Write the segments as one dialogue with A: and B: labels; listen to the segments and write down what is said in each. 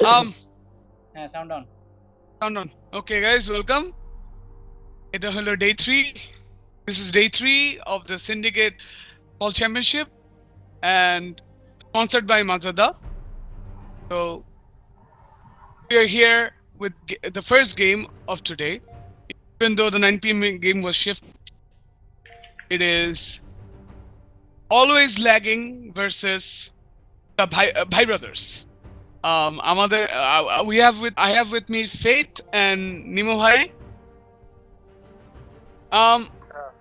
A: Um,
B: Sound on.
A: Sound on. Okay, guys, welcome. Hello, day 3. This is day 3 of the Syndicate Fall Championship and sponsored by Mazda. So, we are here with the first game of today. Even though the 9 p.m. game was shifted, it is always lagging versus the Bhai brothers. I have with me Fate and Nemo Bhai. Um,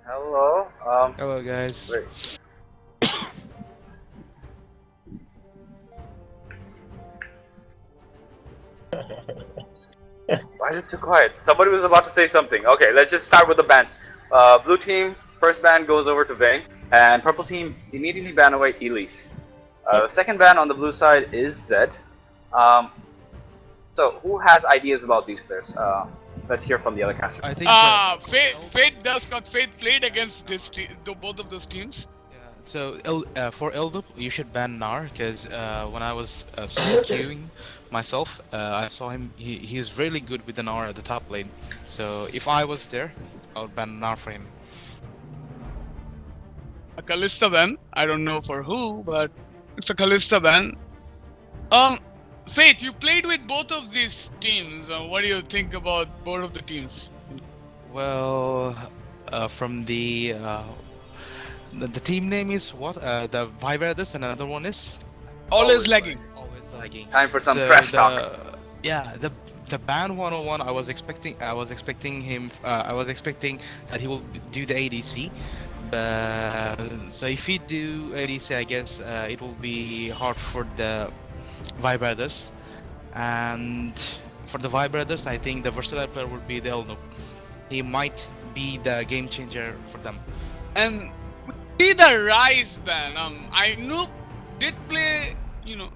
C: Hello.
D: Hello, guys.
C: Wait. Why is it so quiet? Somebody was about to say something. Okay, let's just start with the bans. Blue team, first ban goes over to Vayne, and purple team immediately ban away Elise. The second ban on the blue side is Zed. Um, so who has ideas about these players? Let's hear from the other casters.
D: I think.
A: Fate played against both of those teams.
D: Yeah. So for Eldup, you should ban Nar because when I was solo queuing myself, I saw him. He is really good with the Nar at the top lane. So if I was there, I would ban Nar for him.
A: A Kalista ban. I don't know for who, but it's a Kalista ban. Fate, you played with both of these teams. What do you think about both of the teams?
D: Well, from the team name is what? The Vibraders, and another one is
A: Always lagging.
D: always lagging.
C: Time for some trash talk.
D: Yeah, the ban 101. I was expecting him. I was expecting that he will do the ADC. So if he do ADC, I guess it will be hard for the Vibraders. And for the Vibraders, I think the versatile player would be the Elnup. He might be the game changer for them.
A: And see the Rise ban. I know did play,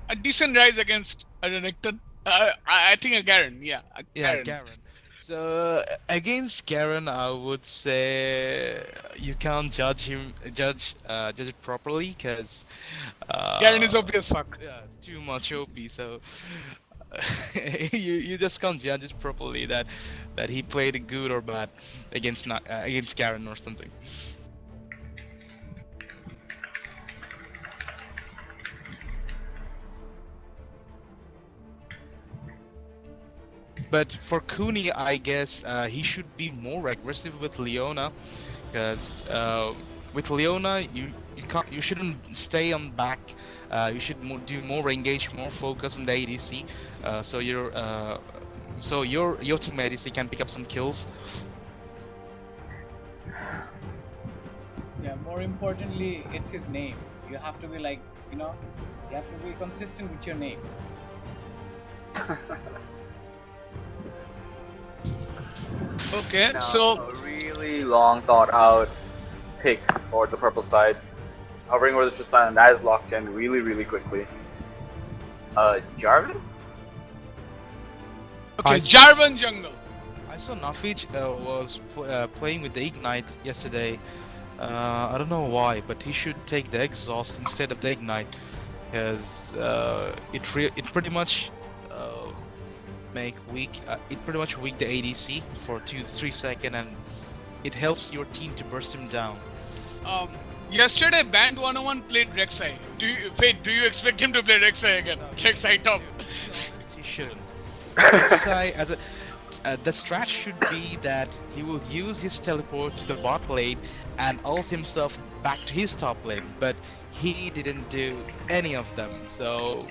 A: a decent Rise against a Renekton. I think a Garen. Yeah.
D: Yeah, Garen. So against Garen, I would say you can't judge it properly because
A: Garen is obvious fuck.
D: Yeah, too much OP. So you just can't judge it properly that he played good or bad against against Garen or something. But for Cooney, I guess he should be more aggressive with Leona, because with Leona you shouldn't stay on back. You should do more engage, more focus on the ADC, so your team ADC can pick up some kills.
B: Yeah, more importantly, it's his name. You have to be like, you have to be consistent with your name.
A: Okay,
C: Now,
A: so
C: a really long thought out pick for the purple side. Hovering over the Tristan, and that is locked in really quickly. Jarvan?
A: okay, Jarvan jungle.
D: I saw Nafij was playing with the Ignite yesterday. I don't know why, but he should take the exhaust instead of the Ignite, because it pretty much it pretty much weak the ADC for 2 to 3 seconds, and it helps your team to burst him down.
A: Yesterday, Band 101 played Rek'Sai. Do you expect him to play Rek'Sai again? Rek'Sai top.
D: He shouldn't. Rek'Sai the strat should be that he will use his teleport to the bot lane and ult himself back to his top lane, but he didn't do any of them. So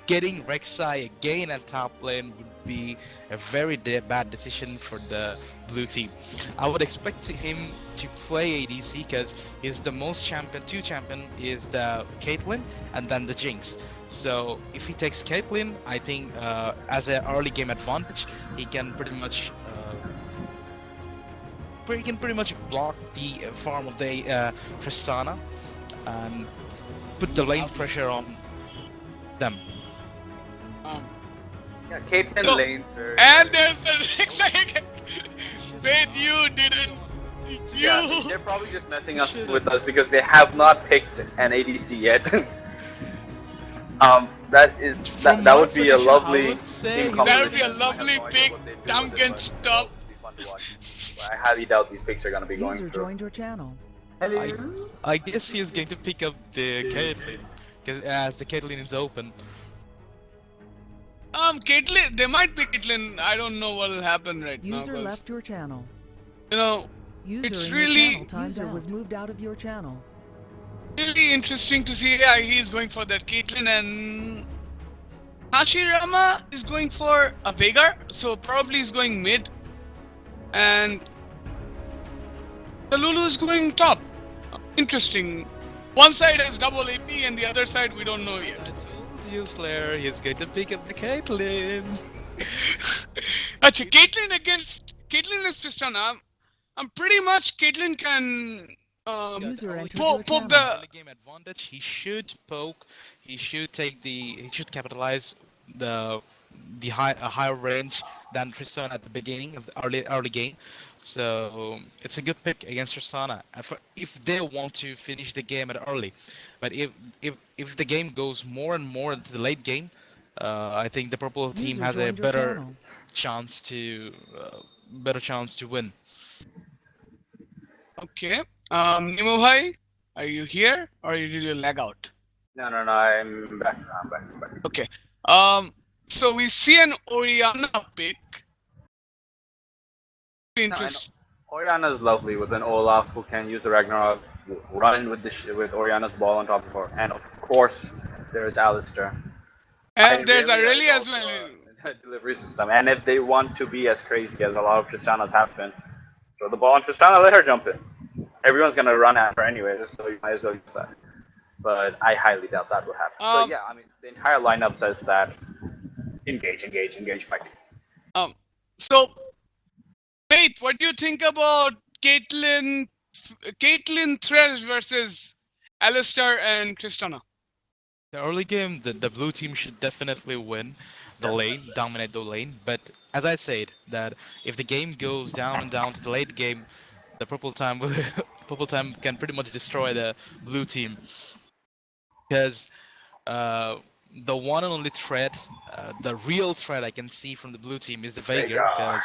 D: getting Rek'Sai again at top lane would be a very bad decision for the blue team. I would expect him to play ADC because he's the most two champion is the Caitlyn and then the Jinx. So if he takes Caitlyn, I think as an early game advantage, he can pretty much block the farm of the Tristana and put the lane pressure on them.
C: Yeah, Caitlyn lanes very.
A: And there's the Rek'Sai again. Wait, you didn't.
C: Yeah, they're probably just messing up with us because they have not picked an ADC yet.
D: From
C: That
D: my
C: would be a
D: prediction, I
C: lovely
D: would say
C: team
D: he will
A: That would be a
C: composition.
D: win.
C: I have
A: lovely
C: no idea
A: pick.
C: what they do with it,
A: Duncan
C: but that
A: stop.
C: would be fun to watch. But I highly doubt these picks are gonna be going
E: User
C: through.
E: joined your channel.
D: I I guess he is going to pick up the Caitlyn, as the Caitlyn is open.
A: Caitlyn, there might be Caitlyn. I don't know what will happen right now.
E: User
A: 'Cause,
E: left your channel.
A: you know,
E: User
A: it's
E: in your channel
A: really,
E: timed User was moved out of your channel.
A: really interesting to see. Yeah, he's going for that Caitlyn, and Hashirama is going for a Veigar. So probably he's going mid, and the Lulu is going top. Interesting. One side has double AP, and the other side we don't know
D: I
A: yet.
D: told you, Slayer, he's going to pick up the Caitlyn.
A: Acha, Caitlyn against Caitlyn is Tristana. I'm pretty much Caitlyn can
E: User
D: Early
E: entered
D: game-
E: your
A: poke
E: channel.
A: the.
D: early game advantage. He should poke. He should he should capitalize the higher range than Tristana at the beginning of the early game. So it's a good pick against Tristana if they want to finish the game at early. But if the game goes more and more into the late game, I think the purple team
E: User
D: has a
E: joined your
D: better
E: channel.
D: chance to win.
A: Okay. Nemo bhai, are you here or did you lag out?
C: No, I'm back. I'm back.
A: Okay. So we see an Oriana pick. Interesting.
C: Oriana's lovely with an Olaf who can use the Ragnarok, run with with Oriana's ball on top of her, and of course there's Alistair.
A: And there's
C: really
A: Aurelia as
C: also
A: well.
C: a delivery system, and if they want to be as crazy as a lot of Tristanas have been, throw the ball on Tristana, let her jump in. Everyone's gonna run after her anyway, so you might as well use that. But I highly doubt that would happen. So
A: Um,
C: yeah, I mean the entire lineup says that engage, fight.
A: So Faith, what do you think about Caitlyn Thresh versus Alistair and Tristana?
D: The early game, the blue team should definitely win the lane, dominate the lane. But as I said, that if the game goes down and down to the late game, the purple time purple time can pretty much destroy the blue team because uh, the one and only threat, the real threat I can see from the blue team is the Veigar because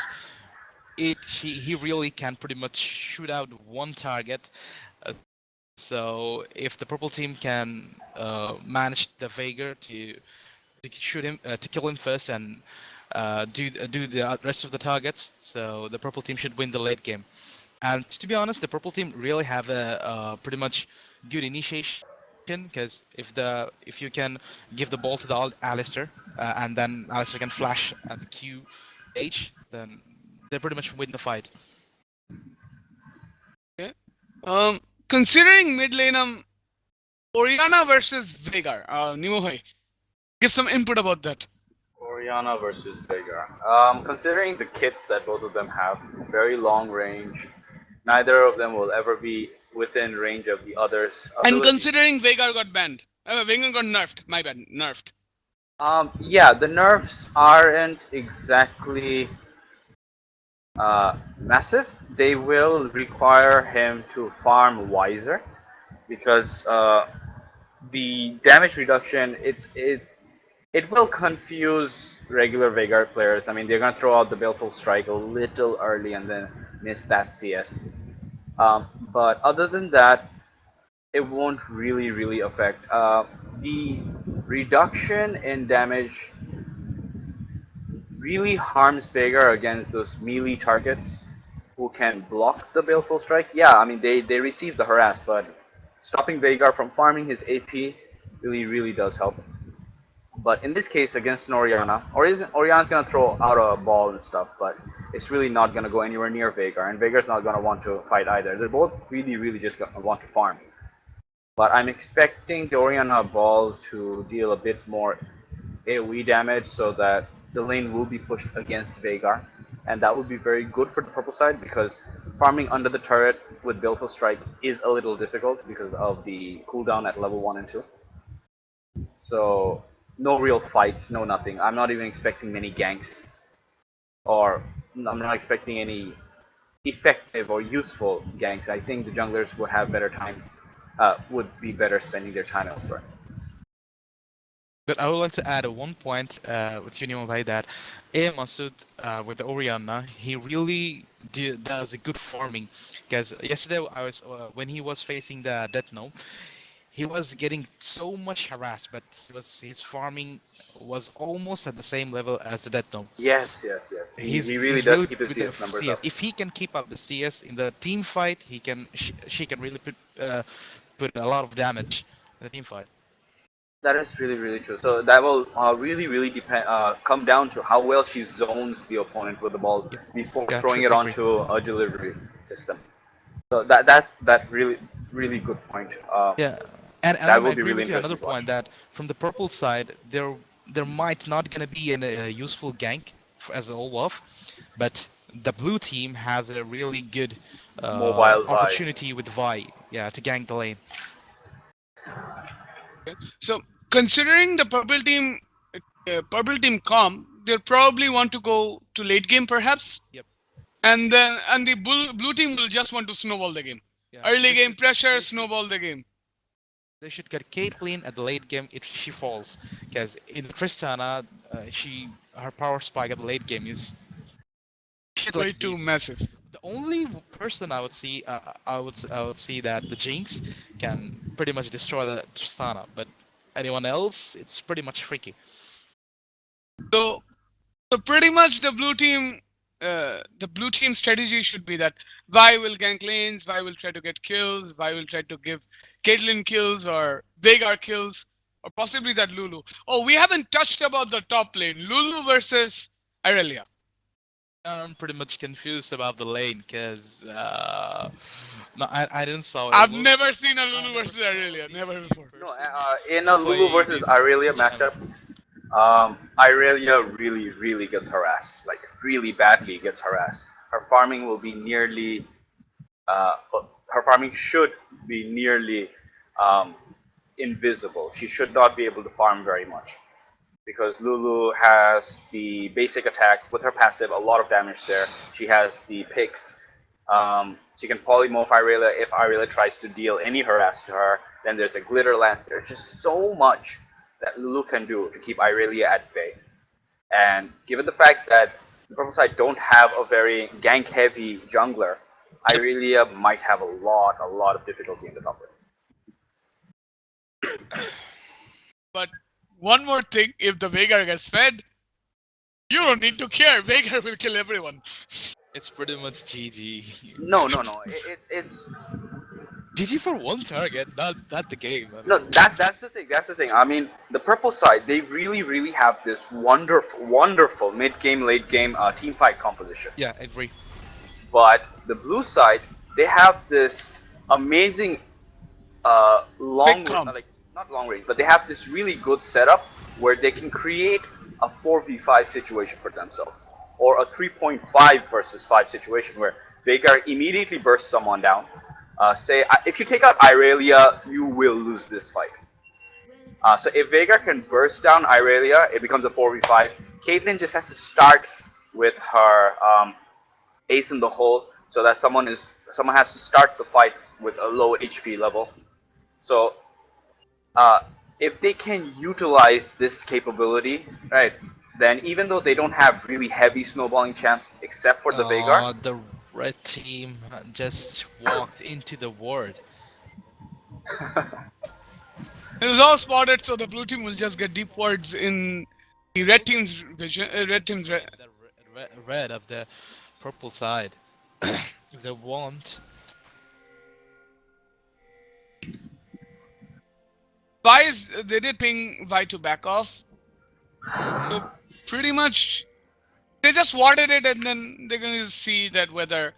D: he really can pretty much shoot out one target. So if the purple team can manage the Veigar to shoot him to kill him first and do the rest of the targets, so the purple team should win the late game. And to be honest, the purple team really have a pretty much good initiation because if you can give the ball to the Alistair and then Alistair can flash and Q H, then they pretty much win the fight.
A: Okay. Considering mid lane, Oriana versus Veigar. Nemo bhai, give some input about that.
C: Oriana versus Veigar. Considering the kits that both of them have, very long range, neither of them will ever be within range of the other's
A: And
C: ability.
A: considering Veigar got banned, Veigar got nerfed. My bad, nerfed.
C: Yeah, the nerfs aren't exactly massive. They will require him to farm wiser because the damage reduction it will confuse regular Veigar players. I mean, they're gonna throw out the Baleful Strike a little early and then miss that CS. But other than that, it won't really affect. The reduction in damage really harms Veigar against those melee targets who can block the Baleful Strike. Yeah, I mean they receive the harass, but stopping Veigar from farming his AP really does help. But in this case, against an Oriana's gonna throw out a ball and stuff, but it's really not gonna go anywhere near Veigar, and Veigar's not gonna want to fight either. They're both really just gonna want to farm. But I'm expecting the Oriana ball to deal a bit more AoE damage so that the lane will be pushed against Veigar, and that would be very good for the purple side because farming under the turret with Baleful Strike is a little difficult because of the cooldown at level 1 and 2. So no real fights, no nothing. I'm not even expecting many ganks, or I'm not expecting any effective or useful ganks. I think the junglers would have better time, would be better spending their time elsewhere.
D: But I would like to add one point with Unimo by that A Masud with the Oriana, he really does a good farming. Because yesterday I was when he was facing the Death Note, he was getting so much harassed, but his farming was almost at the same level as the Death Note.
C: Yes, yes, yes. He really
D: He's
C: does
D: really
C: keep his
D: with the
C: CS numbers
D: CS.
C: up.
D: If he can keep up the CS in the team fight, she can really put a lot of damage in the team fight.
C: That is really, really true. So that will really, really depend, come down to how well she zones the opponent with the ball
D: Yep.
C: before
D: Yeah,
C: throwing
D: true.
C: it
D: Agree.
C: onto a delivery system. So that's really, really good point.
D: Yeah, and
C: That
D: I'm
C: will be
D: agree
C: really
D: with you. Another
C: interesting to watch.
D: point that from the purple side, there might not gonna be a useful gank as a Olaf, but the blue team has a really good
C: Mobile Vi.
D: opportunity with Vi, yeah, to gank the lane.
A: So considering the purple team comp, they'll probably want to go to late game perhaps,
D: Yep.
A: and then the blue team will just want to snowball the game.
D: Yeah,
A: Early game pressure, snowball the game.
D: they should get Caitlyn at the late game if she falls, because in Tristana, her power spike at the late game is shit like
A: Way
D: a
A: too
D: beast.
A: massive.
D: The only person I would see, I would see that the Jinx can pretty much destroy the Tristana, but anyone else, it's pretty much tricky.
A: So so pretty much the blue team strategy should be that Vi will gank lanes, Vi will try to get kills, Vi will try to give Caitlyn kills or Veigar kills, or possibly that Lulu. Oh, we haven't touched about the top lane, Lulu versus Irelia.
D: I'm pretty much confused about the lane, because no, I didn't saw it.
A: I've never seen a Lulu versus Irelia,
D: these
A: never
D: two
A: before.
C: No,
D: person
C: in
D: to
C: a Lulu
D: play
C: versus
D: this
C: Irelia
D: channel.
C: matchup, Irelia really, really gets harassed. Like really badly gets harassed. Her farming will be nearly. Uh, Her farming should be nearly um, invisible. She should not be able to farm very much because Lulu has the basic attack with her passive, a lot of damage there. She has the picks. She can polymorph Irelia if Irelia tries to deal any harass to her. Then there's a glitter land. There's just so much that Lulu can do to keep Irelia at bay. And given the fact that the purple side don't have a very gank heavy jungler, Irelia might have a lot of difficulty in the top lane.
A: But one more thing, if the Veigar gets fed, you don't need to care. Veigar will kill everyone.
D: It's pretty much GG.
C: No, no, no. It's
D: GG for one target, not the game. I
C: no.
D: mean,
C: That's the thing. That's the thing. I mean, the purple side they really, really have this wonderful, wonderful mid game, late game team fight composition.
D: yeah, agree.
C: But the blue side they have this amazing long
A: Big comp.
C: like not long range, but they have this really good setup where they can create a 4v5 situation for themselves, or a 3.5 versus 5 situation where Veigar immediately bursts someone down. Say if you take out Irelia, you will lose this fight. So if Veigar can burst down Irelia, it becomes a 4v5. Caitlyn just has to start with her ace in the hole, so that someone has to start the fight with a low HP level. So if they can utilize this capability, right, then even though they don't have really heavy snowballing champs except for the Veigar,
D: The red team just walked into the ward.
A: It was all spotted, so the blue team will just get deep wards in the red team's vision. Red team's red.
D: The red of the purple side. If they want.
A: They did ping Vi to back off. So pretty much, they just warded it, and then they're gonna see that whether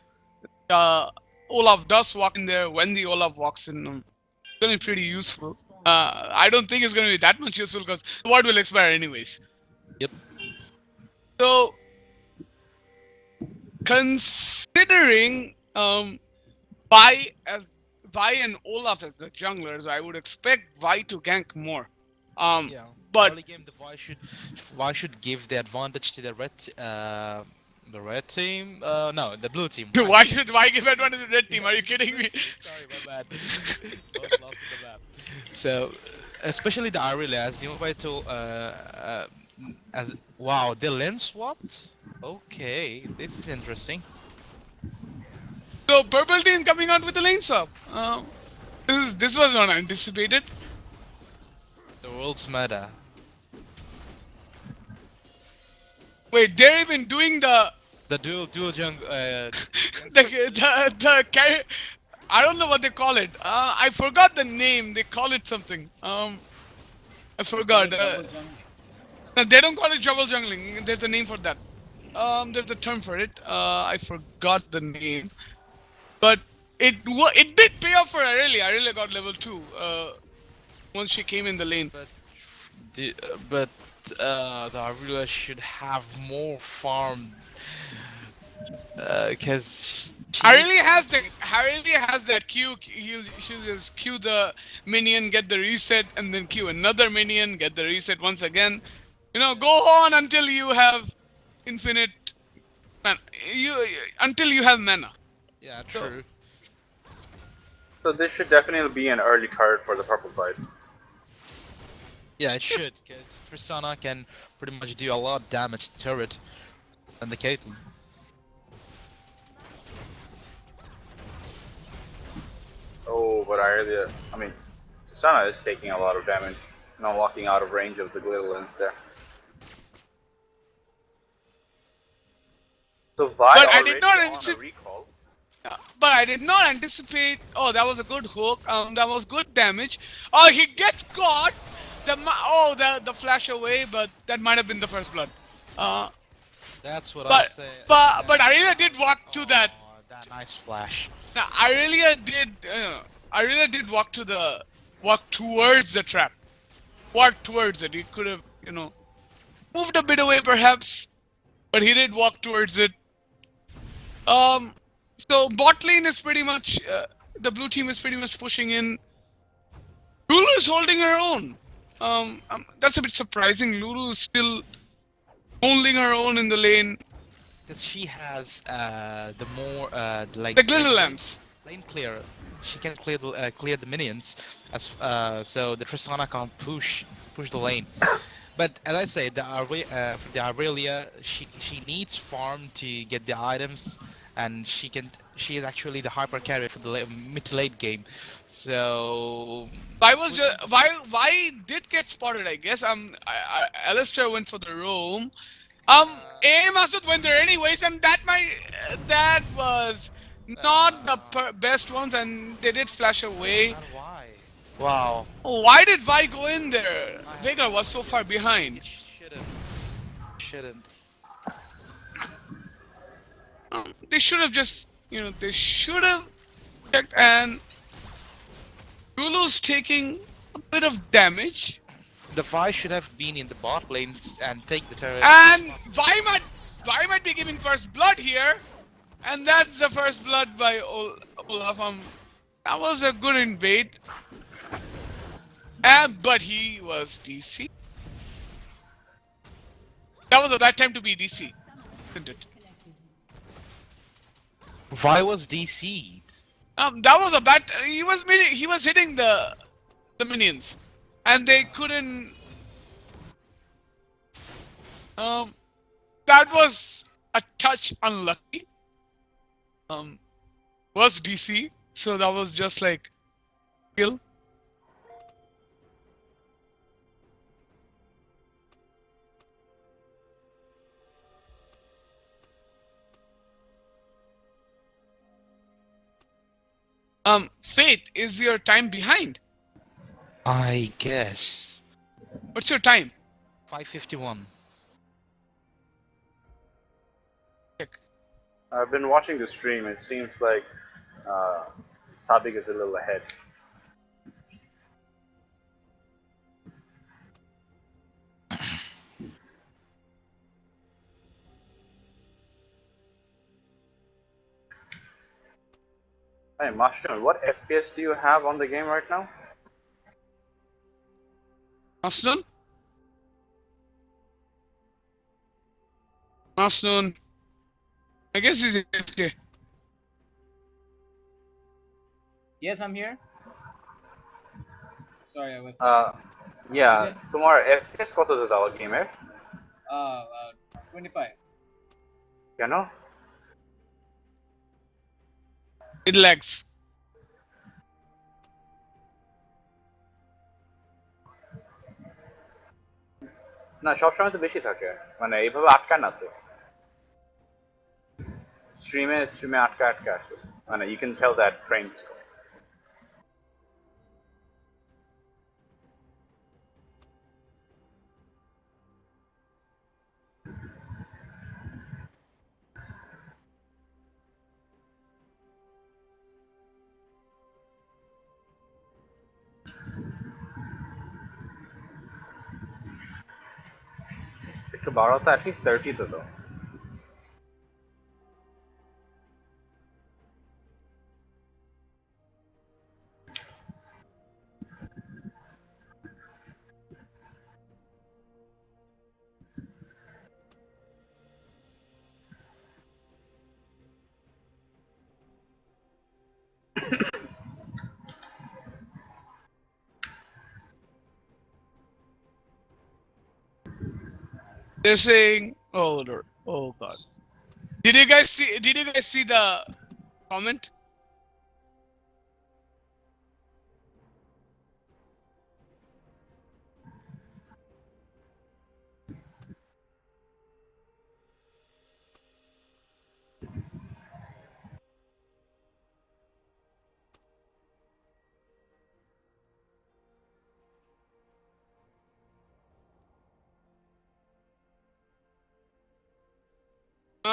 A: Olaf does walk in there. When the Olaf walks in, it's gonna be pretty useful. I don't think it's gonna be that much useful because the ward will expire anyways.
D: Yep.
A: So, considering Vi and Olaf as the junglers, I would expect Vi to gank more.
D: Yeah.
A: But
D: Early game, the why should give the advantage to the red team? No, the blue team. Right?
A: why give advantage to the red team? Are you kidding me?
D: Sorry, my bad. Lost in the map. So especially the Irelia, as Neophyto, as wow, the lane swapped. Okay, this is interesting.
A: So purple team coming out with the lane swap. This was not anticipated.
D: The world's meta.
A: Wait, they're even doing the
D: The dual jung.
A: the carry. I don't know what they call it. I forgot the name. They call it something. I forgot.
B: Double jungling.
A: No, they don't call it trouble jungling. There's a name for that. There's a term for it. I forgot the name, but it did pay off for Aurelia. Aurelia got level 2. Once she came in the lane.
D: But the Irelia should have more farm. Because
A: Aurelia has that Q. She just Q the minion, get the reset, and then Q another minion, get the reset once again. You know, go on until you have infinite mana. Until you have mana.
D: yeah,
A: So-
D: true.
C: So this should definitely be an early turret for the purple side.
D: Yeah, it should, because Tristana can pretty much do a lot of damage to the turret and the Caitlyn.
C: Oh, but I mean, Sana is taking a lot of damage, not walking out of range of the glitter lens there. So Vi
A: But I
C: already
A: did not
C: on a
A: anticipate.
C: recall.
A: But I did not anticipate. Oh, that was a good hook. That was good damage. Oh, he gets caught. The flash away, but that might have been the first blood.
D: That's what I
A: But
D: say.
A: but Aurelia did walk to that.
D: Oh, that nice flash.
A: Now, Aurelia did walk towards the trap. Walk towards it. He could have, moved a bit away perhaps, but he did walk towards it. So bot lane is pretty much the blue team is pretty much pushing in. Lulu is holding her own. That's a bit surprising. Lulu is still holding her own in the lane.
D: Because she has the more like
A: The glitter lamps.
D: lane clear. She can clear the minions, as so the Tristana can't push the lane. But as I say, for the Aurelia, she needs farm to get the items, and she is actually the hyper carry for the mid to late game. So
A: Why did get spotted? I guess. Alistair went for the roam. AM Masud went there anyways, and that was not the best ones, and they did flash away.
D: not why. Wow.
A: Why did Vi go in there? Vega was so far behind.
D: It shouldn't.
A: They should have just, they should have checked, and Lulu's taking a bit of damage,
D: The Vi should have been in the bot lanes and take the turret.
A: and Vi might be giving first blood here, and that's the first blood by Olaf. That was a good invade, but he was DC. That was a bad time to be DC, isn't it?
D: Vi was DC'd.
A: That was a bad. He was hitting the minions, and they couldn't. That was a touch unlucky. Was DC, so that was just like kill. Fate, is your time behind?
D: I guess.
A: What's your time?
D: 5:51.
A: Check.
C: I've been watching the stream. It seems like Sabik is a little ahead. Hey, Mushroom, what FPS do you have on the game right now?
A: Masnoon? Masnoon. I guess he's AFK.
B: Yes, I'm here. Sorry, I was.
C: Yeah,
B: Is it?
C: তোমার FPS কত দেওয়া গেমের?
B: 25.
C: কেন?
A: It lags.
C: না সবসময় তো বেশি থাকে, মানে এইভাবে আটকায় না তো। স্ট্রিমে আটকা আসতেছে, মানে you can tell that frame. একটু বাড়াও তো, at least 30 তো দাও।
A: They're saying, "Oh Lord, oh God." Did you guys see? Did you guys see the comment?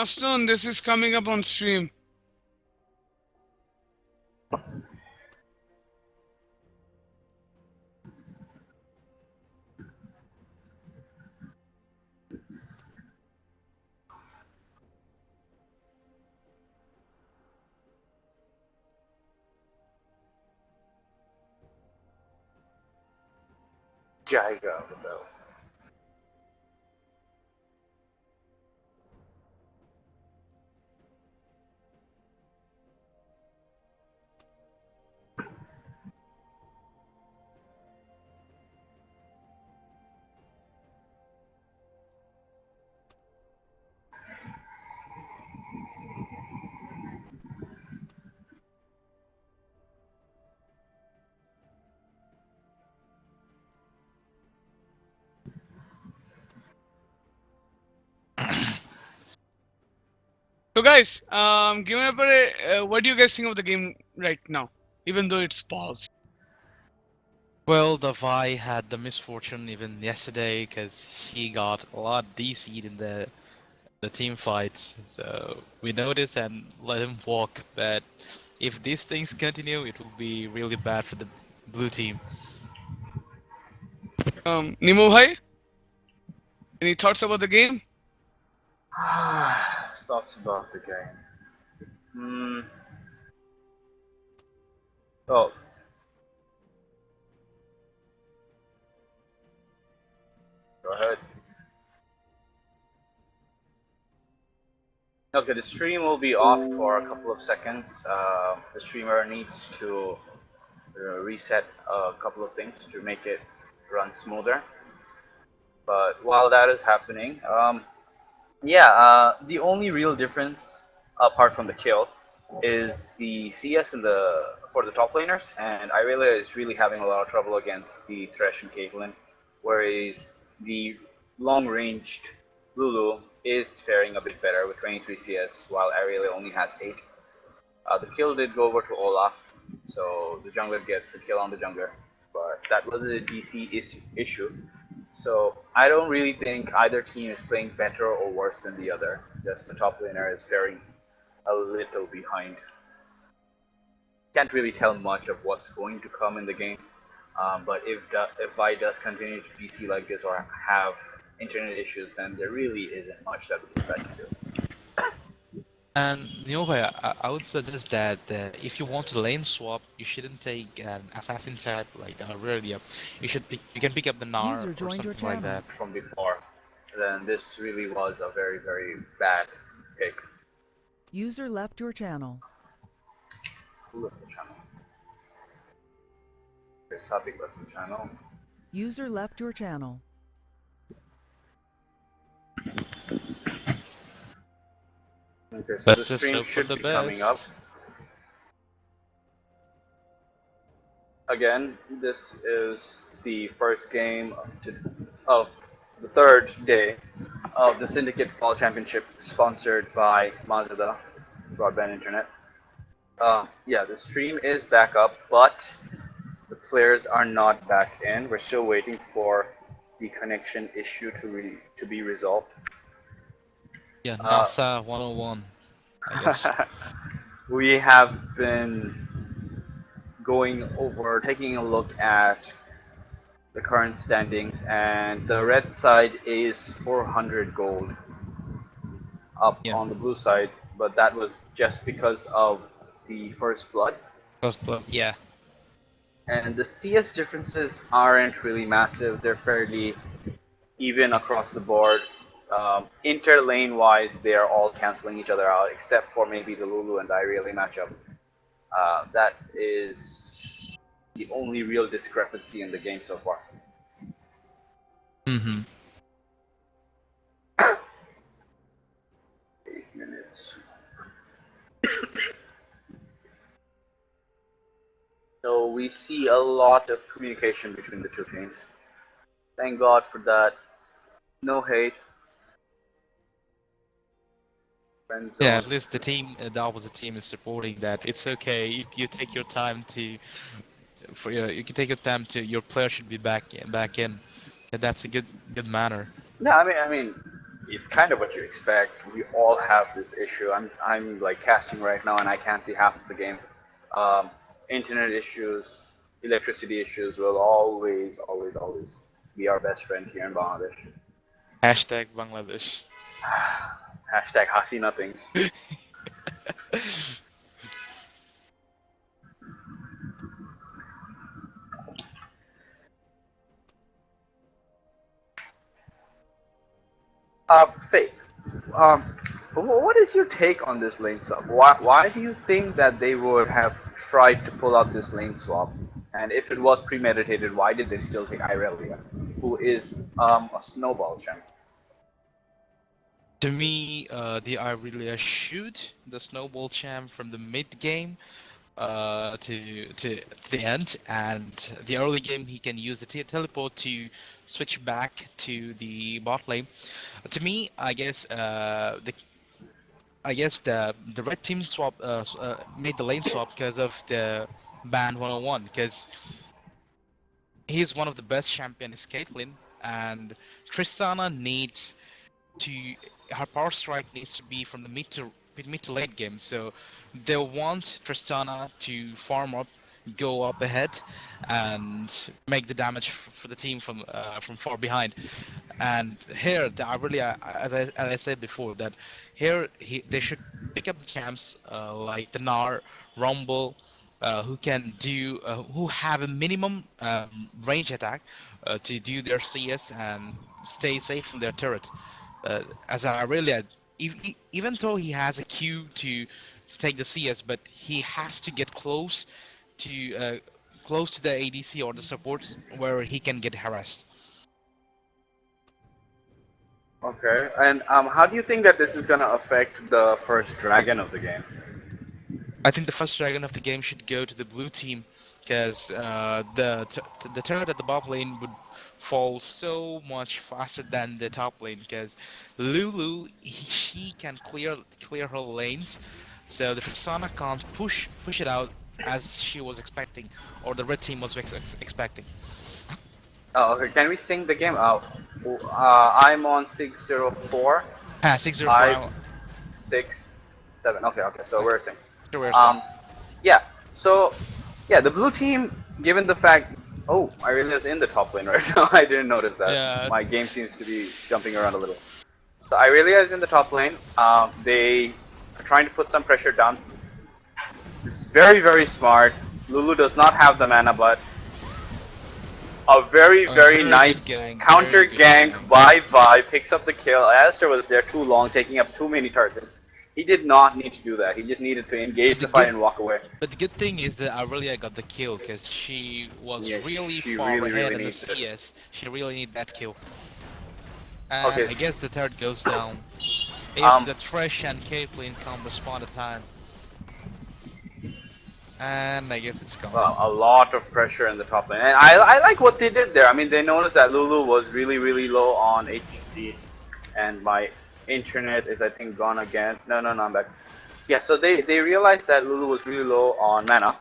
A: Stone, this is coming up on stream.
C: জায়গা দাও।
A: So, guys, given up, what do you guys think of the game right now? Even though it's paused.
D: Well, the Vi had the misfortune even yesterday because he got a lot DC'd in the team fights. So we noticed and let him walk. But if these things continue, it will be really bad for the blue team.
A: Nemo bhai, any thoughts about the game?
C: Thoughts about the game. Oh, go ahead. Okay, the stream will be off for a couple of seconds. The streamer needs to reset a couple of things to make it run smoother. But while that is happening, the only real difference, apart from the kill, is the CS for the top laners, and Irelia is really having a lot of trouble against the Thresh and Caitlyn, whereas the long-ranged Lulu is faring a bit better with 23 CS, while Irelia only has 8. The kill did go over to Olaf, so the jungler gets a kill on the jungler, but that was a DC issue. So I don't really think either team is playing better or worse than the other. Just the top laner is faring a little behind. Can't really tell much of what's going to come in the game. But if Vi does continue to DC like this or have internet issues, then there really isn't much that the blue side can do.
D: And Nyobai, I would suggest that if you want to lane swap, you shouldn't take an assassin type like Aurelia. You can pick up the Gnar
E: User
D: or
E: joined your
D: something like
E: channel.
D: that.
C: From before, then this really was a very, very bad pick.
E: User left your channel.
C: Who left the channel? Sabi left the channel.
E: User left your channel.
C: Okay, so the
D: Let's just
C: stream
D: hope for
C: should
D: the
C: be coming up.
D: best.
C: Again, this is the first game of the third day of the Syndicate Fall Championship, sponsored by Mazda Broadband Internet. Yeah, the stream is back up, but the players are not back in. We're still waiting for the connection issue to be resolved.
D: Yeah,
C: Uh,
D: NASA 101, I guess.
C: we have been taking a look at the current standings, and the red side is 400 gold up
D: Yeah,
C: on the blue side, but that was just because of the first blood.
D: first blood. Yeah,
C: And the CS differences aren't really massive, they're fairly even across the board. Inter-lane wise, they are all canceling each other out, except for maybe the Lulu and Irelia matchup. That is the only real discrepancy in the game so far.
D: mm-hmm.
C: 8 minutes. So we see a lot of communication between the two teams. Thank God for that. No hate. Friend
D: Yeah,
C: zone.
D: at least the team, the opposite team is supporting that. It's okay. You take your time to, you can take your time to. Your player should be back in. Yeah, that's a good manner.
C: No, I mean, it's kind of what you expect. We all have this issue. I'm like casting right now, and I can't see half of the game. Internet issues, electricity issues will always be our best friend here in Bangladesh.
D: Hashtag Bangladesh.
C: Hashtag Hasina things. Faith. Um, what is your take on this lane swap? Why do you think that they would have tried to pull out this lane swap? And if it was premeditated, why did they still take Irelia, who is a snowball champ?
D: To me, the Irelia shoot the snowball champ from the mid game to the end, and the early game he can use the teleport to switch back to the bot lane. To me, I guess the red team made the lane swap because of the ban 101, because he's one of the best champions, Caitlyn, and Tristana needs to her power strike needs to be from the mid to late game. So they want Tristana to farm up, go up ahead, and make the damage for the team from far behind. And here, I really, as I said before, that here they should pick up the champs like the Nar, Rumble, who have a minimum range attack to do their CS and stay safe from their turret. As I really, even though he has a Q to take the CS, but he has to get close to the ADC or the supports where he can get harassed.
C: Okay, and how do you think that this is gonna affect the first dragon of the game?
D: I think the first dragon of the game should go to the blue team, because the turret at the bot lane would fall so much faster than the top lane. Because Lulu, she can clear her lanes, so the Tristana can't push it out as she was expecting, or the red team was expecting.
C: Oh, okay. Can we sing the game out? I'm on 604.
D: 605.
C: 6, 7. Okay, okay. So
D: Okay.
C: we're synced.
D: Sure, we're saying.
C: Yeah. So, yeah, the blue team, given the fact, oh, Irelia's in the top lane right now. I didn't notice that.
D: Yeah.
C: My game seems to be jumping around a little. So Irelia is in the top lane. They are trying to put some pressure down. This is very smart. Lulu does not have the mana, but a very
D: very
C: nice
D: good gank,
C: counter
D: very good
C: gank
D: gank.
C: by Vi picks up the kill. Aster was there too long, taking up too many targets. He did not need to do that. He just needed to engage the fight and walk away.
D: But the good thing is that Aurelia got the kill because she was
C: Yeah,
D: really
C: she
D: far
C: really,
D: ahead
C: really
D: in the
C: needs it.
D: CS. She really need that kill. And
C: Okay.
D: I guess the turret goes down if
C: Um,
D: the Thresh and Caitlyn can't respond in time. And I guess it's gone.
C: Well, a lot of pressure in the top lane, and I like what they did there. I mean, they noticed that Lulu was really low on HP, and my internet is I think gone again. No, I'm back. Yeah, so they realized that Lulu was really low on mana,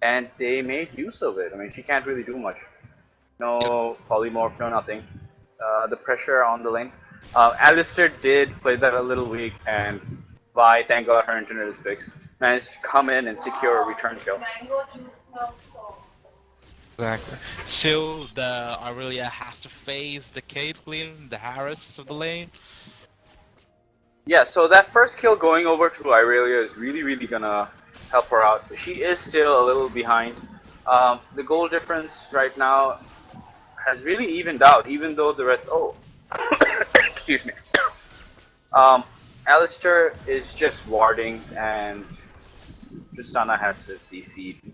C: and they made use of it. I mean, she can't really do much. No polymorph, no nothing. The pressure on the lane. Alistair did play that a little weak, and Vi, thank God her internet is fixed, managed to come in and secure a return kill.
D: Exactly. So the Aurelia has to face the Caitlyn, the Harris of the lane.
C: Yeah, so that first kill going over to Irelia is really gonna help her out. She is still a little behind. The goal difference right now has really evened out, even though the Reds. Oh, excuse me. Alistair is just warding, and Tristana has just DC'd.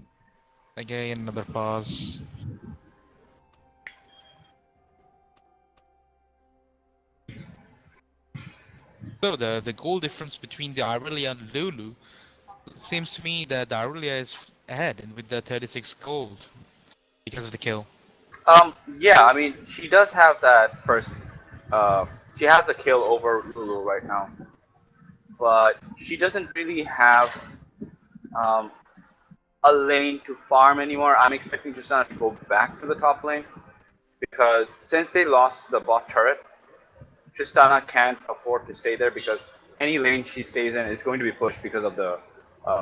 D: Again, another pause. So the goal difference between the Aurelia and Lulu seems to me that the Aurelia is ahead and with the 36 gold because of the kill.
C: Yeah, I mean, she does have that first. She has a kill over Lulu right now, but she doesn't really have um, a lane to farm anymore. I'm expecting Tristana to go back to the top lane because since they lost the bot turret, Tristana can't afford to stay there because any lane she stays in is going to be pushed because of the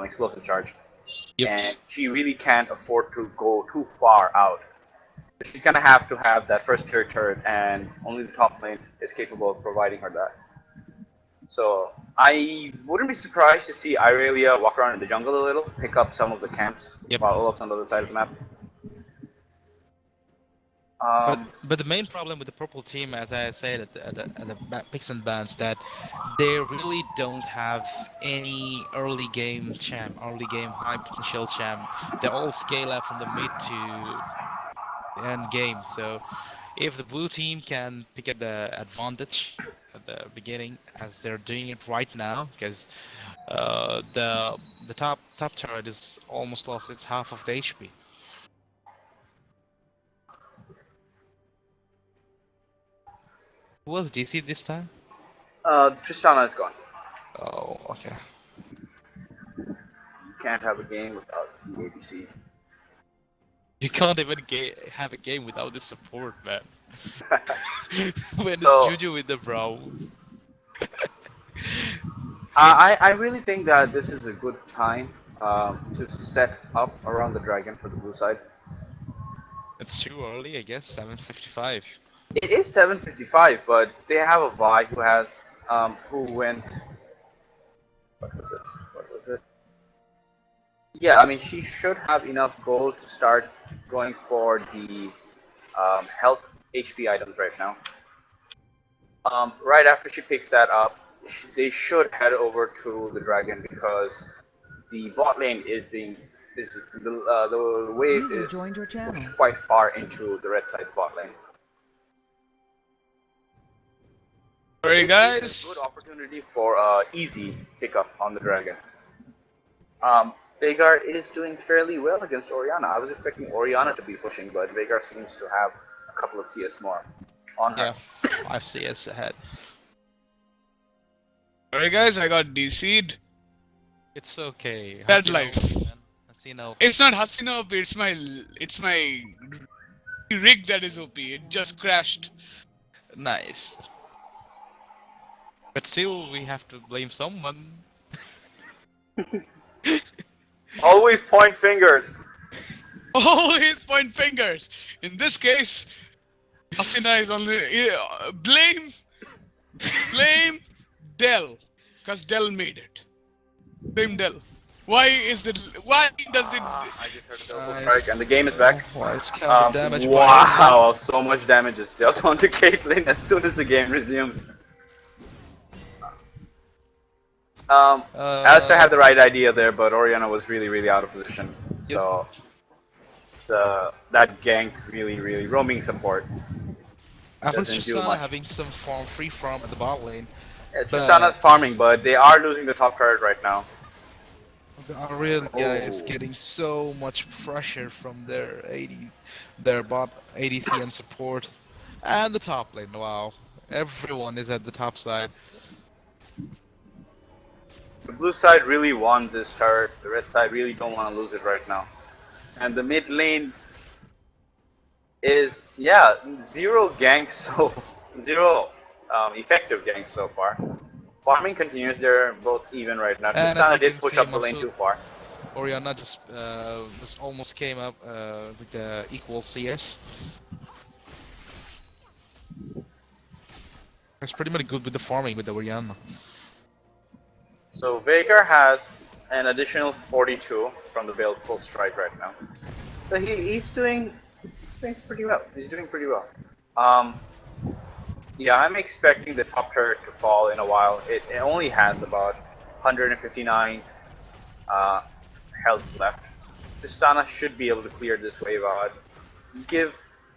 C: explosive charge.
D: Yep.
C: And she really can't afford to go too far out. She's gonna have to have that first tier turret, and only the top lane is capable of providing her that. So I wouldn't be surprised to see Irelia walk around in the jungle a little, pick up some of the camps
D: Yep.
C: while Olaf's on the other side of the map.
D: But the main problem with the purple team, as I said at the picks and bans, that they really don't have any early game high potential champ. They all scale up from the mid to end game. So if the blue team can pick up the advantage at the beginning, as they're doing it right now, because the top turret is almost lost its half of the HP. Who was DC this time?
C: Tristana is gone.
D: Oh, okay.
C: You can't have a game without the ABC.
D: You can't even have a game without the support, man. When
C: So-
D: it's Juju with the bro.
C: I really think that this is a good time to set up around the dragon for the blue side.
D: It's too early, I guess. 7:55.
C: It is 7:55, but they have a Vi who has who went. What was it? What was it? Yeah, I mean she should have enough gold to start going for the health HP items right now. Right after she picks that up, they should head over to the dragon because the bot lane is the wave
E: User
C: is
E: joined your channel.
C: quite far into the red side bot lane.
A: Alright,
C: It's
A: guys.
C: a good opportunity for easy pickup on the dragon. Veigar is doing fairly well against Orianna. I was expecting Orianna to be pushing, but Veigar seems to have a couple of CS more on her.
D: Yeah, 5 CS ahead.
A: Alright, guys, I got DC'd.
D: It's okay.
A: Bad
D: Hasino,
A: life.
D: man. Hasino.
A: It's not Hasina OP, it's my rig that is OP. It just crashed.
D: Nice. But still, we have to blame someone.
C: Always point fingers.
A: Always point fingers. In this case, Hasina is only blame Dell, cause Dell made it. Blame Dell. Why does it?
C: I just heard a double
D: Nice.
C: strike, and the game is back.
D: Well, it's counter damage.
C: Wow, so much damage is dealt onto Caitlyn as soon as the game resumes. Alistair had the right idea there, but Oriana was really out of position. So that gank really roaming support doesn't do
D: Tristana
C: much.
D: having some free farm at the bot lane,
C: Yeah,
D: but
C: Tristana's farming, but they are losing the top turret right now.
D: the Aurelia is
C: Oh.
D: getting so much pressure from their bot ADC and support, and the top lane. Wow, everyone is at the top side.
C: The blue side really won this turret. The red side really don't want to lose it right now. And the mid lane is, yeah, zero ganks so zero effective ganks so far. Farming continues. They're both even right now.
D: And as
C: Tristana
D: you
C: did
D: can
C: push
D: see,
C: up the lane
D: Masood,
C: too far.
D: Oriana just almost came up with the equal CS. It's pretty much good with the farming with the Oriana.
C: So Veigar has an additional 42 from the Veiled Full Strike right now. So he's doing pretty well. He's doing pretty well. Yeah, I'm expecting the top turret to fall in a while. It only has about 159 health left. Tristana should be able to clear this wave out. Give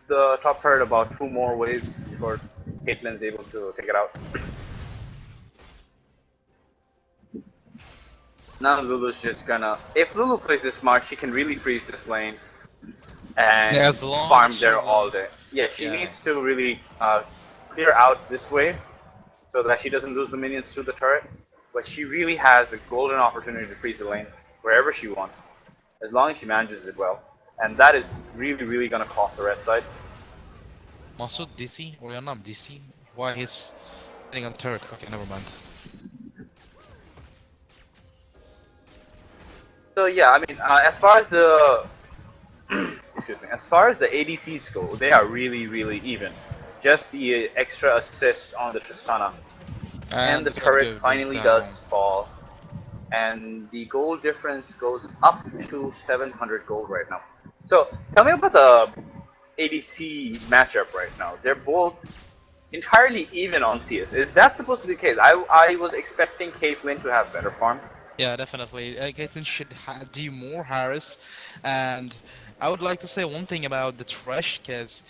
C: the top turret about 2 more waves before Caitlyn's able to take it out. Now Lulu's just gonna... If Lulu plays this smart, she can really freeze this lane and
D: Yeah, as long
C: farm
D: as she
C: there all
D: wants.
C: day. Yeah, she
D: Yeah.
C: needs to really clear out this wave so that she doesn't lose the minions to the turret. But she really has a golden opportunity to freeze the lane wherever she wants, as long as she manages it well. And that is really gonna cost the red side.
D: Masood DC? Oriana DC? Why he's sitting on turret? Okay, never mind.
C: So yeah, I mean, as far as the excuse me, as far as the ADCs go, they are really even. Just the extra assist on the Tristana, and the turret
D: goes
C: finally
D: down.
C: does fall, and the gold difference goes up to 700 gold right now. So tell me about the ADC matchup right now. They're both entirely even on CS. Is that supposed to be the case? I was expecting Caitlyn to have better farm.
D: Yeah, definitely. Caitlyn should do more Harris, and I would like to say one thing about the Thresh, because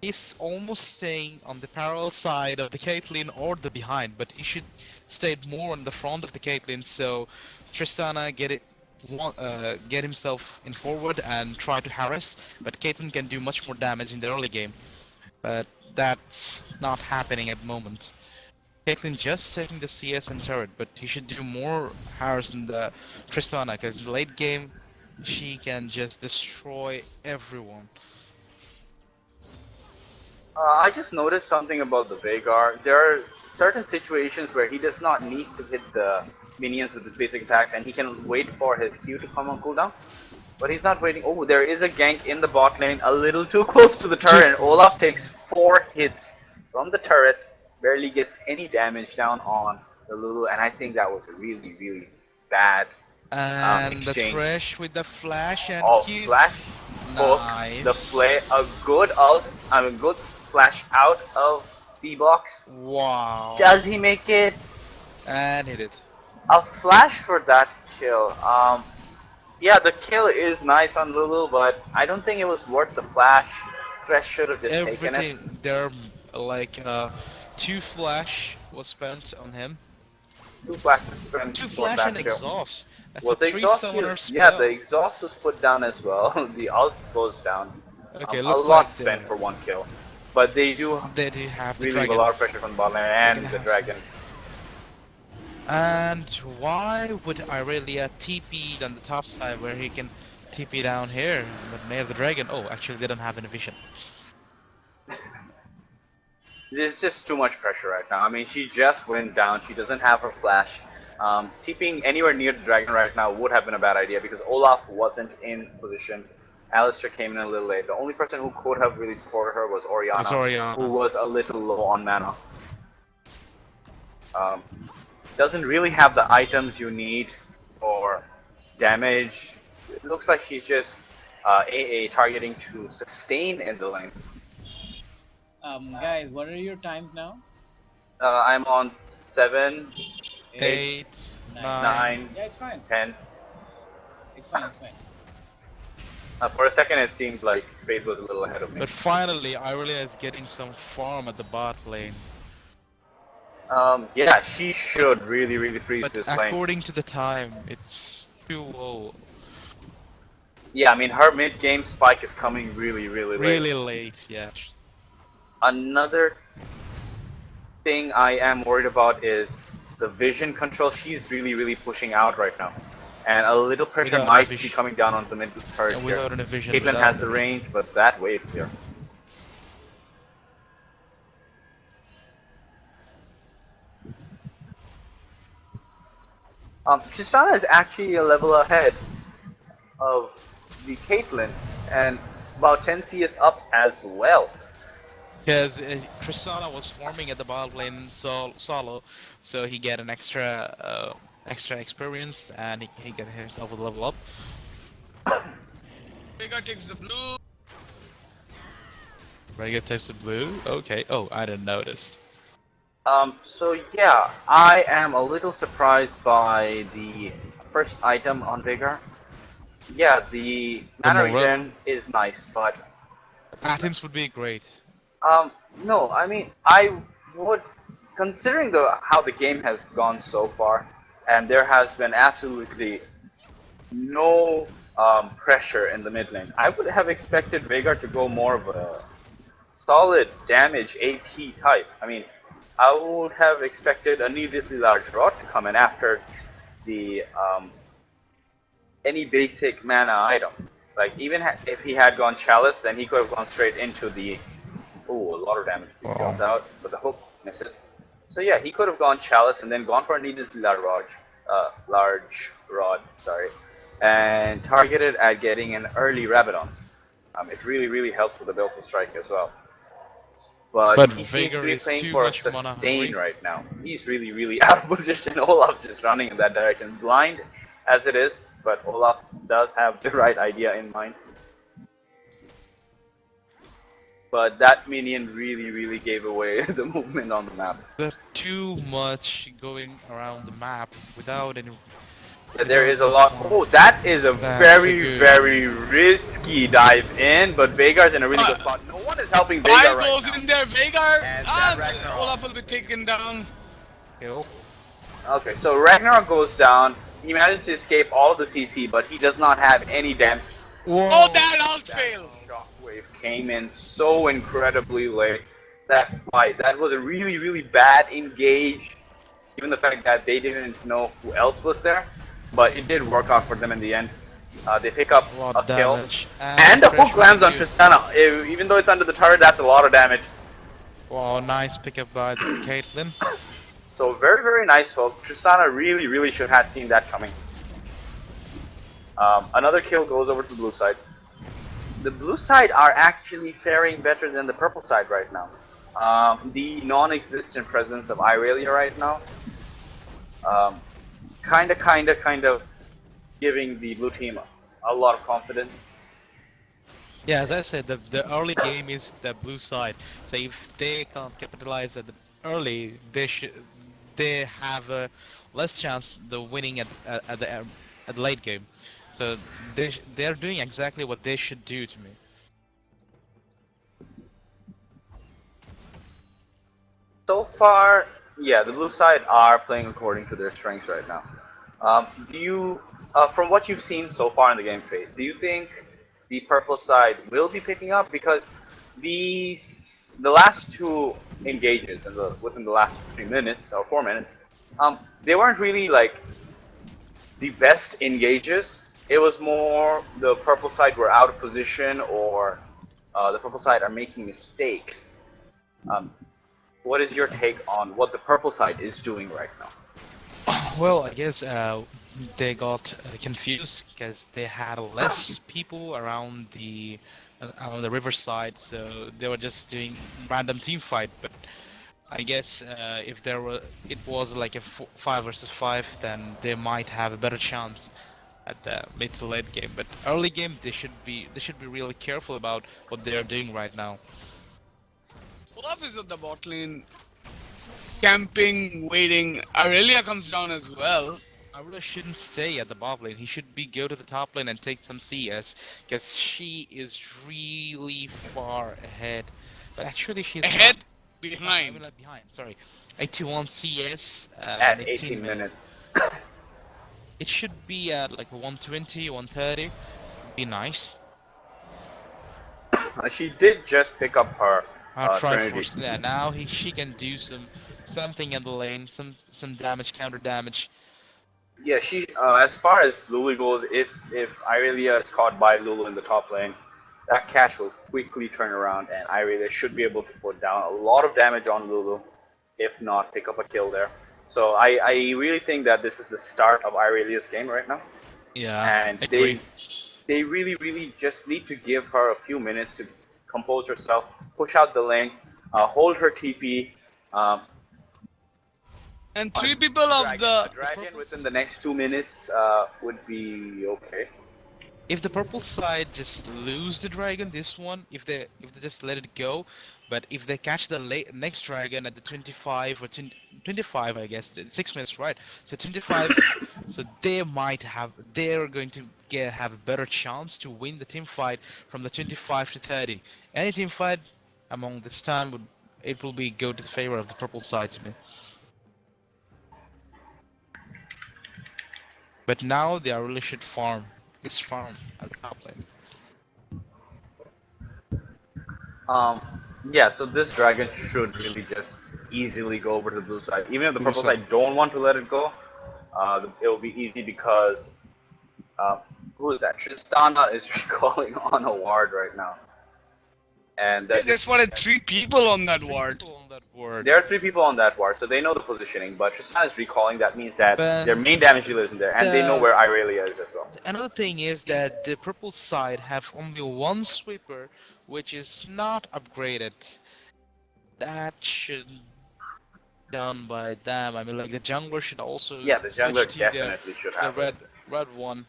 D: he's almost staying on the parallel side of the Caitlyn or the behind, but he should stay more on the front of the Caitlyn, so Tristana get himself in forward and try to harass, but Caitlyn can do much more damage in the early game. But that's not happening at the moment. Caitlyn just taking the CS and turret, but he should do more harass than the Tristana, because in the late game, she can just destroy everyone.
C: I just noticed something about the Veigar. There are certain situations where he does not need to hit the minions with his basic attacks, and he can wait for his Q to come on cooldown. But he's not waiting. Oh, there is a gank in the bot lane, a little too close to the turret, and Olaf takes 4 hits from the turret, barely gets any damage down on the Lulu, and I think that was a really bad
D: And the
C: exchange.
D: Thresh with the flash and
C: Oh,
D: Q.
C: flash hook,
D: Nice.
C: the play, a good ult, a good flash out of the box.
D: Wow.
C: Does he make it?
D: And hit it.
C: A flash for that kill. Yeah, the kill is nice on Lulu, but I don't think it was worth the flash. Thresh should have just taken it.
D: Everything there, like 2 flash was spent on him.
C: 2 flashes spent
D: 2
C: for
D: flash
C: that
D: and
C: kill.
D: exhaust. That's
C: Well,
D: a
C: the
D: 3
C: exhaust
D: summoner
C: is,
D: spell.
C: yeah, the exhaust was put down as well. The ult goes down.
D: Okay,
C: A
D: looks
C: lot
D: like
C: spent for 1 kill. But they do
D: they do have the
C: relieve a
D: dragon.
C: lot of pressure from the bot lane and
D: Dragon
C: the
D: has-
C: dragon.
D: And why would Irelia TP on the top side where he can TP down here? But may have the dragon. Oh, actually they don't have any vision.
C: There's just too much pressure right now. I mean, she just went down. She doesn't have her flash. TPing anywhere near the dragon right now would have been a bad idea because Olaf wasn't in position. Alistair came in a little late. The only person who could have really supported her was Oriana, who was a little low on mana. Doesn't really have the items you need for damage. It looks like she's just AA targeting to sustain in the lane.
B: Guys, what are your times now?
C: I'm on 7,
D: 8,
C: 9,
B: Yeah, it's fine.
C: 10.
B: It's fine. It's fine.
C: For a second, it seemed like Fade was a little ahead of me.
D: But finally, Irelia is getting some farm at the bot lane.
C: Yeah, she should really freeze
D: But
C: this lane.
D: according to the time, it's too low.
C: Yeah, I mean, her mid-game spike is coming really late.
D: Really late, yeah.
C: Another thing I am worried about is the vision control. She's really pushing out right now. And a little pressure
D: Without
C: might
D: a
C: be coming down on the mid turret
D: And
C: here.
D: without a vision.
C: Caitlyn has the range, but that wave here. Tristana is actually a level ahead of the Caitlyn, and about 10 CS up as well.
D: Because Tristana was farming at the bot lane solo, so he get an extra experience and he get himself a level up.
A: Vega takes the blue.
D: Rega takes the blue. Okay. Oh, I didn't notice.
C: So yeah, I am a little surprised by the first item on Vigor. Yeah, the mana
D: morale.
C: regen is nice, but
D: Athens would be great.
C: no, I mean, I would, considering how the game has gone so far, and there has been absolutely no pressure in the mid lane, I would have expected Veigar to go more of a solid damage AP type. I mean, I would have expected a needlessly large rod to come in after the any basic mana item. Like, even if he had gone Chalice, then he could have gone straight into the... Ooh, a lot of damage. He goes out, but the hook misses. So yeah, he could have gone Chalice and then gone for a needlessly large rod, sorry, and targeted at getting an early Rabadons. It really helps with the Baleful Strike as well. But he seems to
D: Veigar
C: be
D: is
C: playing
D: too
C: for a
D: much mana
C: sustain
D: hungry.
C: right now. He's really out of position. Olaf just running in that direction. Blind as it is, but Olaf does have the right idea in mind. But that minion really gave away the movement on the map.
D: There's too much going around the map without any.
C: Yeah, there is a lot. Oh, that is a
D: That's a good-
C: very risky dive in, but Veigar's in a really good spot. No one is helping Veigar
A: Five
C: right
A: goes
C: now.
A: in there. Veigar.
C: And that Ragnarok.
A: Olaf will be taken down.
D: Kill.
C: Okay, so Ragnarok goes down. He manages to escape all of the CC, but he does not have any damage.
A: Oh, that alt fail.
C: Shockwave came in so incredibly late. That fight, that was a really bad engage. Given the fact that they didn't know who else was there, but it did work out for them in the end. They pick up
D: A lot
C: a
D: of
C: kill,
D: damage.
C: and the hook
D: pressure
C: lands on
D: you.
C: Tristana. Even though it's under the turret, that's a lot of damage.
D: Wow, nice pickup by the Caitlyn.
C: So very nice hook. Tristana really should have seen that coming. Another kill goes over to the blue side. The blue side are actually faring better than the purple side right now. The non-existent presence of Irelia right now, kind of giving the blue team a lot of confidence.
D: Yeah, as I said, the early game is the blue side. So if they can't capitalize at the early, they have a less chance the winning at the late game. So they're doing exactly what they should do to me.
C: So far, yeah, the blue side are playing according to their strengths right now. From what you've seen so far in the game, Fade, do you think the purple side will be picking up? Because the last two engages within the last 3 minutes or 4 minutes, they weren't really like the best engages. It was more the purple side were out of position, or the purple side are making mistakes. What is your take on what the purple side is doing right now?
D: Well, I guess they got confused because they had less people around the riverside, so they were just doing random team fight. But I guess if it was like a 5 versus 5, then they might have a better chance at the mid to late game. But early game, they should be really careful about what they are doing right now.
A: Olaf is at the bot lane, camping, waiting. Aurelia comes down as well.
D: Arula shouldn't stay at the bot lane. He should go to the top lane and take some CS, because she is really far ahead. But actually, she's not.
A: Ahead,
D: I mean,
A: behind.
D: like behind. Sorry, 81 CS and
C: At
D: 18
C: 18
D: minutes.
C: minutes.
D: It should be at like 120, 130. Be nice.
C: She did just pick up her Trinity.
D: Triforce. Yeah, now she can do something in the lane, some damage, counter damage.
C: Yeah, as far as Lulu goes, if Irelia is caught by Lulu in the top lane, that catch will quickly turn around, and Irelia should be able to put down a lot of damage on Lulu, if not pick up a kill there. So I really think that this is the start of Irelia's game right now,
D: Yeah,
C: and
D: agree.
C: they really just need to give her a few minutes to compose herself, push out the lane, hold her TP.
A: And three people of
C: A
A: the
C: dragon within the next 2 minutes would be okay.
D: If the purple side just lose the dragon, this one, if they just let it go, but if they catch the next dragon at the 25 or 25, I guess 6 minutes, right? So 25, so they're going to have a better chance to win the team fight from the 25 to 30. Any team fight among this time will be go to the favor of the purple side to me. But now they really should farm. This farm at the top lane.
C: Yeah, so this dragon should really just easily go over to the blue side. Even if the
D: Blue
C: purple
D: side.
C: side don't want to let it go, it'll be easy because who is that? Tristana is recalling on a ward right now, and
A: they spotted three people on that ward.
D: People on that ward.
C: there are 3 people on that ward, so they know the positioning. But Tristana is recalling. That means that
D: But
C: their main damage dealer isn't there, and they know where Irelia is as well.
D: Another thing is that the purple side have only one sweeper, which is not upgraded. That should be done by them. I mean, like the jungler should also
C: Yeah, the jungler
D: switch to
C: definitely should
D: the
C: have it.
D: red one.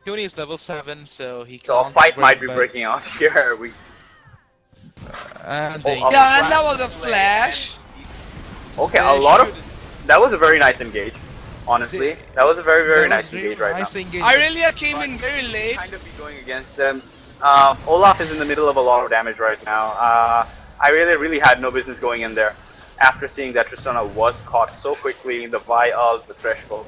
D: Tony is level 7, so he
C: So a
D: can't
C: fight might be
D: upgrade,
C: breaking out here.
D: and they,
C: Oh,
A: Yeah, and that was a flash.
C: Okay,
D: they
C: a lot of
D: should-
C: that was a very nice engage. Honestly, that was a very
D: that was
C: nice
D: very
C: engage right
D: nice
C: now.
D: engagement.
A: Irelia came in very late.
C: Kind of be going against them. Olaf is in the middle of a lot of damage right now. I really had no business going in there after seeing that Tristana was caught so quickly in the Vi of the threshold.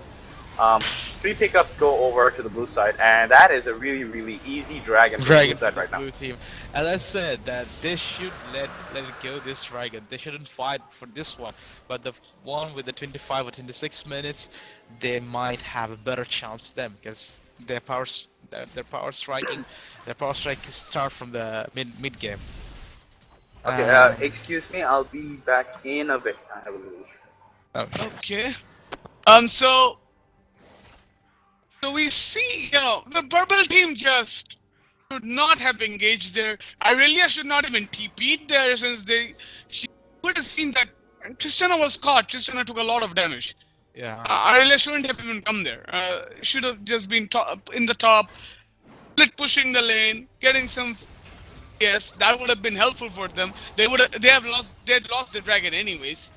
C: 3 pickups go over to the blue side, and that is a really easy dragon for the
D: Dragon
C: blue side
D: for
C: right
D: the
C: now.
D: blue team. As I said, that they should let it go, this dragon. They shouldn't fight for this one. But the one with the 25 or 26 minutes, they might have a better chance to them, because their power striking start from the mid game.
C: Okay, excuse me, I'll be back in a bit. I have a little issue.
A: Okay. So we see, the purple team just should not have engaged there. Irelia should not even TP'd there since she would have seen that Tristana was caught. Tristana took a lot of damage.
D: Yeah.
A: Irelia shouldn't have even come there. Should have just been in the top, split pushing the lane, getting some. Yes, that would have been helpful for them. They'd lost the dragon anyways.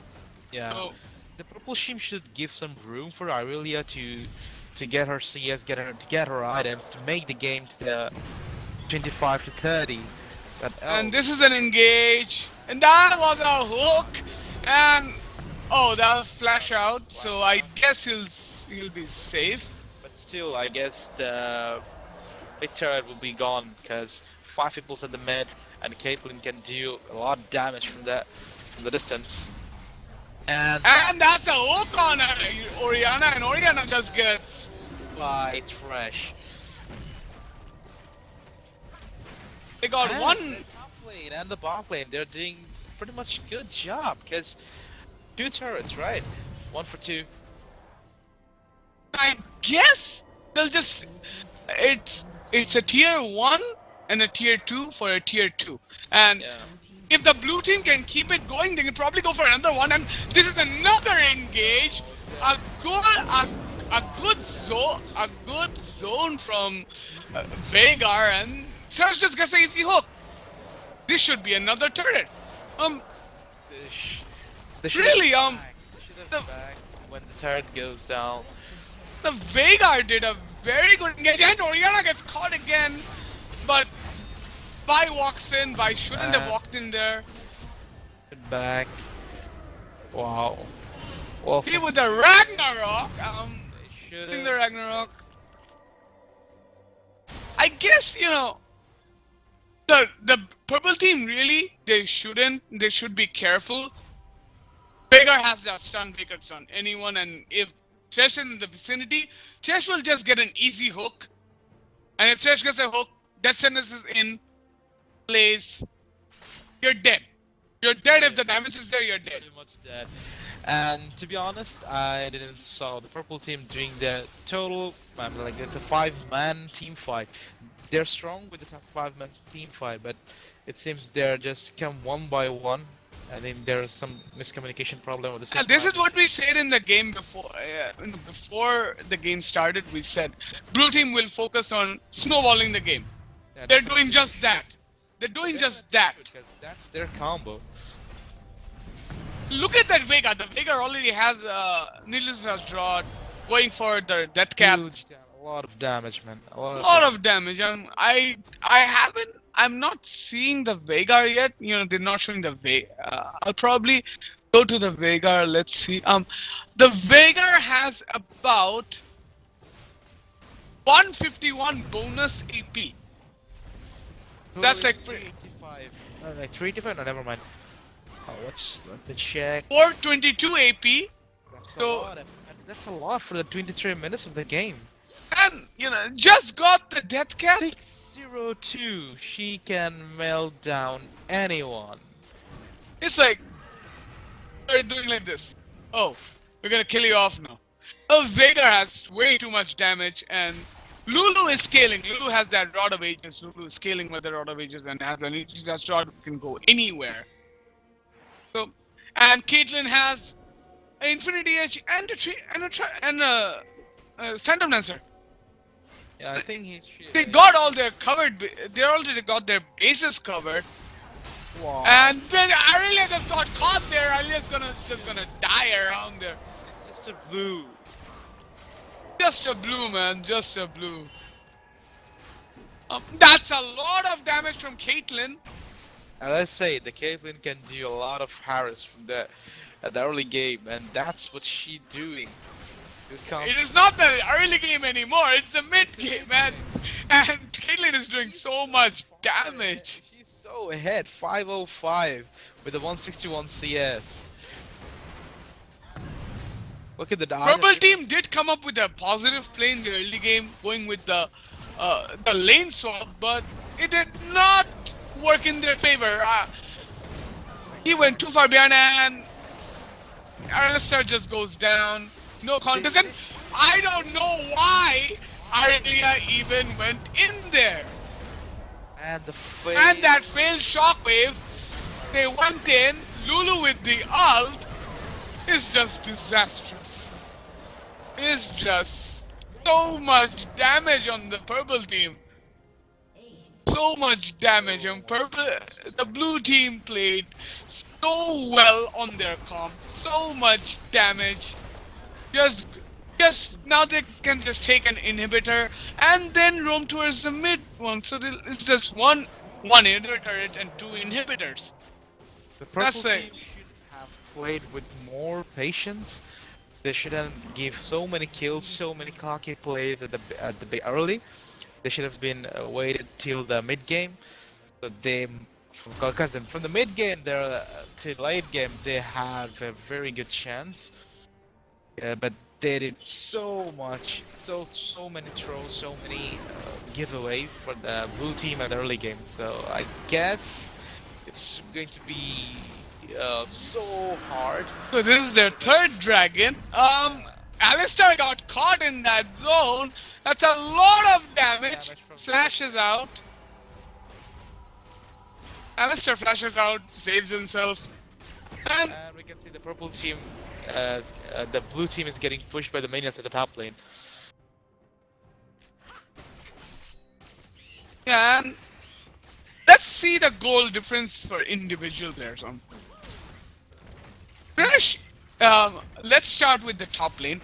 D: Yeah.
A: So,
D: The purple team should give some room for Irelia to get her CS, get her items, to make the game to the 25 to 30. But
A: and this is an engage, and that was a hook, and that was flash out. So I guess he'll be safe.
D: but still, I guess the big turret will be gone, because 5 people's at the mid, and Caitlyn can do a lot of damage from the distance. And
A: that's a hook on Oriana, and Oriana just gets.
D: by Thresh.
A: They got
D: And
A: one.
D: the top lane and the bot lane, they're doing pretty much good job, because 2 turrets, right? 1 for 2.
A: I guess they'll just. It's a tier 1 and a tier 2 for a tier 2, and.
D: Yeah.
A: If the blue team can keep it going, they can probably go for another one. And this is another engage. A good zone from Vagar, and Thresh just gets an easy hook. This should be another turret.
D: They should
A: Really,
D: have backed when the turret goes down.
A: The Veigar did a very good engage, and Oriana gets caught again, but Vi walks in. Vi shouldn't have walked in there.
D: Back. Wow. Well,
A: See with the Ragnarok.
D: they
A: Using the Ragnarok. I guess the purple team really they should be careful. Veigar has that stun, Veigar stun anyone, and if Thresh is in the vicinity, Thresh will just get an easy hook. And if Thresh gets a hook, Death Sentence is in place. You're dead. You're dead if the damage is there, you're dead.
D: Pretty much dead. And to be honest, I didn't saw the purple team doing the total, like the 5-man team fight. They're strong with the top 5-man team fight, but it seems they're just come one by one. I think there's some miscommunication problem with the same.
A: This is what we said in the game before. Before the game started, we said blue team will focus on snowballing the game.
D: Yeah,
A: They're doing just that. They're doing just that.
D: Because that's their combo.
A: Look at that Veigar. The Veigar already has Needless has drawn, going for the death cap.
D: Huge a lot of damage, man. A
A: A
D: lot
A: lot of damage. I'm not seeing the Veigar yet. They're not showing the Veigar. I'll probably go to the Veigar. Let's see. The Veigar has about 151 bonus AP. That's like
D: 385. Like 385? No, never mind. Oh, let me check.
A: 422 AP.
D: That's
A: So-
D: a lot. That's a lot for the 23 minutes of the game.
A: And just got the death cap.
D: 602. She can melt down anyone.
A: It's like they're doing like this. Oh, we're gonna kill you off now. Oh, Veigar has way too much damage, and Lulu is scaling. Lulu has that Rod of Ages. Lulu is scaling with the Rod of Ages and has an Aegis Rod can go anywhere. So, and Caitlyn has an Infinity Edge and a Phantom Dancer.
D: Yeah, I think he's.
A: They got all their covered. They already got their bases covered.
D: Wow.
A: And then Aurelia just got caught there. Aurelia's just gonna die around there.
D: It's just a blue.
A: Just a blue, man. Just a blue. That's a lot of damage from Caitlyn.
D: And let's say the Caitlyn can do a lot of harass from the early game, and that's what she's doing.
A: It is not the early game anymore. It's the mid game, man. And Caitlyn is doing so much damage.
D: She's so ahead, 505 with the 161 CS. Look at the
A: Purple team did come up with a positive play in the early game, going with the lane swap, but it did not work in their favor. He went too far behind, and Alistar just goes down. No contest, and I don't know why Aurelia even went in there.
D: And the fail.
A: And that failed shockwave, they went in. Lulu with the ult is just disastrous. It's just so much damage on the purple team. So much damage on purple. The blue team played so well on their comp. So much damage. Just now they can just take an inhibitor and then roam towards the mid one. So it's just one inhibitor turret and 2 inhibitors.
D: The purple
A: That's
D: team
A: it.
D: should have played with more patience. They shouldn't give so many kills, so many cocky plays at the early. They should have been waited till the mid game. So because from the mid game to late game they have a very good chance. But they did so much, so many throws, so many giveaway for the blue team at the early game. So I guess it's going to be so hard.
A: So this is their 3rd dragon. Alistar got caught in that zone. That's a lot of damage. Flashes out. Alistar flashes out, saves himself. And
D: And we can see the purple team, the blue team is getting pushed by the minions at the top lane.
A: yeah, and let's see the goal difference for individual players. Crash, let's start with the top lane.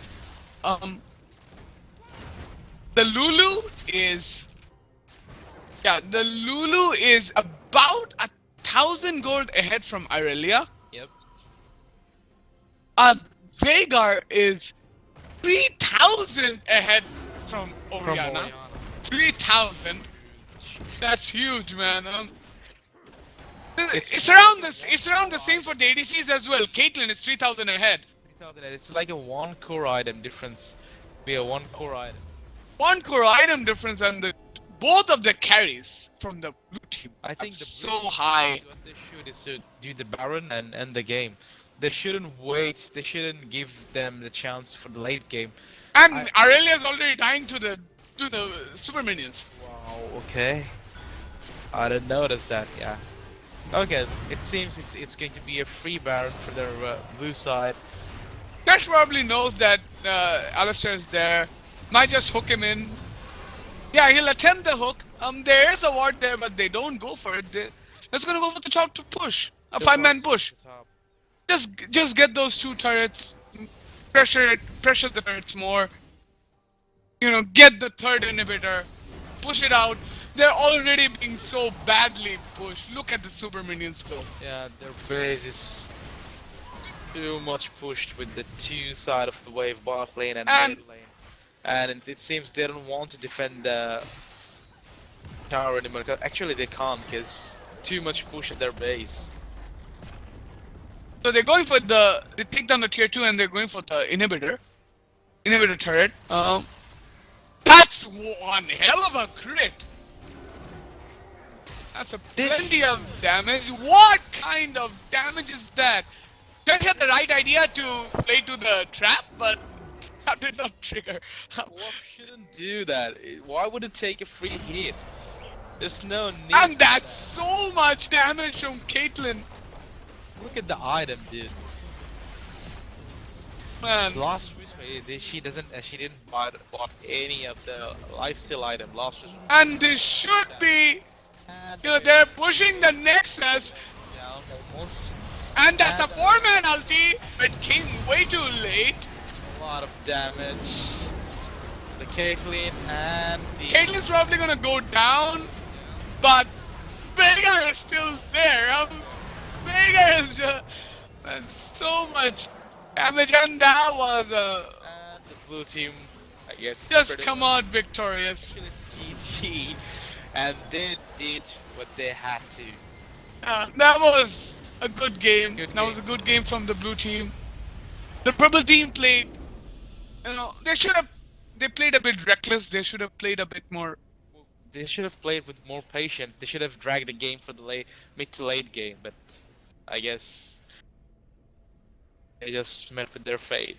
A: the Lulu is about 1,000 gold ahead from Irelia.
D: Yep.
A: Vhagar is 3,000 ahead from
D: From
A: Oriana.
D: Oriana.
A: 3,000. That's huge, man.
D: It's
A: It's around this. It's around the same for the ADCs as well. Caitlyn is 3,000 ahead.
D: 3,000. It's like a one core item difference. We have one core item.
A: One core item difference, and both of the carries from the blue team.
D: I think
A: are
D: the
A: so
D: blue team,
A: high.
D: What they should is to do the Baron and end the game. They shouldn't wait. They shouldn't give them the chance for the late game.
A: And Irelia is already dying to the super minions.
D: Wow. Okay. I didn't notice that. Yeah. Okay. It seems it's going to be a free Baron for their blue side.
A: Cash probably knows that Alistair is there. Might just hook him in. Yeah, he'll attempt the hook. There is a ward there, but they don't go for it. They're just gonna go for the top to push. A
D: Go
A: 5-man
D: for
A: push.
D: the top.
A: Just get those 2 turrets. Pressure the turrets more. Get the 3rd inhibitor. Push it out. They're already being so badly pushed. Look at the super minions go.
D: Yeah, their base is too much pushed with the 2 side of the wave, bot lane and mid lane. And it seems they don't want to defend the tower anymore. Actually, they can't because too much push at their base.
A: So they're going for they take down the tier 2 and they're going for the inhibitor turret. That's one hell of a crit. That's plenty of damage. What kind of damage is that? Just had the right idea to play to the trap, but that did not trigger.
D: Wolf shouldn't do that. Why would it take a free hit? There's no need.
A: And
D: for
A: that's so much damage from Caitlyn.
D: Look at the item, dude.
A: Man,
D: Last Whisper, she didn't bought any of the lifesteal item. Last Whisper.
A: and this should be, they're pushing the Nexus,
D: Down almost.
A: and that's a 4-man ulti, but came way too late.
D: A lot of damage. The Caitlyn and the.
A: Caitlyn's probably gonna go down, but Vhagar is still there. Vhagar is and so much damage, and that was
D: And the blue team, I guess.
A: just come out victorious.
D: It's GG, and they did what they had to.
A: That was a good game.
D: Good
A: That
D: game.
A: was a good game from the blue team. The purple team played. They played a bit reckless. They should have played a bit more.
D: They should have played with more patience. They should have dragged the game for the mid to late game, but I guess they just met with their fate.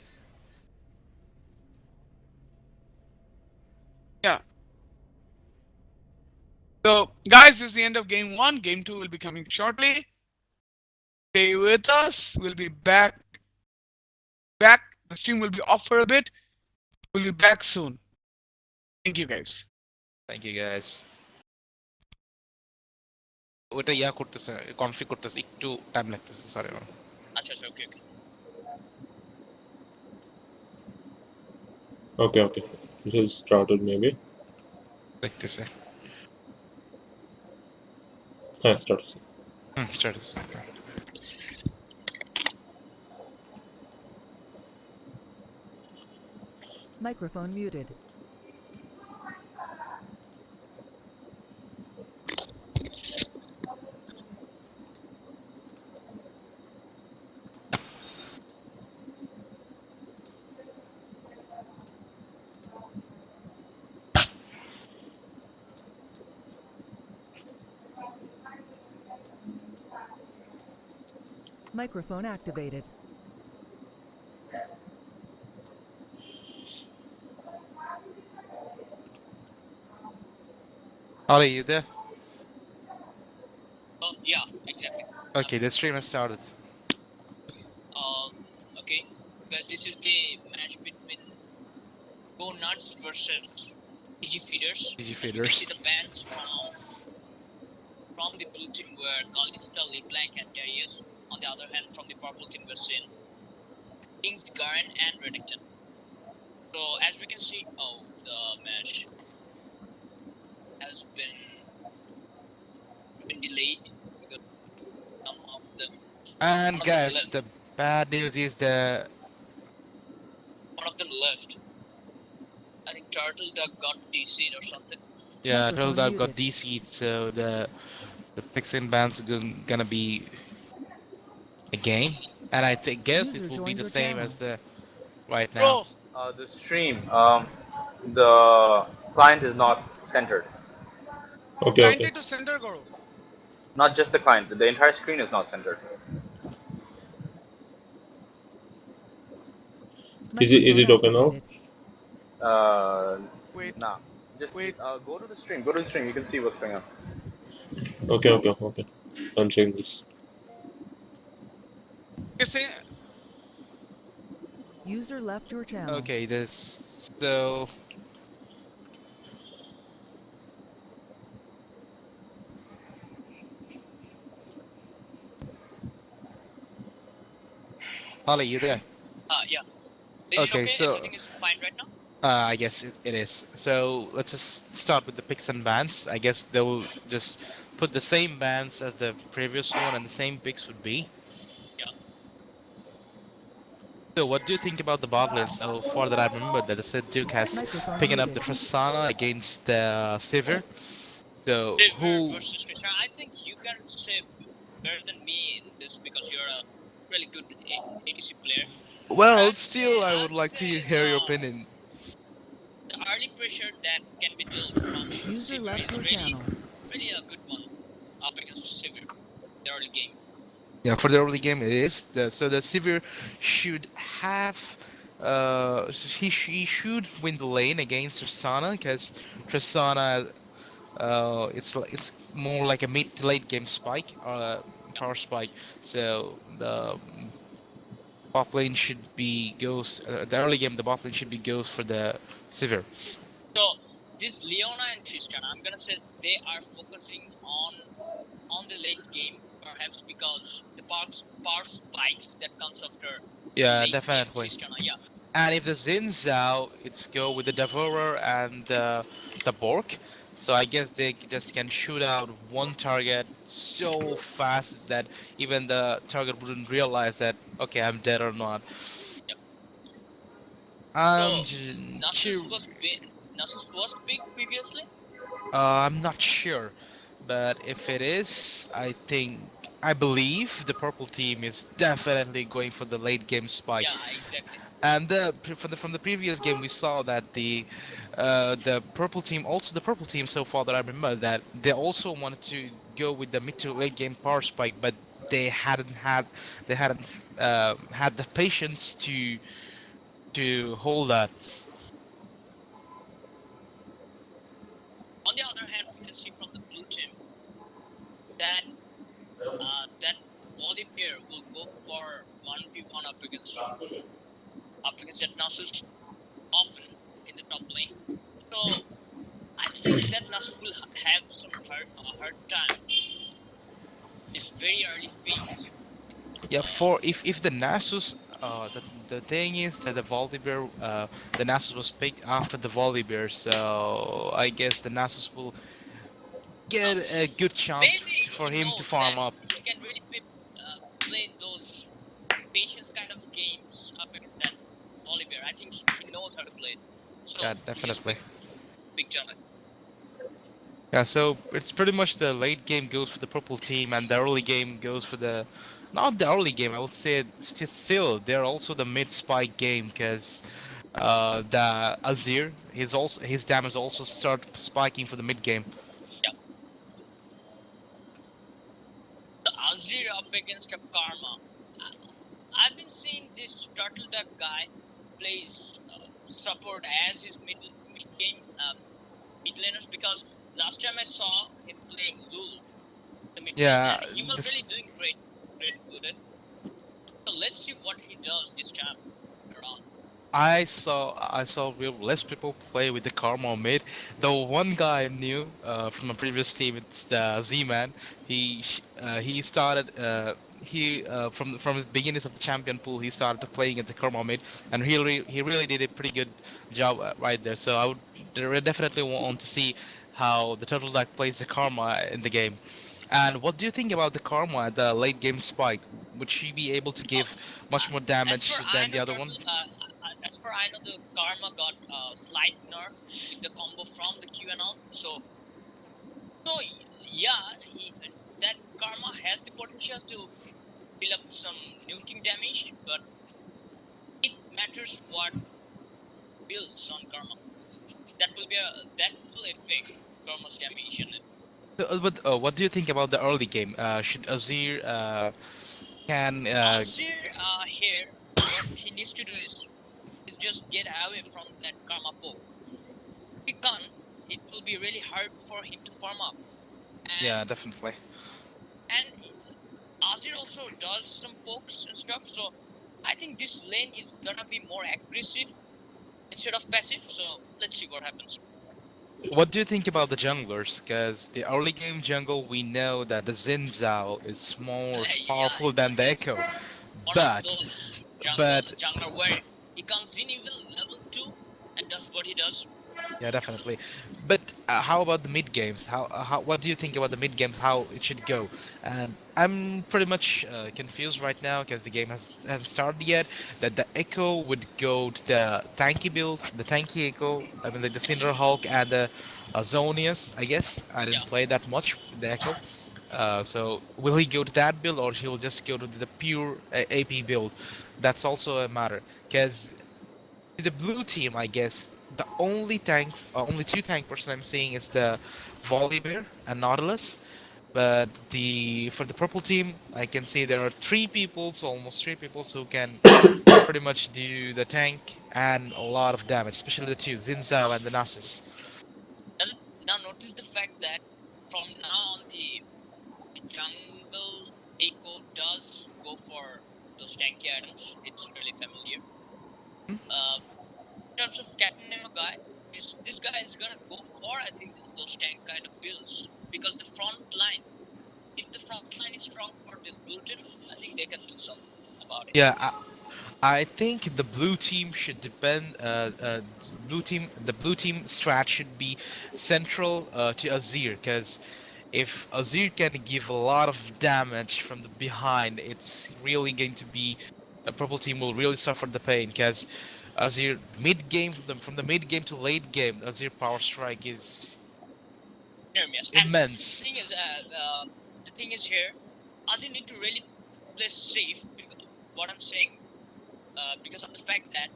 A: Yeah. So, guys, this is the end of game 1. Game 2 will be coming shortly. Stay with us. We'll be back. The stream will be off for a bit. We'll be back soon. Thank you, guys.
D: Thank you guys. ওটা ইয়া করতেছে config করতেছে একটু time লাগতেছে sorry
F: আচ্ছা আচ্ছা ওকে
G: Okay, okay. It is started maybe.
D: দেখতেছে
G: Started.
D: Status
E: Microphone muted. Microphone activated.
D: Ollie, you there?
F: yeah exactly
D: Okay, the stream has started.
F: okay guys this is the match between Go Nuts versus DG Feeders.
D: DG
F: As we can
D: Feeders.
F: see the bans from the blue team were Kalista, LeBlanc and Darius. On the other hand, from the purple team were Sin, Kings, Garen and Redington. So as we can see, the match has been delayed because some of them
D: And
F: one of them
D: guys,
F: left.
D: the bad news is the
F: One of them left. I think Turtle Duck got DC'd or something.
D: yeah
E: Microphone
D: Turtle got
E: muted.
D: DC'd, so the picks and bans gonna be a game, and I think guess
E: User
D: it will be
E: joined
D: the
E: your
D: same
E: channel.
D: as the right now.
A: Bro,
C: The stream, the client is not centered.
G: Okay,
A: client
G: okay.
A: to center karo.
C: Not just the client, the entire screen is not centered.
G: Is
E: Microphone
G: it okay now?
E: activated.
C: Uh,
A: Wait,
C: nah. Just
A: wait.
C: go to the stream. Go to the stream. You can see what's going on.
G: Okay, okay, okay. I'm checking this.
A: You say
E: User left your channel.
D: Okay, this so Holly, you there?
F: Yeah. Is it
D: Okay,
F: okay?
D: so
F: Everything is fine right now?
D: I guess it is. So let's just start with the picks and bans. I guess they'll just put the same bans as the previous one, and the same picks would be.
F: Yeah.
D: So what do you think about the bot lane so far that I remember that the Sid Duke has
E: Microphone
D: picking up the
E: muted.
D: Tristana against the Sivir? So
F: River
D: who?
F: versus Tristan. I think you can say better than me in this because you're a really good ADC player. But
D: Well, still, I would
F: I'd
D: like
F: say
D: to hear your opinion.
F: the early pressure that can be dealt from
E: User
F: Sivir
E: left
F: is
E: your
F: really,
E: channel.
F: really a good one up against Sivir, the early game.
D: Yeah, for the early game, it is. So the Sivir should have. He should win the lane against Tristana because Tristana, it's more like a mid to late game spike, power spike. So the bot lane should be goes the early game. The bot lane should be goes for the Sivir.
F: So this Leona and Tristan, I'm gonna say they are focusing on the late game, perhaps because the power spikes that comes after the
D: Yeah,
F: late game
D: definitely.
F: Tristan. Yeah,
D: And if the Zin's out, it's go with the Devourer and the Bork. So I guess they just can shoot out one target so fast that even the target wouldn't realize that, okay, I'm dead or not.
F: yep.
D: I'm
F: So
D: j-
F: Nasus
D: cu-
F: was Nasus was big previously.
D: I'm not sure, but if it is, I believe the purple team is definitely going for the late game spike.
F: Yeah, exactly.
D: And from the previous game, we saw that the purple team, also the purple team so far that I remember, that they also wanted to go with the mid to late game power spike, but they hadn't had the patience to hold that.
F: On the other hand, we can see from the blue team that that Vladimir will go for 1v1 up against that Nasus often in the top lane. So I think that Nasus will have some hard time. It's very early phase.
D: Yeah, for if the Nasus, the thing is that the Nasus was picked after the Volibear, so I guess the Nasus will get a good chance
F: Maybe
D: for
F: he
D: him to
F: knows
D: farm
F: that
D: up.
F: he can really play those patience kind of games up against that Volibear. I think he knows how to play it. So
D: Yeah,
F: he just
D: definitely.
F: big John.
D: Yeah, so it's pretty much the late game goes for the purple team, and the early game goes for the. Not the early game, I would say still they're also the mid spike game because the Azir his damage also start spiking for the mid game.
F: Yeah. The Azir up against a Karma. I've been seeing this Turtle Duck guy plays support as his mid game mid laners because last time I saw him playing Lulu the mid lane
D: Yeah,
F: and he was
D: this
F: really doing great with it. So let's see what he does this time around.
D: I saw real less people play with the Karma mid. The one guy I knew from a previous team, it's the Z-Man. He started from the beginnings of the champion pool, he started playing at the Karma mid, and he really did a pretty good job right there. So I would definitely want to see how the Turtle Deck plays the Karma in the game. And what do you think about the Karma at the late game spike? Would she be able to
F: Oh,
D: give much more
F: as for
D: damage
F: I
D: than
F: know,
D: the other
F: Turtle.
D: ones?
F: As for I know, the Karma got slight nerf with the combo from the Q and all. So yeah, that Karma has the potential to build up some nuking damage, but it matters what builds on Karma. That will affect Karma's damage. And
D: But what do you think about the early game? Should Azir can
F: Azir here, what he needs to do is just get away from that Karma poke. If he can't, it will be really hard for him to farm up. And
D: yeah, definitely.
F: and Azir also does some pokes and stuff, so I think this lane is gonna be more aggressive instead of passive. So let's see what happens.
D: What do you think about the junglers? Because the early game jungle, we know that the Xin Zhao is more
F: Yeah,
D: powerful than the
F: he's
D: Echo,
F: one of
D: but
F: those
D: but
F: jungler where he comes in even level 2 and does what he does.
D: yeah, definitely. But how about the mid games? How what do you think about the mid games? How it should go? And I'm pretty much confused right now because the game hasn't started yet. That the Echo would go to the tanky build, the tanky Echo. I mean, like the Cinder Hulk and the Zonius. I guess I
F: Yeah,
D: didn't play that much with the Echo. So will he go to that build or he'll just go to the pure AP build? That's also a matter because the blue team, I guess the only two tank person I'm seeing is the Volibear and Nautilus. But the for the purple team, I can see there are three people, so almost three people who can pretty much do the tank and a lot of damage, especially the two, Zinzao and the Nasus.
F: doesn't now notice the fact that from now on the jungle echo does go for those tanky items. It's really familiar. In terms of Captain Nemo guy, this guy is gonna go for I think those tank kind of builds because the front line. If the front line is strong for this blue team, I think they can do something about it.
D: Yeah, I think the blue team should depend. The blue team strat should be central to Azir, because if Azir can give a lot of damage from the behind, it's really going to be a purple team will really suffer the pain. Because Azir mid game from the mid game to late game, Azir power strike is
F: Yes, and
D: immense.
F: the thing is here, Azir need to really play safe. Because what I'm saying, because of the fact that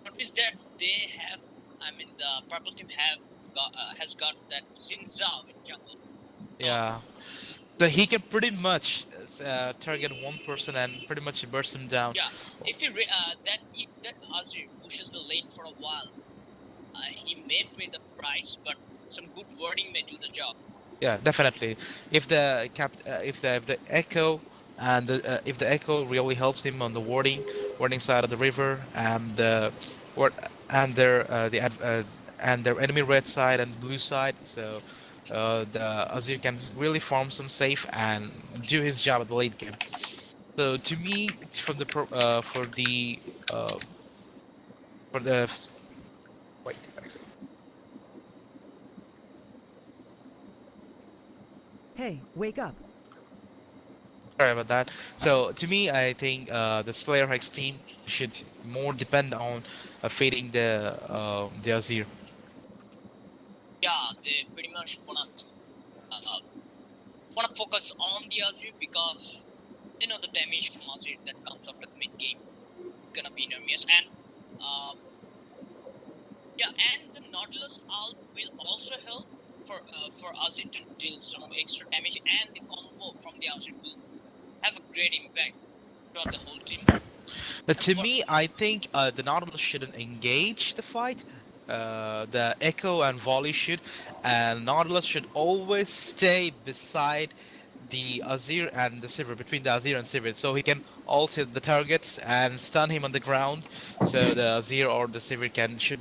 F: notice that they have, I mean, the purple team has got that Xin Zhao in jungle. So
D: Yeah, so he can pretty much target one person and pretty much burst him down.
F: yeah, if that Azir pushes the lane for a while, he may pay the price, but some good wording may do the job.
D: Yeah, definitely. If the echo and if the echo really helps him on the warding side of the river and the ward and their enemy red side and blue side, so the Azir can really farm some safe and do his job at the late game. So to me, from the uh, for the wait,
E: Hey, wake up.
D: sorry about that. So to me, I think the Slayer Hex team should more depend on feeding the Azir.
F: Yeah, they pretty much wanna focus on the Azir because they know the damage from Azir that comes after the mid game gonna be enormous. And uh, yeah, and the Nautilus ult will also help for Azir to deal some extra damage, and the combo from the Azir will have a great impact throughout the whole team.
D: But
F: And
D: to
F: what
D: me, I think the Nautilus shouldn't engage the fight. The Echo and Volley should, and Nautilus should always stay beside the Azir and the Sivir, between the Azir and Sivir, so he can ult hit the targets and stun him on the ground, so the Azir or the Sivir can shoot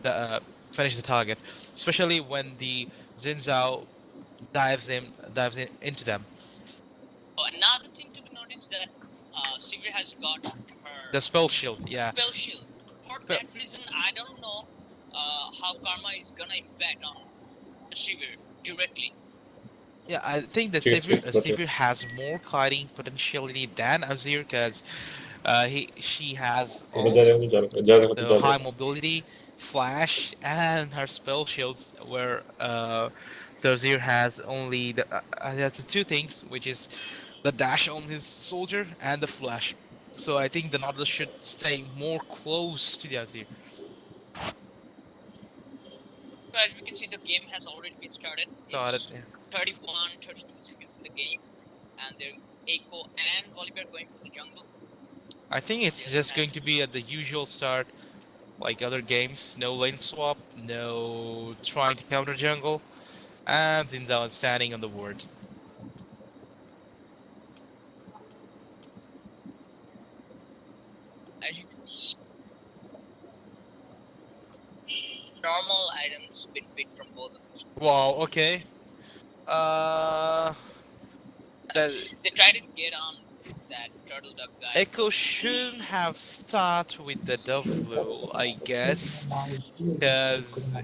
D: finish the target, especially when the Xin Zhao dives in into them.
F: another thing to be noticed that Sivir has got
D: The
F: her
D: spell shield, yeah.
F: spell shield. For
D: But
F: that reason, I don't know how Karma is gonna impact on the Sivir directly.
D: yeah, I think that
G: Yes, yes, but
D: Sivir
G: yes.
D: has more kiting potentiality than Azir because she has
G: ওটা
D: also
G: জায়গা হতে
D: the
G: যাবে
D: high mobility, flash, and her spell shields, where the Azir has only has the two things, which is the dash on his soldier and the flash. So I think the Nautilus should stay more close to the Azir.
F: So as we can see, the game has already been started.
D: Got it.
F: It's 31, 32 seconds in the game, and there Echo and Volibear going for the jungle.
D: I think it's
F: There's
D: just
F: an
D: going to be at the usual start, like other games. No lane swap, no trying to counter jungle, and Zinzao standing on the ward.
F: as you can see, normal items been picked from both of these.
D: Wow. Okay. Uh, the
F: They try to get on that turtle duck guy.
D: Echo shouldn't have started with the Dovelu, I guess, because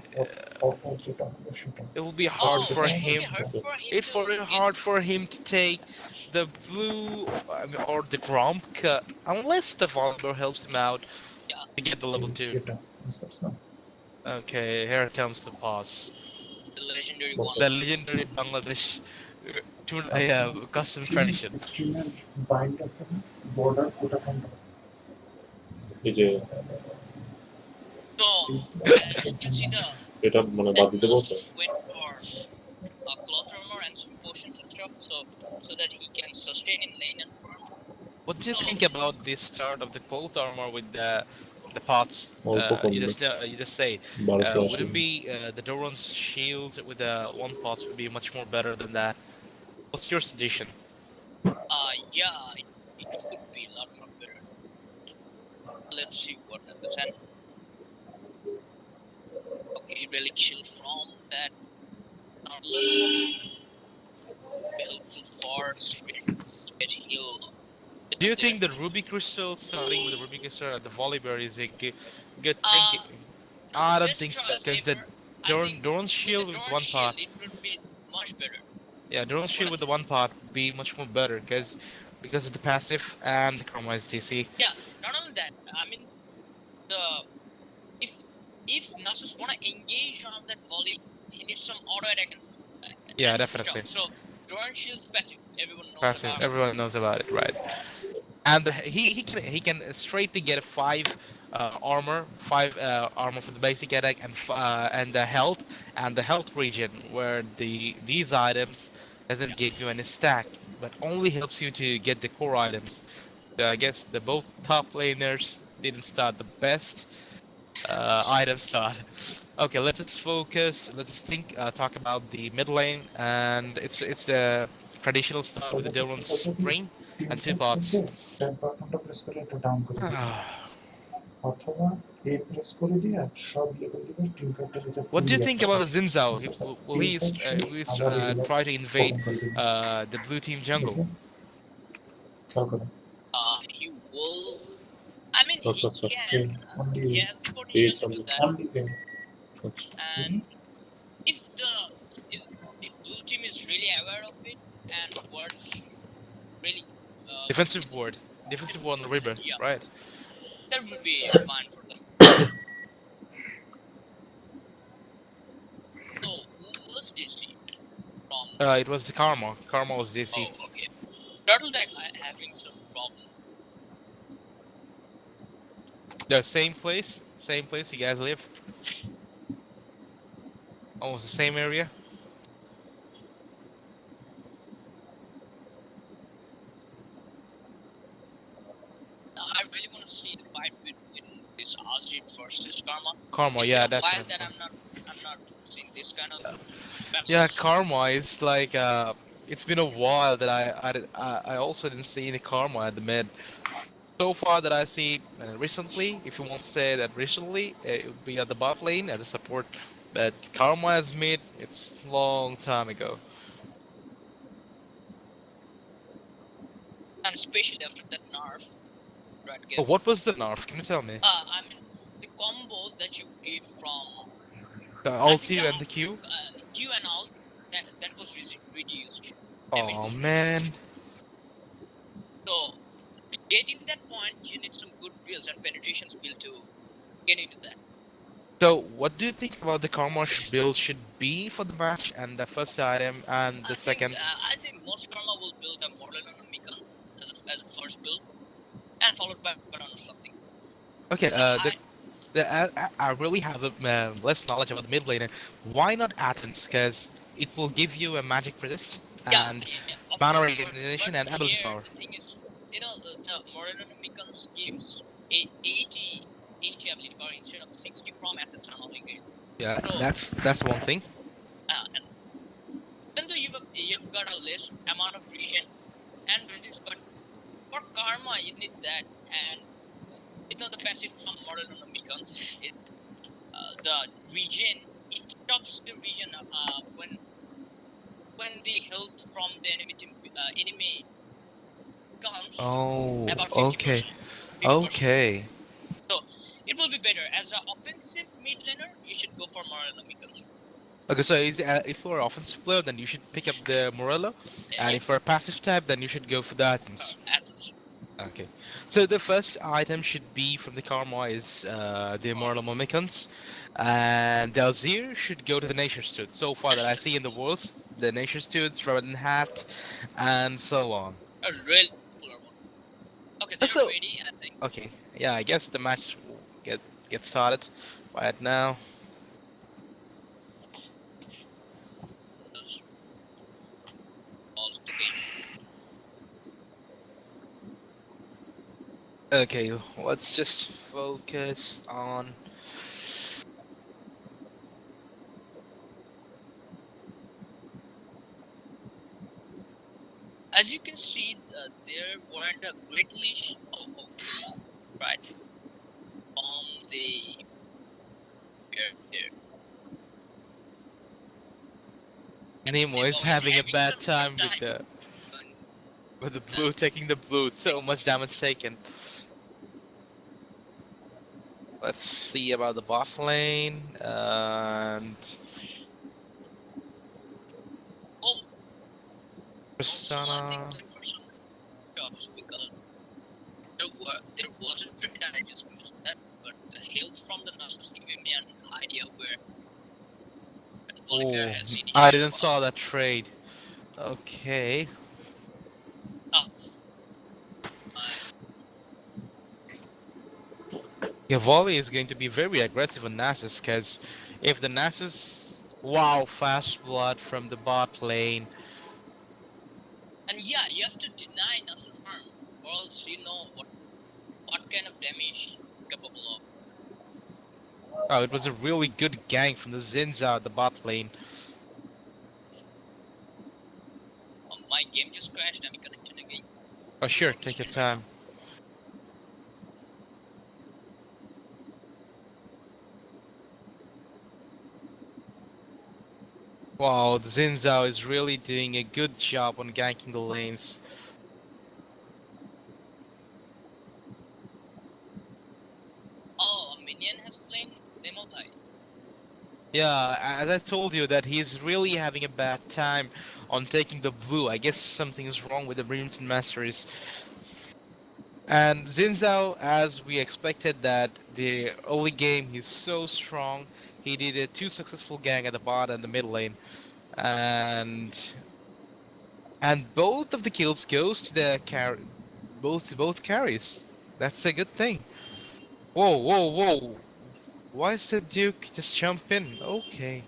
D: it will be hard
F: Oh,
D: for
F: it will be
D: him.
F: hard for him
D: It's
F: to get.
D: hard for him to take the blue, or the Gromp, unless the Volibear helps him out
F: Yeah,
D: to get the level 2. Okay, here comes the pause.
F: the legendary one.
D: The legendary Bangladesh custom tradition.
G: এই যে
F: So as you can see, the
G: এটা মানে বাদ দিতে বলছে
F: Nasus went for a cloth armor and some potions and stuff, so that he can sustain in lane and farm.
D: What do you think about this start of the cold armor with the pots?
G: অল্প কমবে
D: You just say,
G: 12
D: wouldn't be the Doran's shield with the one pots would be much more better than that? What's your suggestion?
F: Yeah, it could be a lot more better. Let's see what happens. And okay, relic shield from that Nautilus. Helpful for Spirit get heal.
D: Do you think the Ruby Crystal, starting with the Ruby Crystal at the Volibear, is a good thing? I don't think so, because the Doran's shield with one pot.
F: It would be much better.
D: Yeah, Doran's shield with the one pot would be much more better because of the passive and the chromized DC.
F: Yeah, not only that. I mean, the if Nasus wanna engage on that volley, he needs some auto attack and
D: Yeah,
F: and
D: definitely.
F: stuff. So Doran shield's passive. Everyone knows
D: Passive.
F: about it.
D: Everyone knows about it, right? And he can straightly get a five armor for the basic attack, and the health region, where these items doesn't give you any stack, but only helps you to get the core items. So I guess the both top laners didn't start the best item start. Okay, let's just focus. Let's just talk about the mid lane, and it's a traditional start with the Doran's Spring and two pots. What do you think about Zinzao? Will he try to invade the blue team jungle?
F: He will. I mean,
G: আচ্ছা আচ্ছা
F: he can. He has the potential to do that.
G: আচ্ছা
F: And if the blue team is really aware of it and works really
D: Defensive ward on the river,
F: Yeah.
D: right?
F: that would be fine for them. So who was DC from?
D: It was the Karma. Karma was DC.
F: Oh, okay. Turtle deck having some problem.
D: The same place you guys live. Almost the same area.
F: I really want to see the fight between this Azir versus Karma.
D: Karma,
F: It's
D: yeah,
F: been a while
D: definitely.
F: that I'm not seeing this kind of
D: Yeah,
F: battles.
D: Karma is like it's been a while that I also didn't see any Karma at the mid. So far that I see recently, if you want to say that recently, it would be at the bot lane as a support. But Karma as mid, it's long time ago.
F: and especially after that nerf, right?
D: Oh, what was the nerf? Can you tell me?
F: I mean, the combo that you give from
D: The
F: I think
D: ulti and the Q?
F: Q and all that was reduced. Damage
D: Oh
F: was
D: man.
F: reduced. So getting that point, you need some good builds and penetrations build to get into that.
D: So, what do you think about the Karmash build should be for the match and the first item and the second?
F: I think most Karma will build a Morlin on a Mikant as a first build, and followed by Baron or something.
D: Okay,
F: So
D: I really have less knowledge about the mid laner. Why not Athens? Because it will give you a magic resist and
F: yeah, of
D: mana
F: course, but
D: regeneration and ability
F: here
D: power.
F: the thing is, the Morlin on Mikant gives 80 ability power instead of 60 from Athens and all again.
D: Yeah,
F: So
D: that's one thing.
F: and even though you've got a less amount of regen and resist, but for karma you need that, and the passive from model on the beacons, the regen, it stops the regen when the health from the enemy comes
D: Oh,
F: about
D: okay,
F: 50%. 50%.
D: okay.
F: So it will be better as an offensive mid laner. You should go for model on the beacons.
D: Okay, so if you're an offensive player, then you should pick up the Morello, and
F: Yeah,
D: if you're a passive type, then you should go for the Athens.
F: Athens.
D: Okay, so the first item should be from the Karma is the Immortal Mimicans, and the Azir should go to the Nature Steward. So far that I see in the worlds, the Nature Stewards, Robin Hat, and so on.
F: A really popular one. Okay, they're
D: So,
F: ready, I think.
D: okay, yeah, I guess the match will get started right now.
F: Those balls the game.
D: Okay, let's just focus on.
F: As you can see, there weren't a greatly right on the here.
D: Nemo is
F: Nemo is
D: having a
F: having
D: bad
F: some
D: time
F: time
D: with the blue taking the blue. So much damage taken. Let's see about the bot lane and
F: oh, also I think
D: Tristana.
F: going for some jobs because there was a trade and I just missed that, but the health from the nurse was giving me an idea where Volker
D: Oh,
F: has
D: I
F: initiated
D: didn't saw that trade. Okay.
F: uh, I
D: Gavali is going to be very aggressive on Nasus because if the Nasus, wow, fast blood from the bot lane.
F: and yeah, you have to deny Nasus farm, or else you know what kind of damage capable of.
D: Oh, it was a really good gank from the Zinza at the bot lane.
F: My game just crashed. I'm connecting again.
D: Oh, sure,
F: On the
D: take your
F: screen right now.
D: time. Wow, the Zinzao is really doing a good job on ganking the lanes.
F: Oh, a minion has slain Nemo Bhai.
D: Yeah, as I told you that he's really having a bad time on taking the blue. I guess something is wrong with the Brimson Masters. And Zinzao, as we expected that the early game, he's so strong. He did a two successful gang at the bot and the mid lane. And both of the kills goes to the both carries. That's a good thing. Whoa, whoa, whoa. Why is the Duke just jump in? Okay.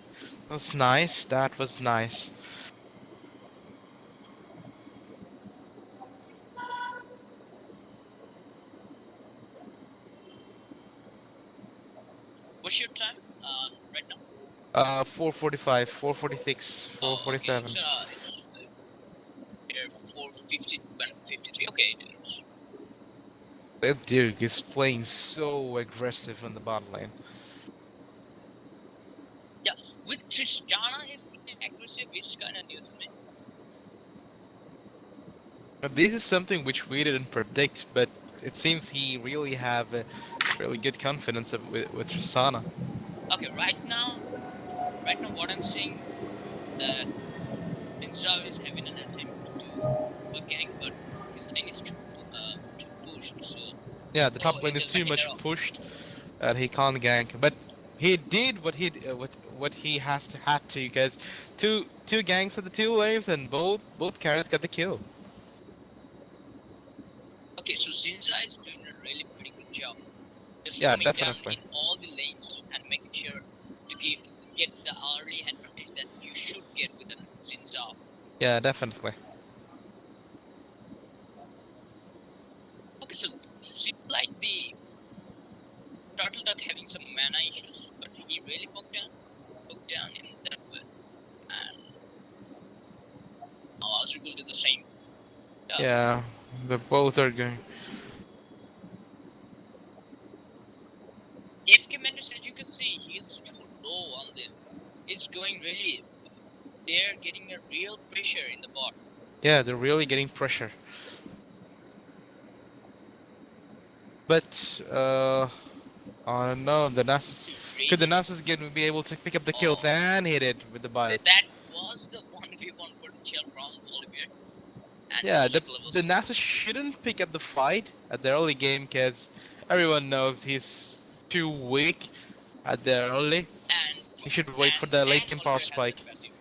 D: That's nice. That was nice.
F: What's your time? Right now?
D: 445, 446,
F: Oh, okay.
D: 447.
F: It's here 450 and 53. Okay, it is.
D: That Duke is playing so aggressive on the bot lane.
F: Yeah, with Tristana, he's playing aggressive. It's kind of new to me.
D: This is something which we didn't predict, but it seems he really have really good confidence with Tristana.
F: Okay, right now, what I'm saying that Jinzhao is having an attempt to do a gank, but his lane is too pushed.
D: Yeah, the
F: So
D: top
F: he's
D: lane is
F: just
D: too
F: backing it
D: much
F: up.
D: pushed that he can't gank. But he did what he had to because two ganks at the two lanes and both carriers got the kill.
F: Okay, so Jinzhao is doing a really pretty good job, just
D: Yeah,
F: roaming down
D: definitely.
F: in all the lanes and making sure to get the early advantage that you should get with a Jinzhao.
D: Yeah, definitely.
F: Okay, so seems like the Turtle Duck having some mana issues, but he really poked down in that way, and now Azri will do the same. Yeah.
D: Yeah, the both are going.
F: FK Mendes, as you can see, he's too low on the. It's going really. They're getting a real pressure in the bot.
D: Yeah, they're really getting pressure. But oh no, the Nasus could the
F: Really,
D: Nasus be able to pick up the kills
F: oh,
D: and hit it with the bite?
F: that was the 1v1 potential from Olivier, and
D: Yeah,
F: also Clever's.
D: the Nasus shouldn't pick up the fight at the early game because everyone knows he's too weak at the early. He should wait for the late game power
F: Olivier has that
D: spike.
F: passive.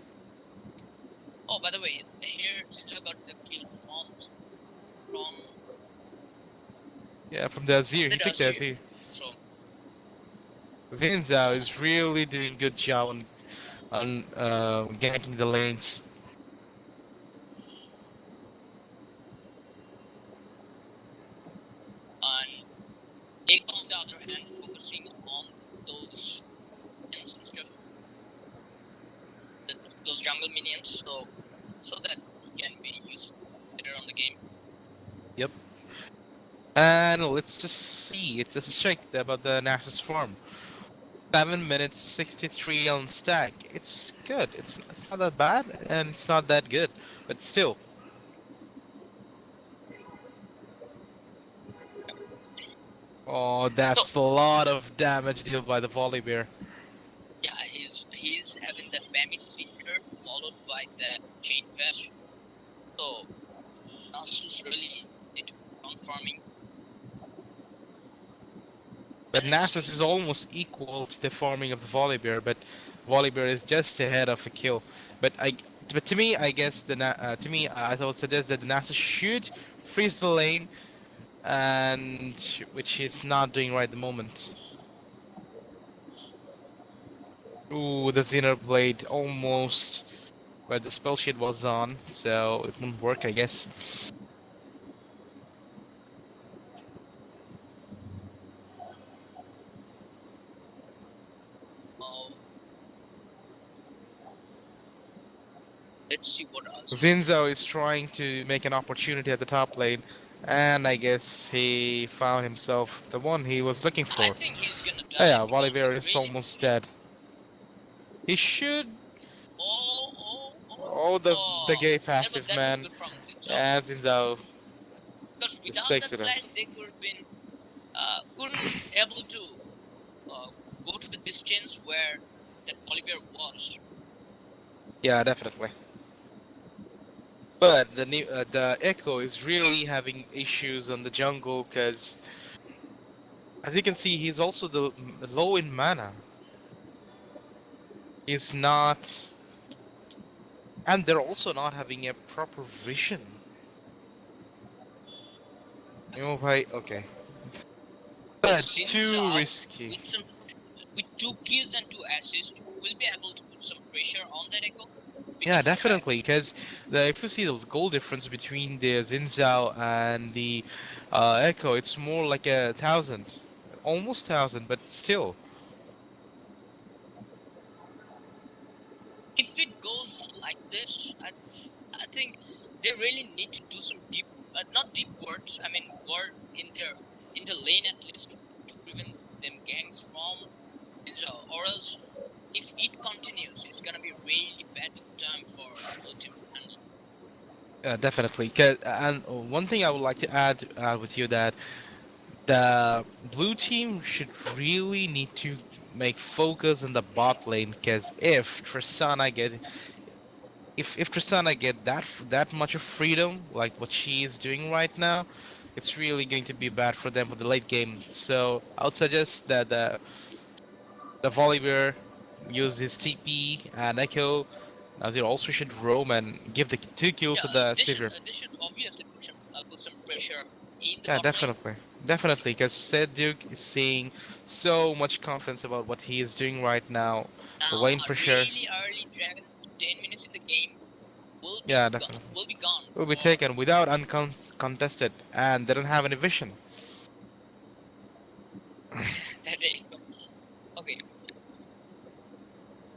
F: Oh, by the way, here Jinja got the kill from
D: Yeah, from the Azir,
F: the
D: he picked the
F: Dazir.
D: Azir.
F: So
D: Xin Zhao is really doing good job on ganking the lanes.
F: and Egg on the other hand focusing on those minions and stuff, those jungle minions, so that he can be used better on the game.
D: Yep. And let's just see. It's just a check about the Nasus form. 7 minutes 63 on stack. It's good. It's not that bad and it's not that good, but still. Oh,
F: So
D: that's a lot of damage dealt by the volley bear.
F: yeah, he's having that Bammy Cinder followed by that Chain Fest. So Nasus really need to be on farming.
D: But
F: And
D: Nasus is almost equal to the farming of the volley bear, but volley bear is just ahead of a kill. But but to me, I guess to me, I would suggest that the Nasus should freeze the lane, and which he's not doing right at the moment. Ooh, the Xener Blade almost, but the spell sheet was on, so it wouldn't work, I guess.
F: uh, let's see what else.
D: Zinzo is trying to make an opportunity at the top lane, and I guess he found himself the one he was looking
F: I
D: for.
F: think he's gonna
D: Oh
F: die
D: yeah,
F: because
D: Volibear
F: he's
D: is
F: really
D: almost
F: pushed.
D: dead. He should.
F: Oh,
D: Oh, the gay passive,
F: that was
D: man.
F: good from Zinzao.
D: Yeah, Zinzo
F: Because
D: just
F: without
D: takes
F: that
D: it out.
F: flash, they could have been couldn't able to go to the distance where that Volibear was.
D: Yeah, definitely. But the Echo is really having issues on the jungle because, as you can see, he's also low in mana. He's not, and they're also not having a proper vision. You know why? Okay,
F: But
D: but too
F: Zinzao
D: risky.
F: with 2 kills and 2 assists will be able to put some pressure on that Echo
D: Yeah,
F: because of the fact
D: definitely. Because if you see the goal difference between the Zinzao and the Echo, it's more like 1,000, almost 1,000, but still.
F: if it goes like this, I think they really need to do some deep, not deep works. I mean, work in the lane at least to prevent them gangs from Ninja, or else if it continues, it's gonna be really bad time for blue team to handle.
D: Definitely. And one thing I would like to add with you that the blue team should really need to make focus in the bot lane because if Tristana get that much of freedom like what she is doing right now, it's really going to be bad for them for the late game. So I would suggest that the Volibear use his TP and Echo. Nazir also should roam and give the two kills
F: Yeah,
D: to the Sivir.
F: they should obviously put some pressure in the
D: Yeah,
F: bot lane.
D: definitely. Definitely, because Said Duke is seeing so much confidence about what he is doing right now. The
F: Now,
D: lane
F: a
D: pressure,
F: really early dragon, 10 minutes in the game,
D: yeah, definitely.
F: will be gone
D: Will be
F: for
D: taken without uncontested, and they don't have any vision.
F: that day. Okay,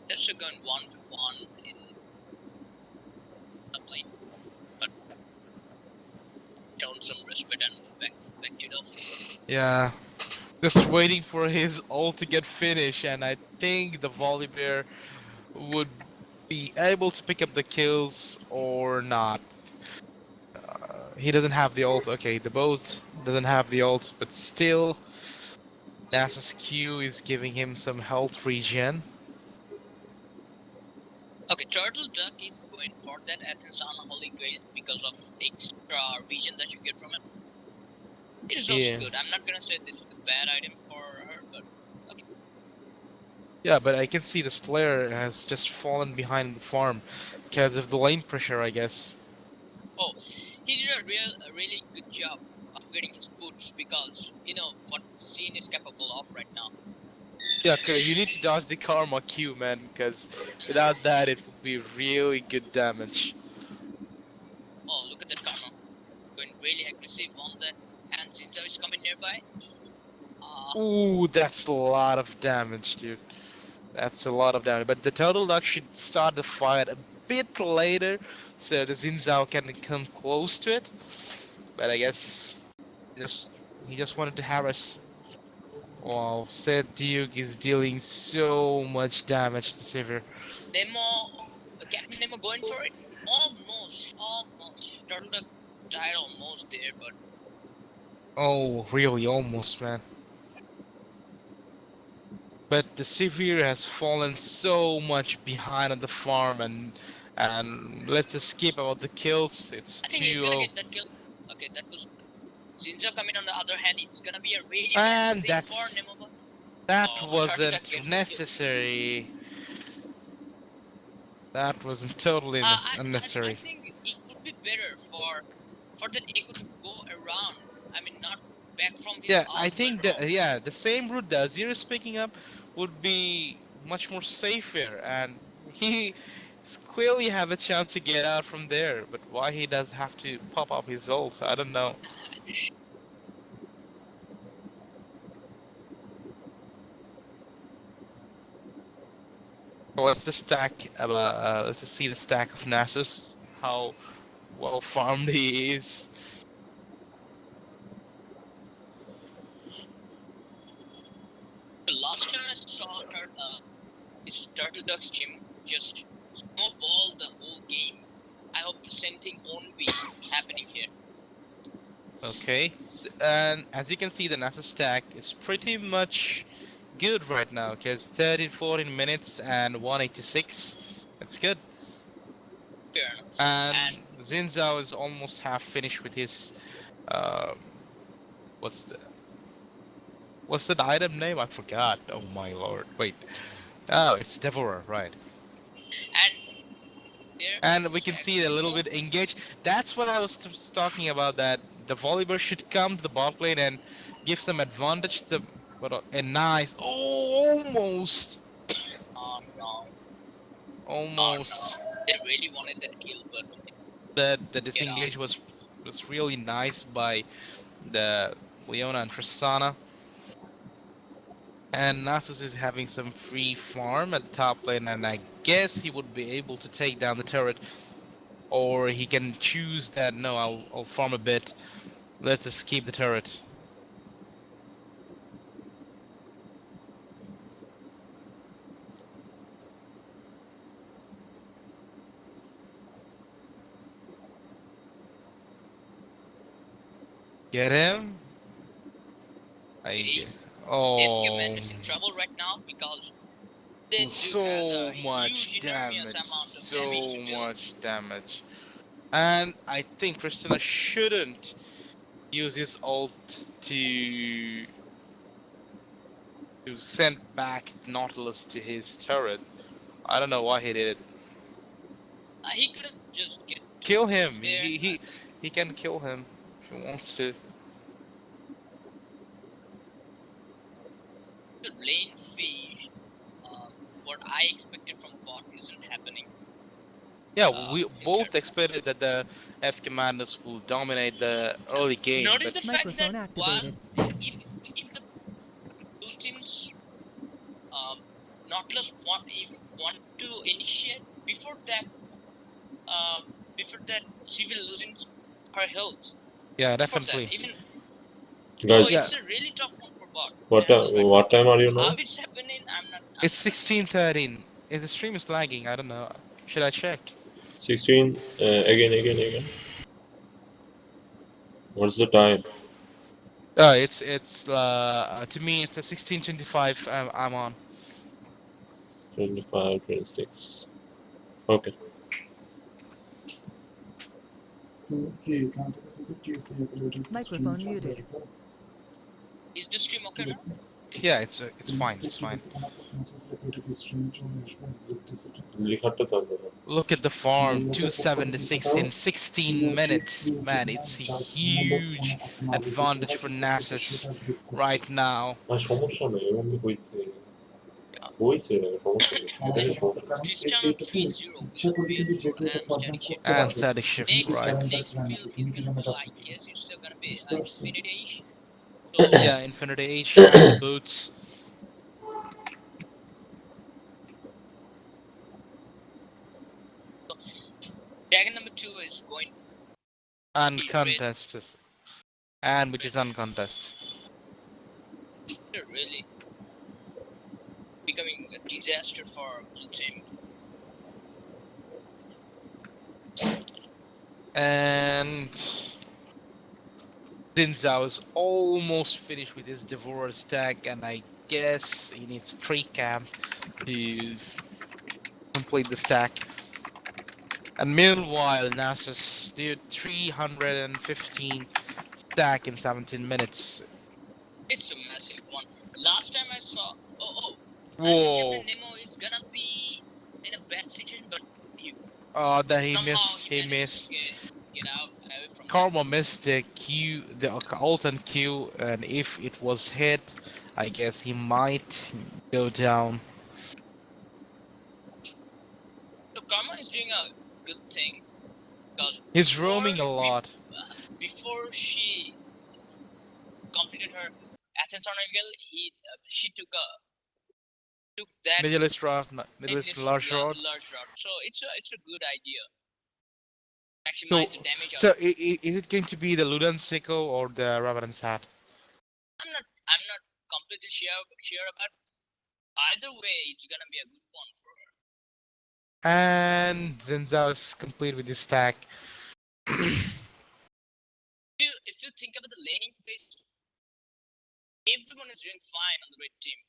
F: let's go in 1v1 in the lane, but shown some respect and back it off.
D: Yeah, just waiting for his ult to get finished, and I think the Volibear would be able to pick up the kills or not. He doesn't have the ult. Okay, the boat doesn't have the ult, but still, Nasus Q is giving him some health regen.
F: Okay, Turtle Duck is going for that Athens Holy Grail because of extra region that you get from it. It is also
D: Yeah.
F: good. I'm not gonna say this is the bad item for her, but okay.
D: Yeah, but I can see the Slayer has just fallen behind the farm because of the lane pressure, I guess.
F: Oh, he did a really good job upgrading his boots because you know what Scene is capable of right now.
D: Yeah, you need to dodge the Karma Q, man, because without that, it would be really good damage.
F: Oh, look at that Karma. Going really aggressive on that. And Zinzo is coming nearby.
D: Ooh, that's a lot of damage, dude. That's a lot of damage. But the Turtle Duck should start the fight a bit later, so the Xin can come close to it. But I guess just he just wanted to harass. Wow, said Duke is dealing so much damage to Sivir.
F: Nemo, Captain Nemo going for it? Almost. Turtle Duck died almost there, but
D: Oh, really, almost, man. But the Sivir has fallen so much behind on the farm, and let's just skip about the kills. It's
F: I think he's
D: 2
F: gonna
D: 0.
F: get that kill. Okay, that was Zinzo coming on the other hand. It's gonna be a really bad
D: And
F: thing for Nemo.
D: that
F: Oh, Turtle Duck
D: wasn't
F: gets the kill.
D: necessary. That wasn't totally
F: I
D: unnecessary.
F: think it would be better for that Echo to go around. I mean, not back from his
D: Yeah, I
F: ult, but
D: think that yeah, the same route that Azir is picking up would be much more safer, and he clearly have a chance to get out from there. But why he does have to pop up his ult, I don't know. Well, let's just let's just see the stack of Nasus, how well farmed he is.
F: the last time I saw this Turtle Duck's team just snowball the whole game. I hope the same thing won't be happening here.
D: Okay, and as you can see, the Nasus stack is pretty much good right now, because 13, 14 minutes and 186. That's good.
F: Fair enough.
D: And
F: And
D: Zinzao is almost half finished with his um, what's the what's that item name? I forgot. Oh my lord! Wait. Oh, it's Devourer, right?
F: and there
D: And we can see a
F: Jackson
D: little bit
F: move.
D: engaged. That's what I was talking about. That the volleyball should come to the bot lane and give some advantage to the. But a nice, oh,
F: No,
D: almost.
F: They really wanted that kill, but
D: The
F: get out.
D: disengage was really nice by the Leona and Tristana. And Nasus is having some free farm at the top lane, and I guess he would be able to take down the turret, or he can choose that. No, I'll farm a bit. Let's just keep the turret. Get him?
F: Okay.
D: Oh,
F: FK Man is in trouble right now because this dude has
D: so
F: a
D: much
F: huge enormous
D: damage,
F: amount of damage
D: so
F: to deal.
D: much damage. And I think Christina shouldn't use his ult to send back Nautilus to his turret. I don't know why he did it.
F: He could have just get two
D: Kill
F: kills
D: him.
F: there.
D: He can kill him if he wants to.
F: The lane phase, what I expected from bot isn't happening.
D: Yeah, we
F: It's
D: both
F: happening.
D: expected that the F commanders will dominate the early game,
F: Notice
D: but
F: the fact that
E: Microphone
F: while
E: activated.
F: if the blue teams Nautilus want to initiate before that she will losing her health.
D: yeah,
F: Before that,
D: definitely.
F: even
G: Guys,
F: it's a really tough one for bot.
G: what time are you
F: How
G: now?
F: it's happening, I'm
D: It's
F: not sure.
D: 16:13. If the stream is lagging, I don't know. Should I check?
G: 16. Again. What's the time?
D: It's to me it's a 16:25. I'm on.
G: 25, 26. Okay.
E: Microphone muted.
F: Is the stream okay now?
D: Yeah, it's fine. It's fine.
G: লিখারটা চালবে না।
D: Look at the farm, 276 in 16 minutes. Man, it's a huge advantage for Nasus right now.
G: আর সমস্যা নেই এমনি হয়েছে
F: Yeah.
G: হয়েছে সমস্যা নেই এখানে সমস্যা নেই।
F: Cristiano 3-0 with BF4 and static shift.
D: And static shift, right?
F: Next build is gonna be, I guess it's still gonna be Infinity Age. So
D: Yeah, Infinity H and the boots.
F: Dragon number 2 is going
D: Uncontested. And which is uncontested.
F: really becoming a disaster for blue team.
D: And Dinzao is almost finished with his Devourer stack, and I guess he needs 3 camp to complete the stack. And meanwhile, Nasus did 315 stack in 17 minutes.
F: It's a massive one. Last time I saw, I think
D: Whoa!
F: Captain Nemo is gonna be in a bad situation, but
D: That he
F: somehow
D: missed. He
F: managed
D: missed.
F: to get out away from
D: Karma missed the Q, the ult and Q, and if it was hit, I guess he might go down.
F: So Karma is doing a good thing because
D: He's roaming a lot.
F: Before she completed her Athens Arnold, she took that
D: Middle East route, Middle East large route.
F: large route. So it's a good idea. Maximize the damage.
D: So is it going to be the Ludan Sicko or the Raven Sat?
F: I'm not completely sure about. Either way, it's gonna be a good one for her.
D: And Zinzao is complete with his stack.
F: If you think about the laning phase, everyone is doing fine on the red team.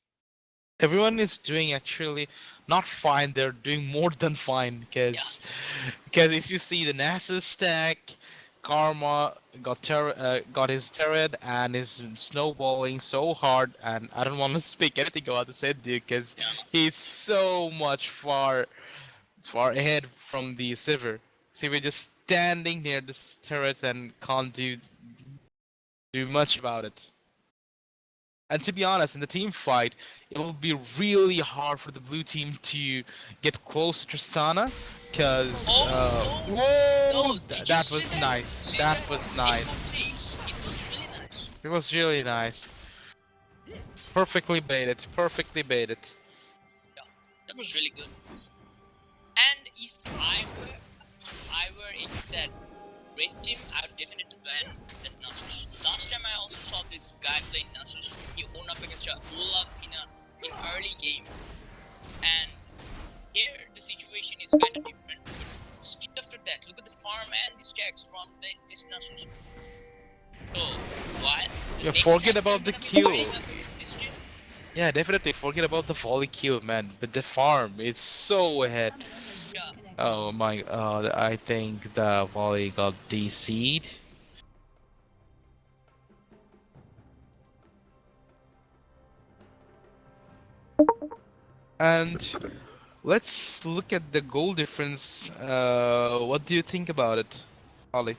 D: Everyone is doing actually not fine. They're doing more than fine because if you see the NASA stack, Karma got his turret and is snowballing so hard. And I don't want to speak anything about the Sid dude because he's so much far ahead from the Sivir. So we're just standing near this turret and can't do much about it. And to be honest, in the team fight, it will be really hard for the blue team to get close to Tristana, because whoa, that was nice. That was nice.
F: It was really nice.
D: It was really nice. Perfectly baited. Perfectly baited.
F: Yeah, that was really good. And if I were in that red team, I would definitely ban that Nasus. Last time I also saw this guy playing Nasus. He won up against Olaf in early game, and here the situation is kind of different. But still after that, look at the farm and the stacks from this Nasus. So why?
D: Yeah, forget about the kill.
F: This team?
D: Yeah, definitely forget about the volley kill, man. But the farm is so ahead.
F: Yeah.
D: Oh my, I think the volley got DC'd. And let's look at the goal difference. What do you think about it, Ollie?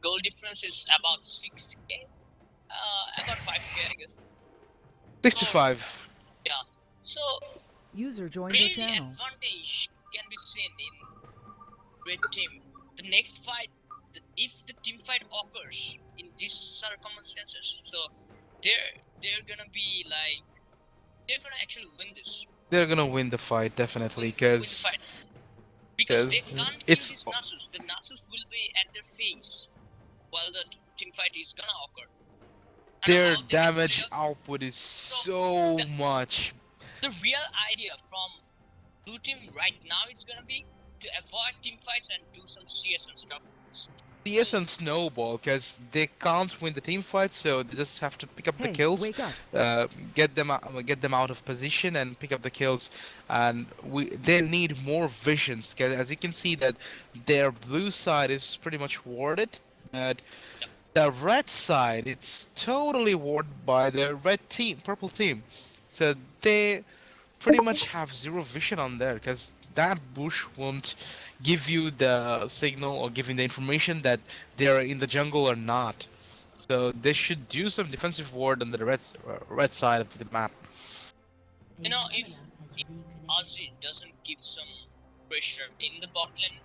F: Goal difference is about 6k. About 5k, I guess.
D: 65.
F: Yeah. So
E: User joined your
F: really
E: channel.
F: advantage can be seen in red team. The next fight, if the team fight occurs in these circumstances, so they're gonna be like they're gonna actually win this.
D: They're gonna win the fight definitely,
F: Win the
D: because
F: fight because they can't kill
D: it's
F: these Nasus. The Nasus will be at their face while the team fight is gonna occur. And
D: their
F: how they can
D: damage
F: play
D: output is so
F: the-
D: much.
F: the real idea from blue team right now is gonna be to avoid team fights and do some CS and stuff.
D: CS and Snowball, because they can't win the team fight, so they just have to pick up the
E: Hey,
D: kills,
E: wake up.
D: get them out of position and pick up the kills. And they need more visions, because as you can see that their blue side is pretty much warded, but the red side it's totally warded by the purple team. So they pretty much have zero vision on there, because that bush won't give you the signal or give you the information that they're in the jungle or not. So they should do some defensive ward on the red side of the map.
F: You know, if Ozzy doesn't give some pressure in the bot lane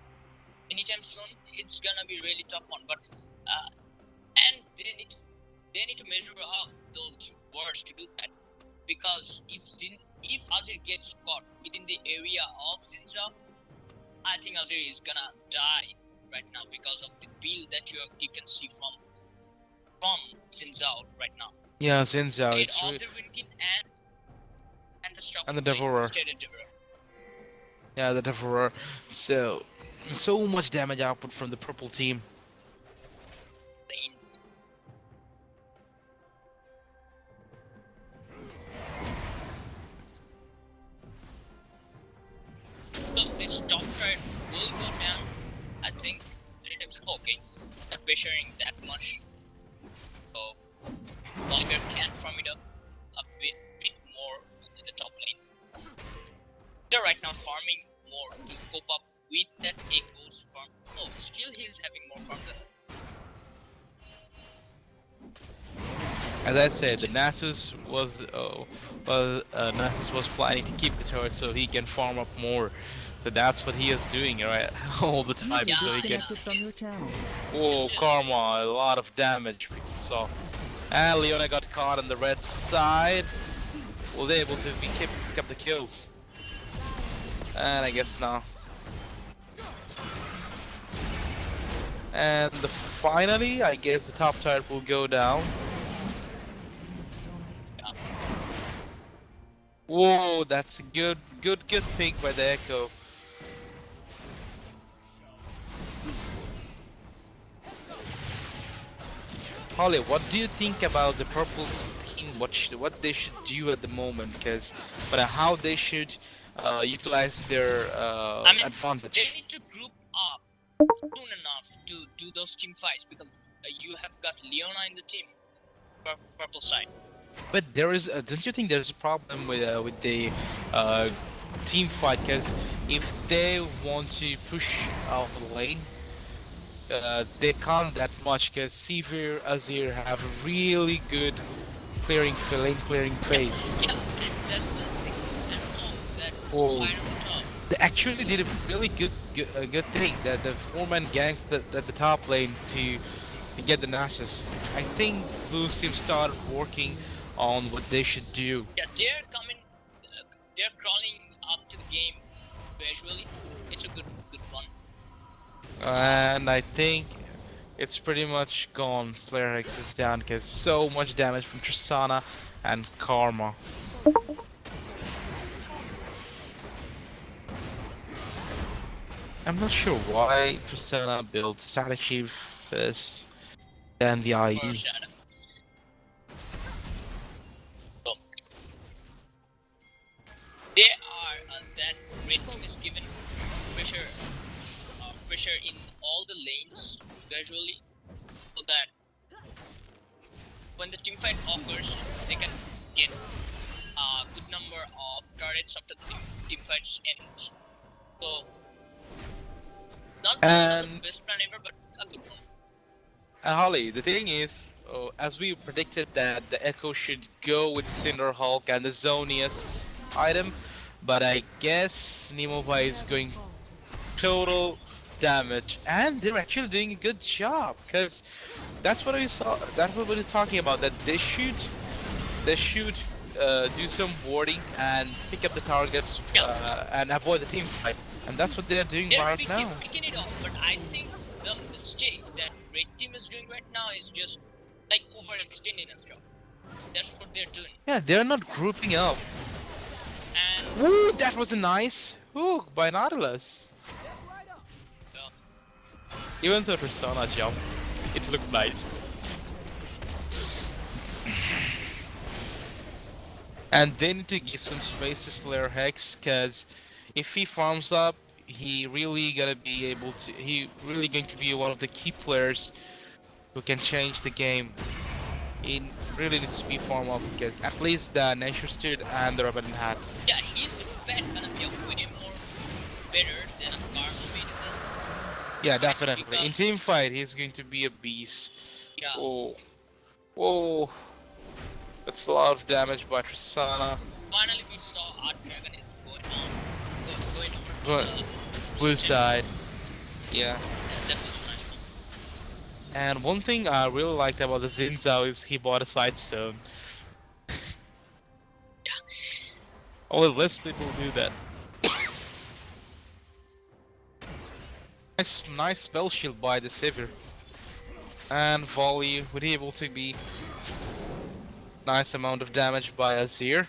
F: anytime soon, it's gonna be really tough one. But and they need to measure out those wards to do that, because if Azir gets caught within the area of Zinza, I think Azir is gonna die right now because of the build that you can see from Zinzao right now.
D: Yeah, Zinzao,
F: Made
D: it's
F: of
D: really,
F: the Rinkin and the stock
D: and the
F: plate,
D: Devourer.
F: stated Devourer.
D: Yeah, the Devourer. So much damage output from the purple team.
F: Lane. So this top threat will go down. I think Redemption. Okay, not pressuring that much. So Volker can farm it up a bit more in the top lane. They're right now farming more to cope up with that Echo's farm. Oh, still he's having more farm than
D: As I said, the Nasus was planning to keep the turret so he can farm up more. So that's what he is doing, right, all the time.
F: Yeah,
D: So he can.
E: Disconnected from your channel.
D: Oh, Karma, a lot of damage we saw. And Leona got caught on the red side. Was able to pick up the kills. And I guess now. And finally, I guess the top turret will go down. Whoa, that's a good pick by the Echo. Holly, what do you think about the Purple's team? What they should do at the moment? Because, but how they should utilize their
F: I mean,
D: advantage.
F: they need to group up soon enough to do those team fights, because you have got Leona in the team, purple side.
D: But there is, don't you think there's a problem with the team fight? Because if they want to push out the lane, they can't that much. Because Sevier, Azir have a really good lane clearing phase.
F: Yeah, and that's the thing. And that
D: Oh.
F: fight on the top.
D: They actually did a really good thing that the 4-man gangs at the top lane to get the Nasus. I think Blue team started working on what they should do.
F: Yeah, they're coming. They're crawling up to the game gradually. It's a good one.
D: And I think it's pretty much gone. Slayer Hex is down because so much damage from Tristana and Karma. I'm not sure why Tristana built Static Shield first. And the
F: for
D: ID.
F: Shadow. So they are that red team is given pressure, pressure in all the lanes gradually, so that when the team fight occurs, they can get a good number of turrets after the team fights ends. So not the
D: And
F: best plan ever, but a good one.
D: Holly, the thing is, as we predicted that the Echo should go with Cinderhulk and the Zonius item, but I guess Nemova is going total damage, and they're actually doing a good job, because that's what we saw. That's what we were talking about. That they should do some warding and pick up the targets and avoid the team fight, and that's what they're doing
F: They're
D: right now.
F: picking it off, but I think the mistakes that red team is doing right now is just like overextending and stuff. That's what they're doing.
D: Yeah, they're not grouping up.
F: And
D: Ooh, that was a nice hook by Nautilus. Even though Persona jumped, it looked nice. And they need to give some space to Slayer Hex, cause if he farms up, he really going to be one of the key players who can change the game. He really needs to be farmed up, because at least the Nature Steed and the Rebellion Hat.
F: yeah, his pet gonna be a way more better than a Carmine.
D: Yeah, definitely. In team fight, he's going to be a beast.
F: Yeah.
D: Oh, whoa. That's a lot of damage by Tristana.
F: Finally, we saw our dragon is going over to
D: But
F: the
D: blue side. Yeah.
F: that was a nice one.
D: And one thing I really liked about the Zinzao is he bought a side stone.
F: Yeah.
D: Only less people do that. Nice spell shield by the Sivir. And volley would be able to be nice amount of damage by Azir.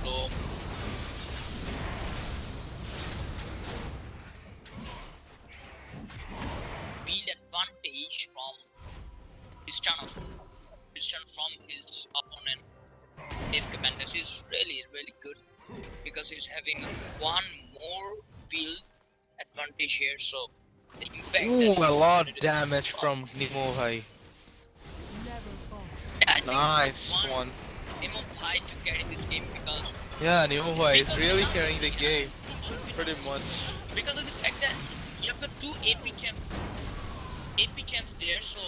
F: So build advantage from distance from his opponent. If Commandos is really good because he's having one more build advantage here, so the impact
D: Ooh,
F: that
D: a lot of
F: he-
D: damage from Nimohai.
F: Yeah, I think
D: Nice
F: one
D: one.
F: Nemo Pai to carry this game because
D: Yeah, Nimohai is
F: because
D: really
F: now
D: carrying the
F: yeah,
D: game.
F: it should be
D: Pretty
F: nice.
D: much.
F: Because of the fact that you have got two AP champs there, so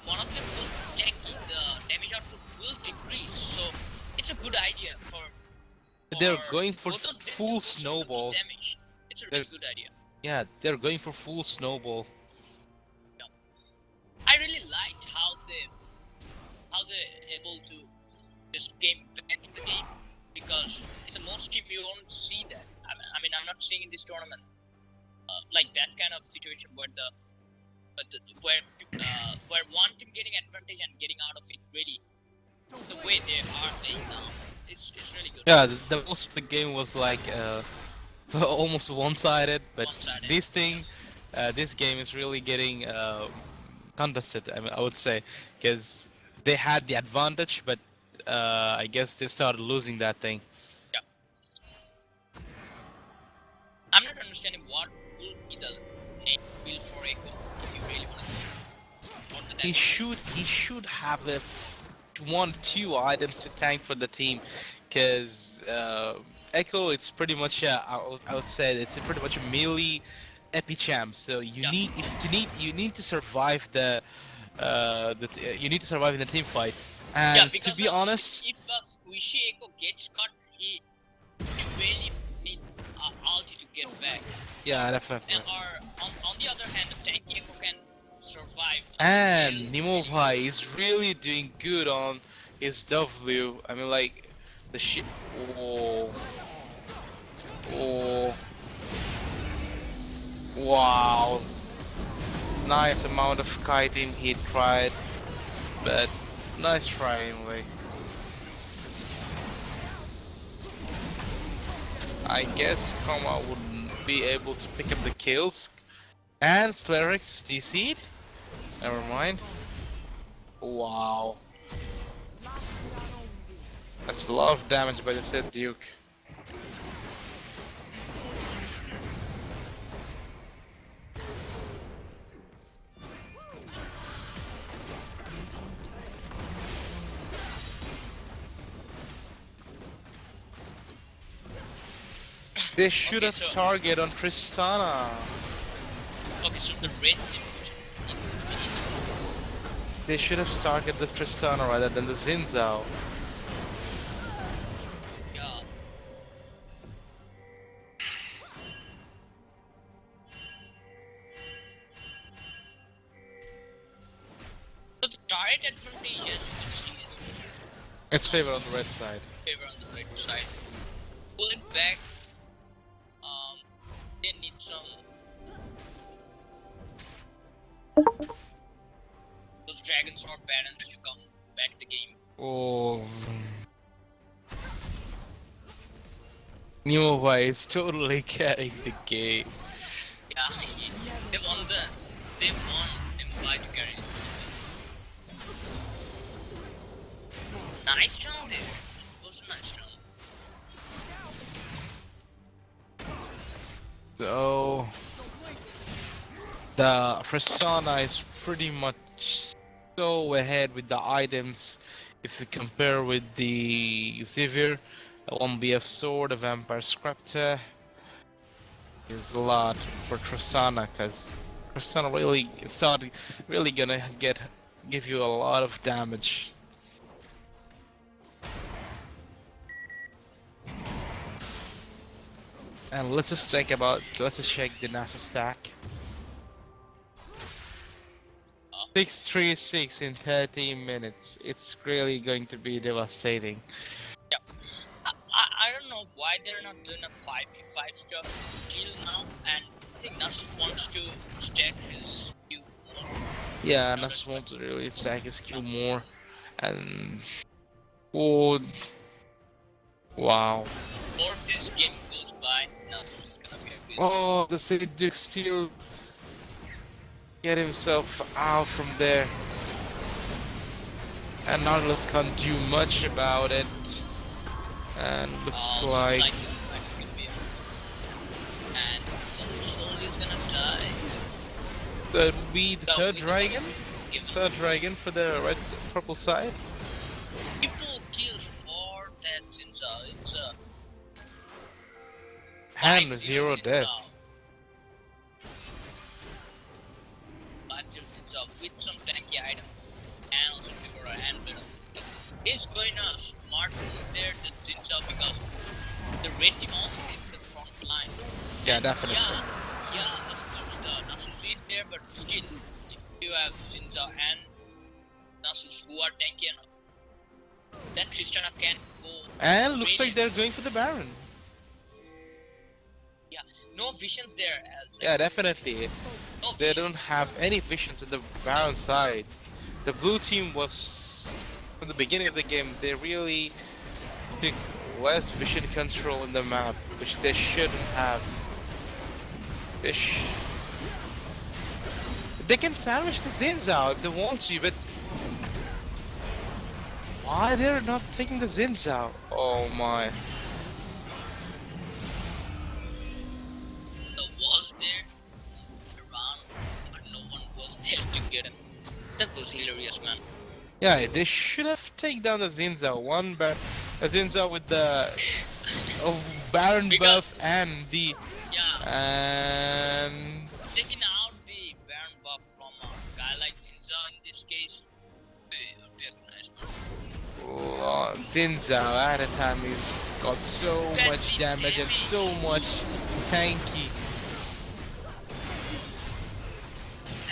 F: one of them will take it, the damage output will decrease. So it's a good idea for
D: They're going for
F: both of them to
D: full
F: do some
D: snowball.
F: damage. It's a really good idea.
D: Yeah, they're going for full snowball.
F: I really liked how they're able to just game back in the game, because in the most team you won't see that. I mean I'm not seeing in this tournament like that kind of situation where where one team getting advantage and getting out of it really the way they are playing now. It's really good.
D: Yeah, the most of the game was like almost one-sided, but
F: One-sided.
D: this game is really getting contested. I mean, I would say, because they had the advantage, but I guess they started losing that thing.
F: Yeah. I'm not understanding what will be the next build for Echo if you really want to go.
D: He should have one, two items to tank for the team, because Echo, it's pretty much I would say it's pretty much a melee epi champ. So you need to survive you need to survive in the team fight. And
F: Yeah,
D: to
F: because
D: be honest,
F: if a squishy Echo gets cut, he really need ulti to get back.
D: yeah, definitely.
F: Or on the other hand, the tanky Echo can survive.
D: And Nemo Pai is really doing good on his W. I mean, like the shit. Oh. Oh. Wow. Nice amount of kiting he tried, but nice try anyway. I guess Koma wouldn't be able to pick up the kills. And Slarix DC'd. Never mind. Wow. That's a lot of damage by the Sith Duke. They should
F: Okay,
D: have
F: so-
D: target on Tristana.
F: Okay, so the red team.
D: They should have targeted the Tristana rather than the Xin Zhao.
F: Yeah. So the turret advantage, as you can see, is
D: It's favor on the red side.
F: favor on the right side. Pull it back. They need some. Those dragons or barons to come back the game.
D: Oh. Nimova is totally carrying the game.
F: Yeah, they won them by to carry. Nice round there. It was a nice round.
D: So the persona is pretty much so ahead with the items if you compare with the Xavier, a 1BF sword, a vampire scepter. Is a lot for Tristana because Tristana really gonna give you a lot of damage. And let's just check the NASA stack. 636 in 13 minutes. It's really going to be devastating.
F: I don't know why they're not doing a 5v5 stuff till now, and I think Nasus wants to stack his Q more.
D: Yeah, Nasus wants to really stack his Q more. And... oh... wow.
F: Before this game goes by, Nasus is gonna be a busy.
D: Oh, the City Duke still get himself out from there. And Nautilus can't do much about it. And looks
F: Seems
D: like...
F: this fight is gonna be and Soul is gonna die.
D: that would be the
F: So
D: third
F: we
D: dragon?
F: give him-
D: Third dragon for the purple side?
F: People kill for that Zinza. It's a
D: And
F: 5-0
D: zero
F: Zinza.
D: death.
F: 5-0 Zinza with some tanky items and also Figura and Biddle. He's going a smart move there, the Zinza, because the red team also needs the front line.
D: Yeah, definitely.
F: Yeah, of course, the Nasus is there, but still, if you have Zinza and Nasus who are tanky enough, then Tristana can go.
D: And looks like
F: radiant.
D: they're going for the Baron.
F: Yeah, no visions there as
D: Yeah, definitely.
F: no
D: They
F: visions.
D: don't have any visions on the Baron side. The blue team was, from the beginning of the game, they really took less vision control in the map, which they shouldn't have. They can sandwich the Zinza if they want to, but why they're not taking the Zinza? Oh my.
F: Was there around, but no one was there to get him. That was hilarious, man.
D: Yeah, they should have taken down the Zinza. A Zinza with the Baron
F: Because-
D: buff and the
F: Yeah,
D: and
F: taking out the Baron buff from a guy like Zinza in this case, they're nice, man.
D: Zinza at a time he's got so
F: Deadly
D: much damage and so much tanky.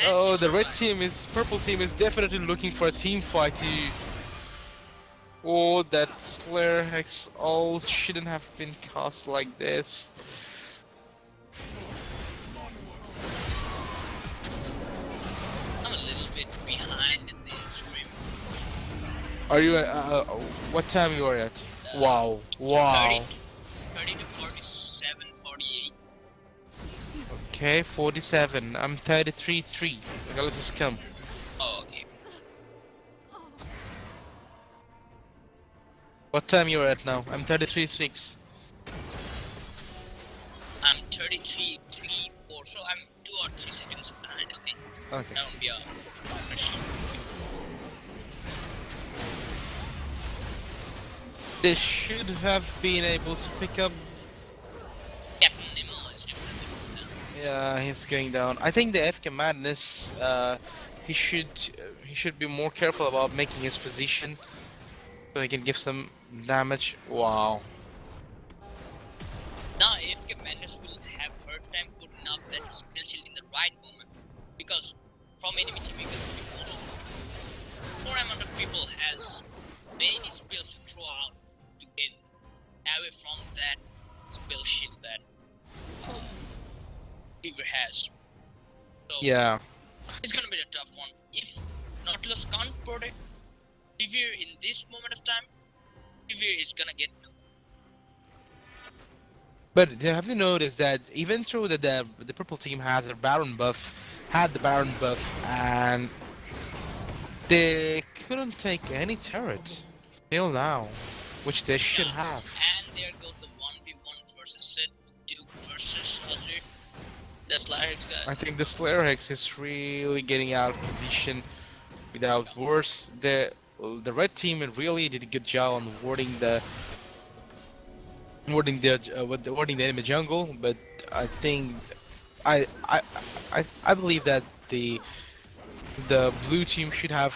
D: Oh, the purple team is definitely looking for a team fight to... Oh, that Slayer Hex all shouldn't have been cast like this.
F: I'm a little bit behind in the stream.
D: Are you what time you are at? Wow, wow.
F: 30 to 47, 48.
D: Okay, 47. I'm 33-3. Okay, let's just come.
F: Oh, okay.
D: What time you're at now? I'm 33-6.
F: I'm 33, 3, 4, so I'm 2 or 3 seconds behind. Okay,
D: Okay.
F: that won't be a question.
D: They should have been able to pick up.
F: Captain Nemo is definitely down.
D: Yeah, he's going down. I think the FK Madness. He should be more careful about making his position, so he can give some damage. Wow.
F: Now, if Mendes will have her time putting up that skill shield in the right moment, because from enemy team, because most more amount of people has many spells to throw out to get away from that spell shield that Fever has. So
D: Yeah.
F: it's gonna be a tough one. If Nautilus can't protect Fever in this moment of time, Fever is gonna get no.
D: But have you noticed that even though the purple team has a Baron buff, and they couldn't take any turret till now, which they should have.
F: And there goes the 1v1 versus Sid, Duke versus Azir. That's Lyric's guy.
D: I think the Slayer Hex is really getting out of position without worse. The red team really did a good job on warding the enemy jungle, but I think I believe that the blue team should have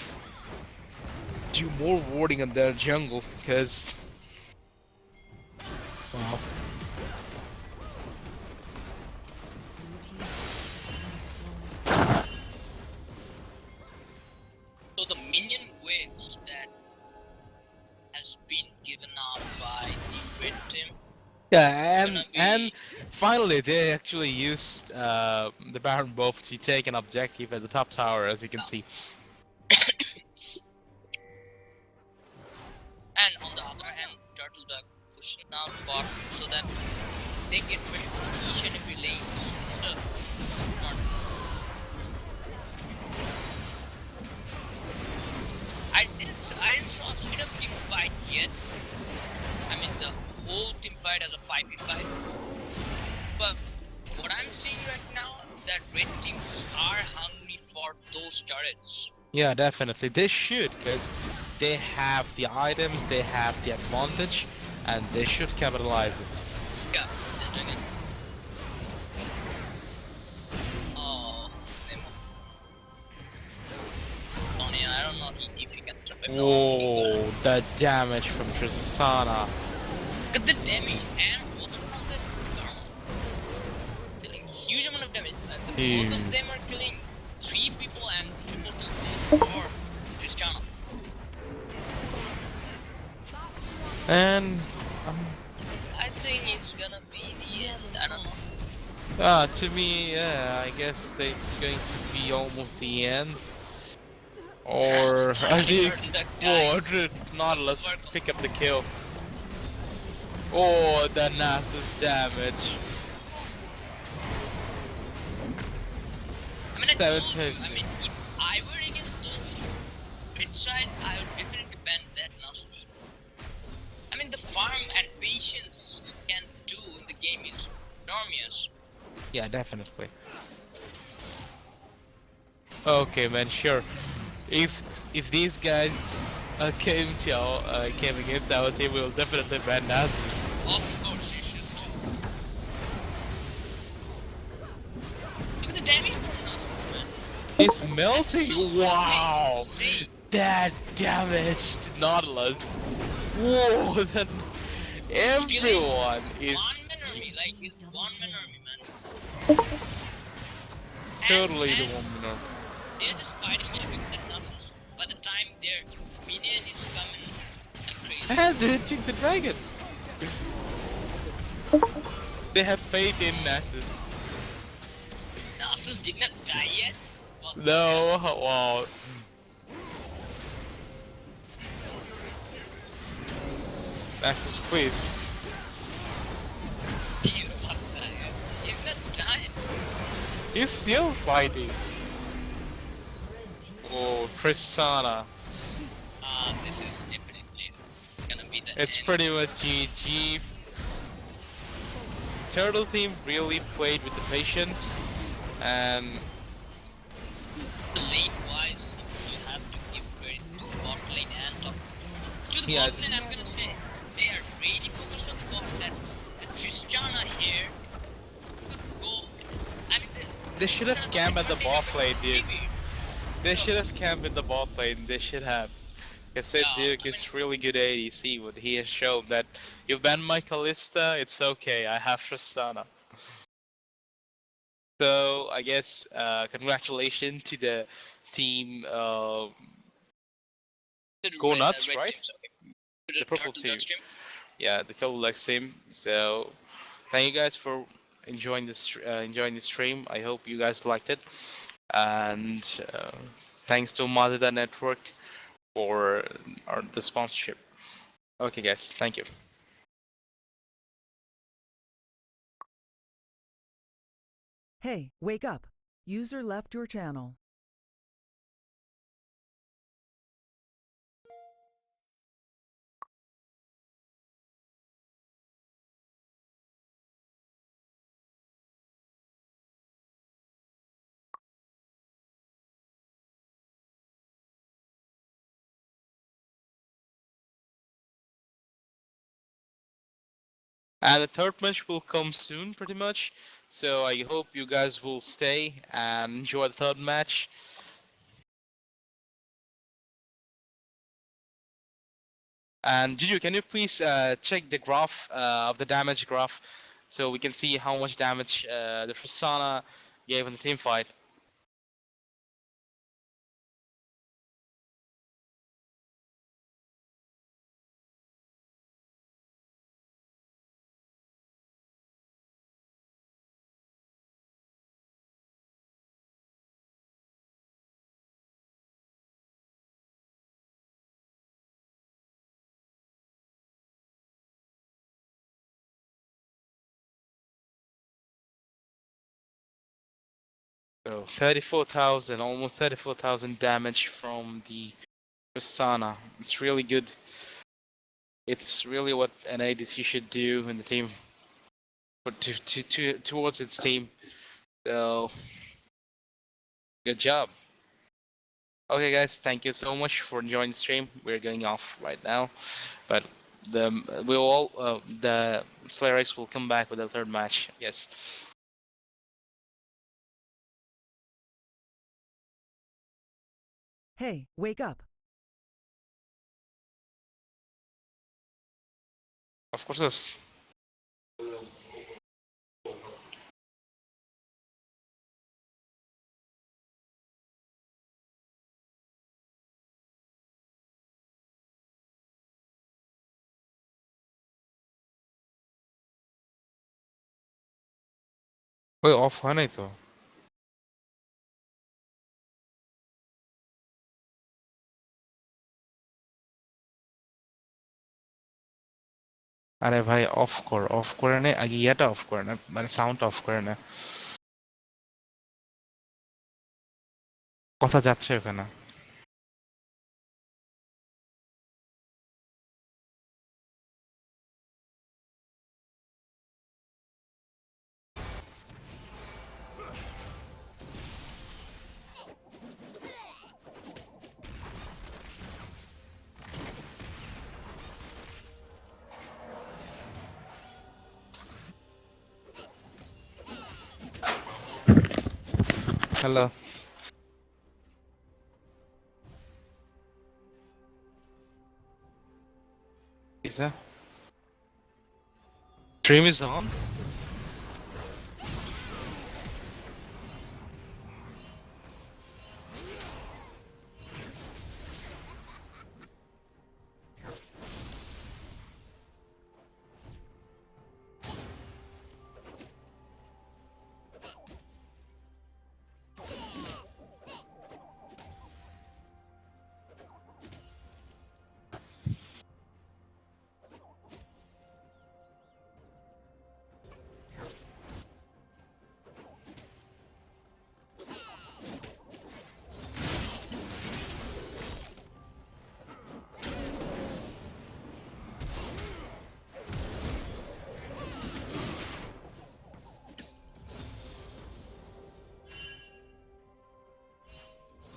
D: do more warding on their jungle, because wow.
F: So the minion waves that has been given out by the red team.
D: Yeah,
F: Gonna be-
D: and finally they actually used the Baron buff to take an objective at the top tower, as you can see.
F: And on the other hand, Turtle Duck pushing out bot so that they get ready for each and every lane. So, I didn't saw a straight up team fight yet. I mean the whole team fight as a 5v5. But what I'm seeing right now, that red teams are hungry for those turrets.
D: Yeah, definitely they should, because they have the items, they have the advantage, and they should capitalize it.
F: Yeah, they're doing it. Oh, Nemo. Tony, I don't know if you can trip it.
D: Oh, the damage from Tristana.
F: Look at the damage and also from the Karma. Dealing huge amount of damage. Both of them are killing 3 people and triple kill this for Tristana.
D: And
F: I think it's gonna be the end. I don't know.
D: to me, yeah, I guess that it's going to be almost the end. Or as he Nautilus pick up the kill. Oh, the Nasus damage.
F: I mean, I
D: That
F: told
D: would
F: you,
D: take-
F: I mean, if I were against those red side, I would definitely ban that Nasus. I mean, the farm and patience you can do in the game is enormous.
D: Yeah, definitely. Okay, man, sure. If these guys came against our team, we'll definitely ban Nasus.
F: Of course you should. Look at the damage from Nasus, man.
D: It's melting.
F: So
D: Wow,
F: insane.
D: that damage to Nautilus. Whoa, that everyone is
F: One-man army, like he's one-man army, man.
D: totally
F: and
D: the one.
F: they're just fighting it with the Nasus. By the time their minion is coming like crazy.
D: And they took the dragon. They have faith in Nasus.
F: Nasus did not die yet. Well,
D: No, wow. Nasus, please.
F: dude, what the hell? He's not dying.
D: He's still fighting. Oh, Tristana.
F: This is definitely gonna be the
D: It's
F: end.
D: pretty much GG. Turtle team really played with the patience, and
F: Lane wise, you have to give credit to the bot lane and top. To the
D: Yeah.
F: bot lane, I'm gonna say they are really focused on the bot. That the Tristana here could go. I mean,
D: they should have
F: Tristana
D: camped at the
F: advantage
D: bot
F: of
D: lane, dude.
F: CV.
D: They should have camped in the bot lane. They should have. I said
F: Yeah,
D: Duke
F: I mean,
D: is really good ADC, but he has shown that you ban my Kalista, it's okay. I have Tristana. So I guess congratulations to the team. Go nuts,
F: red
D: right?
F: teams. Okay. To
D: The
F: the
D: purple
F: turtle
D: team.
F: dust team.
D: Yeah, the Total Lex team. So thank you guys for enjoying the stream. I hope you guys liked it, and thanks to Mazda Network for the sponsorship. Okay, guys, thank you.
E: Hey, wake up. User left your channel.
D: And the third match will come soon, pretty much. So I hope you guys will stay and enjoy the third match. And Juju, can you please check the graph of the damage graph so we can see how much damage the Tristana gave in the team fight? So 34,000, almost 34,000 damage from the Tristana. It's really good. It's really what an ADC should do in the team, but towards its team. So good job. Okay, guys, thank you so much for joining the stream. We're going off right now, but the Slayrex will come back with the third match. Yes.
E: Hey, wake up.
D: Of course, yes. ওই of হয় নাই তো আরে ভাই of করে নে আগে ইয়াটা অফ করে না মানে সাউন্ড অফ করে না কথা যাচ্ছে ওখানে hello Isa? Stream is on?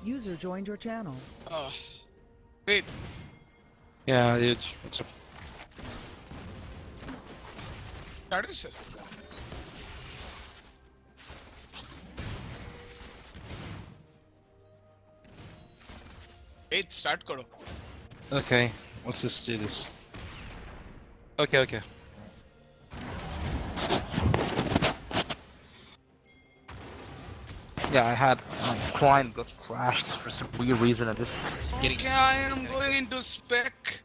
E: User joined your channel.
A: Oh, wait.
D: Yeah, dude. What's up?
A: Started, sir. Wait, start karo.
D: Okay, let's just do this. Okay, okay. Yeah, I had my client got crashed for some weird reason, and this getting.
A: Okay, I am going into spec.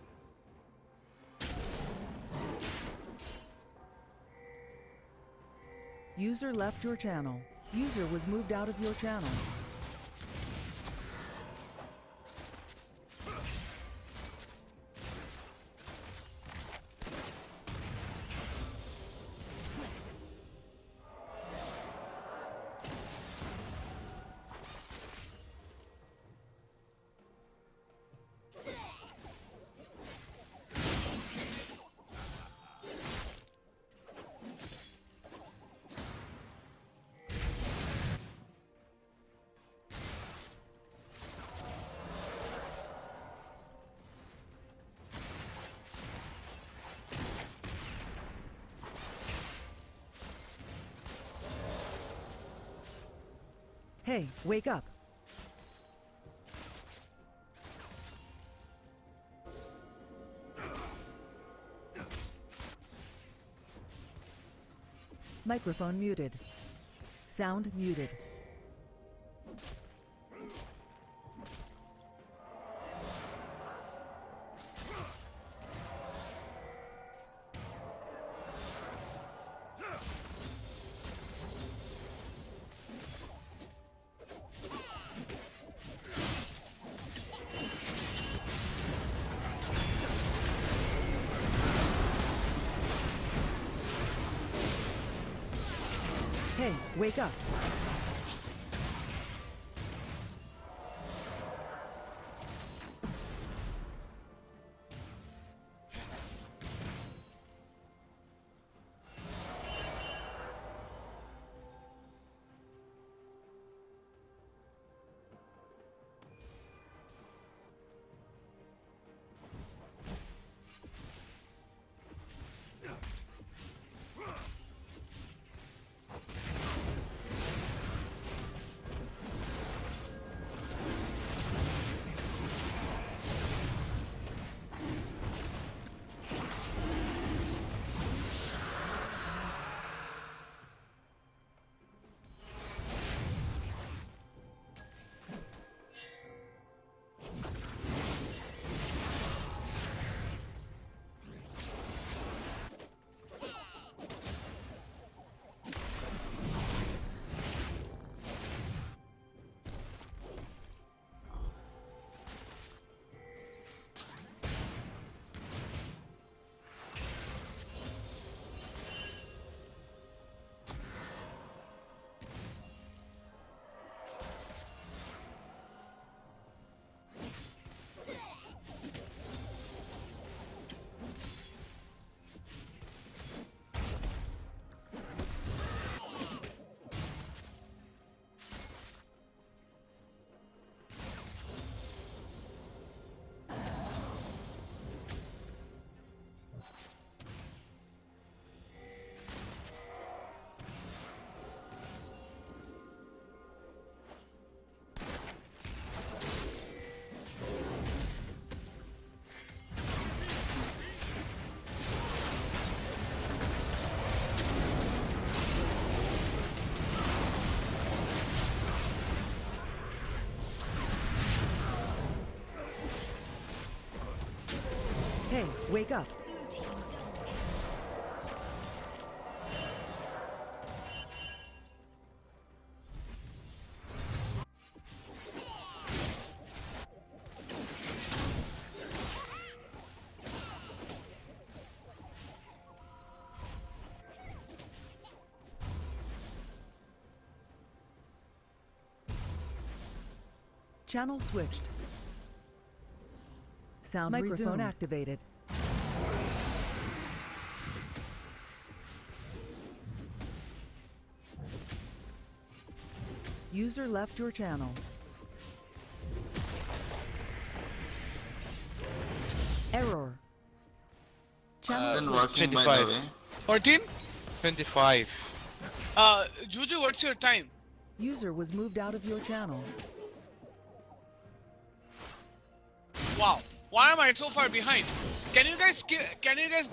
E: User left your channel. User was moved out of your channel. Hey, wake up. Microphone muted. Sound muted. Hey, wake up. Hey, wake up. Channel switched. Sound microphone activated. User left your channel. Channel
H: Then
E: switched.
H: working by the
D: 25.
H: way.
A: 14.
D: 25.
A: Juju, what's your time?
E: User was moved out of your channel.
A: Wow. Why am I so far behind? Can you guys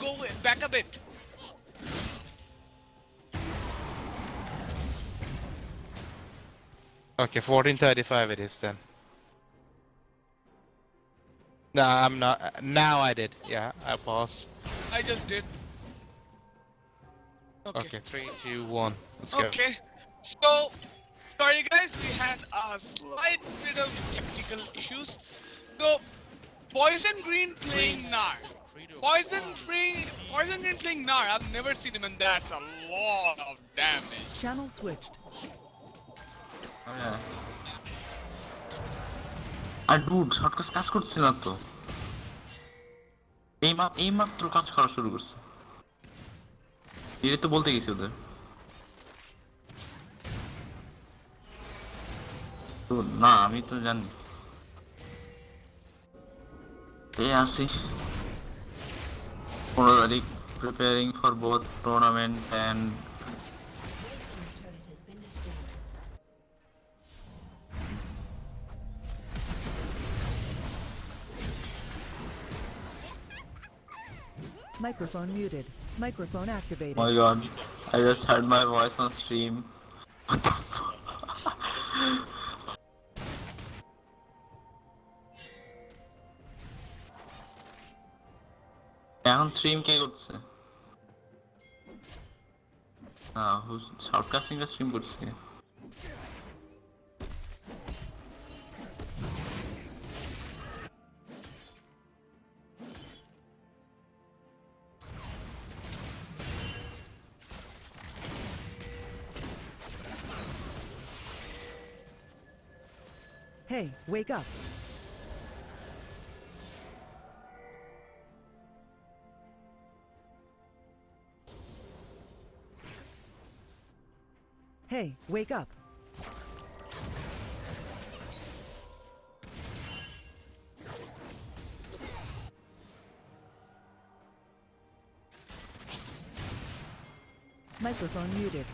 A: go back a bit?
D: Okay, 14:35 it is then. No, I'm not. Now I did. Yeah, I paused.
A: I just did.
D: Okay, 3, 2, 1. Let's go.
A: Okay. So, sorry guys, we had a slight bit of technical issues. So, Poison Green playing Gnar. Poison Green playing Gnar. I've never seen him, and that's a lot of damage.
E: Channel switched.
H: হ্যাঁ আর dude shortcut কাজ করছে না তো এই মাত্র কাজ করা শুরু করছে এটা তো বলতে গেছি ওদের তো না আমি তো জানি এই আসি 15 তারিখ preparing for both tournament and
E: Microphone muted. Microphone activated.
H: Oh my god, I just heard my voice on stream. What the fuck? এখন স্ট্রিম কে করছে না শর্টকাস্টিংটা স্ট্রিম করছে
E: Hey, wake up. Hey, wake up. Microphone muted.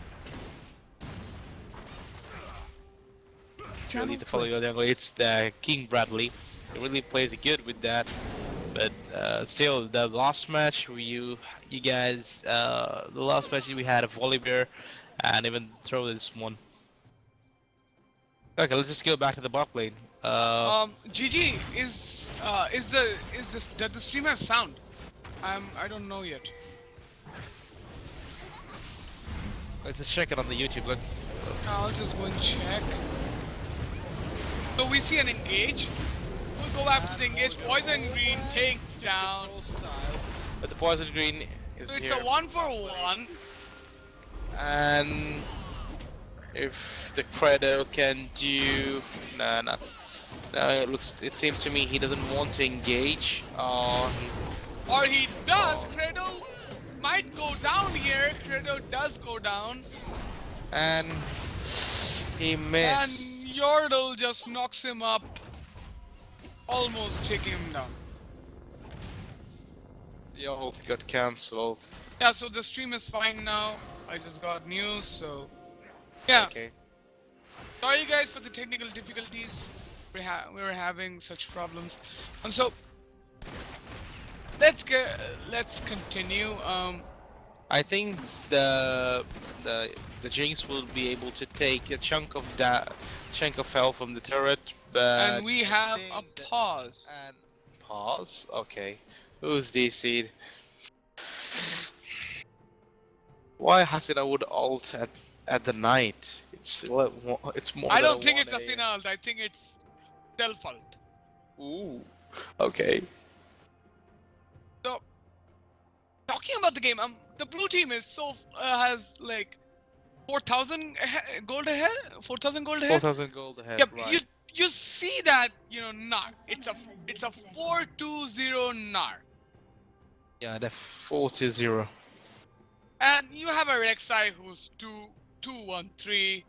D: You
E: Channel
D: need to follow your
E: switched.
D: jungle. It's the King Bradley. He really plays good with that. But still, the last match you guys, the last match we had a Volibear, and even throw this one. Okay, let's just go back to the bot lane.
A: GG does the stream have sound? I don't know yet.
D: Let's just check it on the YouTube. Look.
A: I'll just go and check. So we see an engage. We'll go after the engage. Poison Green takes down.
D: But the Poison Green is
A: So it's
D: here.
A: a 1-for-1.
D: And if the Credo can do no, it seems to me he doesn't want to engage.
A: Or he does. Credo might go down here. Credo does go down.
D: And he
A: And
D: missed.
A: Yordle just knocks him up. Almost taking him down.
D: The ult got cancelled.
A: Yeah, so the stream is fine now. I just got news, so yeah.
D: Okay.
A: Sorry guys for the technical difficulties. We were having such problems, and so let's continue.
D: I think the Jinx will be able to take a chunk of health from the turret, but
A: And we have a pause.
D: And pause. Okay. Who's DC'd? Why Hasina would ult at the night? It's more.
A: I
D: than
A: don't think it's
D: 1
A: a Asina ult. I think it's self ult.
D: Ooh. Okay.
A: So talking about the game, the blue team is has like 4,000 gold ahead. 4,000 gold ahead.
D: 4,000 gold ahead.
A: Yep.
D: Right.
A: You see that Gnar. It's a 4-2-0 Gnar.
D: Yeah, the 4-0.
A: And you have a Rek'Sai who's 2-1-3.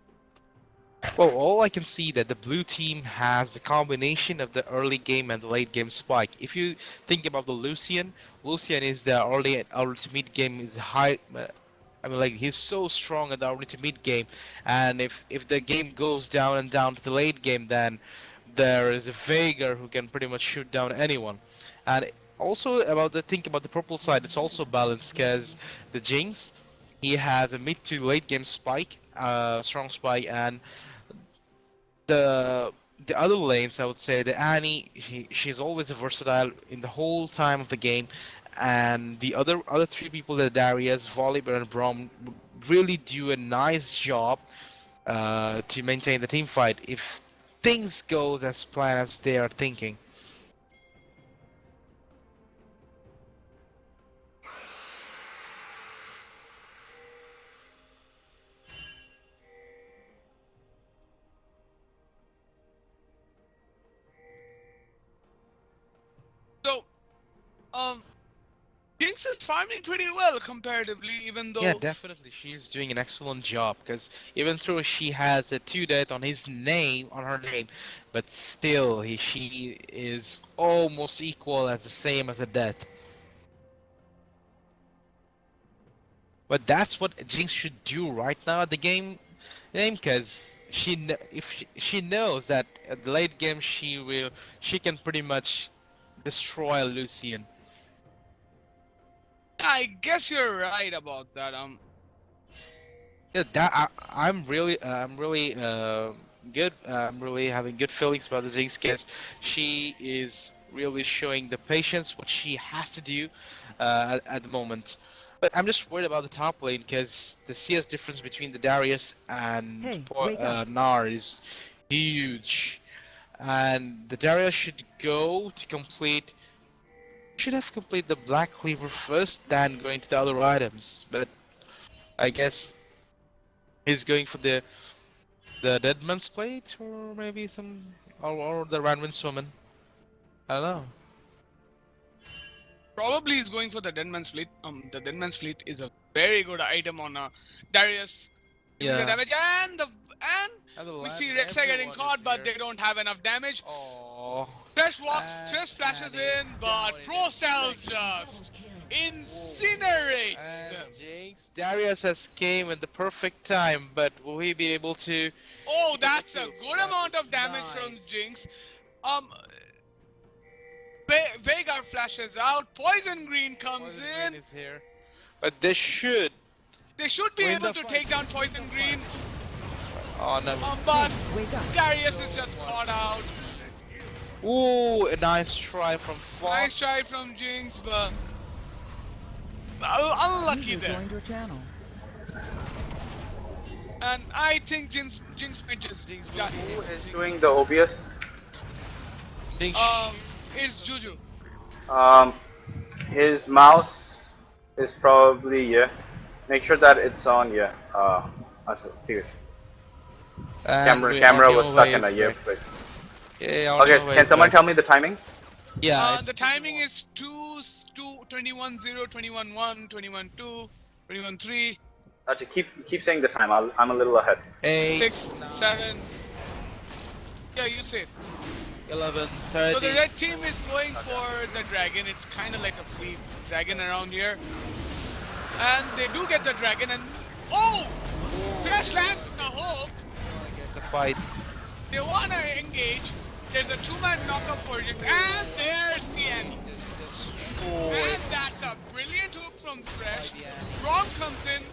D: Well, all I can see that the blue team has the combination of the early game and the late game spike. If you think about the Lucian, Lucian is the early to mid game is high. I mean, like he's so strong at the early to mid game, and if the game goes down and down to the late game, then there is a Veigar who can pretty much shoot down anyone. And also about the think about the purple side, it's also balanced because the Jinx, he has a mid to late game spike, strong spike, and the other lanes, I would say, the Annie, she's always versatile in the whole time of the game, and the other three people, the Darius, Volibear, and Braum, really do a nice job to maintain the team fight if things goes as planned as they are thinking.
A: So, Jinx is farming pretty well comparatively, even
D: Yeah,
A: though
D: definitely, she's doing an excellent job because even though she has a 2 death on her name, but still she is almost equal as the same as a death. But that's what Jinx should do right now at the game, because if she knows that at the late game she can pretty much destroy Lucian.
A: I guess you're right about that.
D: Yeah, I'm really good. I'm really having good feelings about the Jinx because she is really showing the patience what she has to do at the moment. But I'm just worried about the top lane because the CS difference between the Darius and
E: Hey, wake up.
D: Gnar is huge, and the Darius should go to complete. Should have completed the Black Cleaver first, then going to the other items. But I guess he's going for the Dead Man's Plate, or maybe or the Ranman's Woman. I don't know.
A: Probably he's going for the Deadman's Fleet. The Deadman's Fleet is a very good item on Darius. Giving the
D: Yeah.
A: damage and we see Rexa getting caught, but they don't have enough damage.
D: Oh.
A: Thresh flashes in, but Pro Cells just incinerates them.
D: Jinx, Darius has came at the perfect time, but will he be able to?
A: Oh, that's a good amount of damage from Jinx. Veigar flashes out. Poison Green comes
D: Poison
A: in.
D: Green is here, but they should.
A: They should be
D: Win
A: able
D: the
A: to
D: fight.
A: take down Poison Green,
D: Oh no!
A: but
E: Wake up.
A: Darius is just caught out.
D: Ooh, a nice try from Fox.
A: Nice try from Jinx, but unlucky
E: User
A: there.
E: joined your channel.
A: And I think Jinx might just die.
C: Who is doing the OBS?
D: Jinx.
A: It's Juju.
C: His mouse is probably yeah. Make sure that it's on yeah. Actually,
D: And
C: camera was stuck
D: away
C: in a
D: is
C: yeah
D: back.
C: place.
D: Yeah,
C: Okay,
D: away
C: can
D: is
C: someone
D: back.
C: tell me the timing?
D: Yeah,
A: The timing is 21-0, 21-1, 21-2, 21-3,
C: Actually, keep saying the time. I'm a little ahead.
D: 8,
A: 6, 7. Yeah, you say it.
D: 11,
A: So
D: 30.
A: the red team is going for the dragon. It's kind of like a free dragon around here. And they do get the dragon and... Oh! Thresh lands the hook.
D: The fight.
A: They want to engage. There's a two-man knockup for Jinx. And there's the end. And that's a brilliant hook from Thresh. Braum comes in,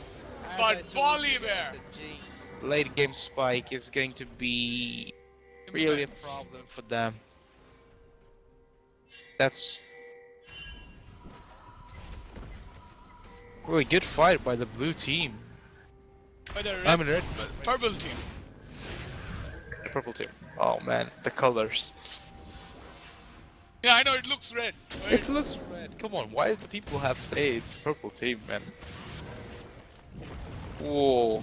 A: but Volibear.
D: Late game spike is going to be really a problem for them. That's really good fight by the blue team.
A: By the
D: I'm in red.
A: purple team.
D: The purple team. Oh man, the colors.
A: Yeah, I know it looks red. Right?
D: It looks red. Come on, why do the people have say it's purple team, man? Whoa.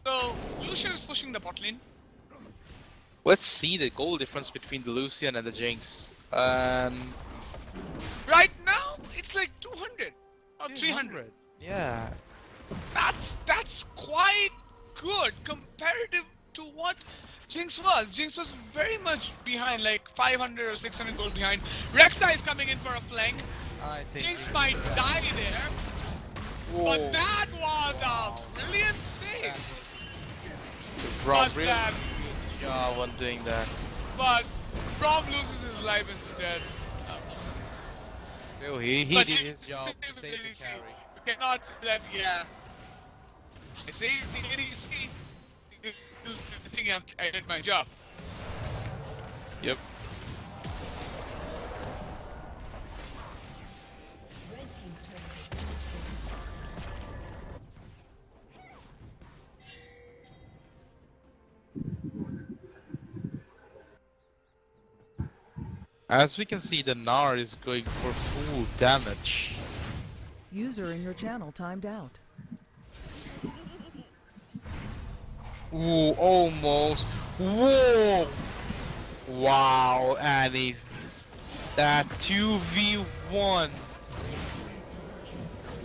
A: So Lucian is pushing the bot lane.
D: Let's see the goal difference between the Lucian and the Jinx.
A: Right now, it's like 200 200 or 300.
D: Yeah.
A: That's quite good comparative to what Jinx was. Jinx was very much behind, like 500 or 600 gold behind. Rexa is coming in for a flank.
D: I think
A: Jinx might die there, but that was a brilliant save.
D: Braum
A: But
D: really
A: that,
D: good job on doing that.
A: but Braum loses his life instead.
D: Still, he
A: But
D: did
A: he-
D: his job to save the
A: ADC.
D: carry.
A: You cannot say that, yeah. I say the ADC. I think I did my job.
D: Yep. As we can see, the Gnar is going for full damage.
E: User in your channel timed out.
D: Ooh, almost. Whoa! Wow, Annie. That 2v1.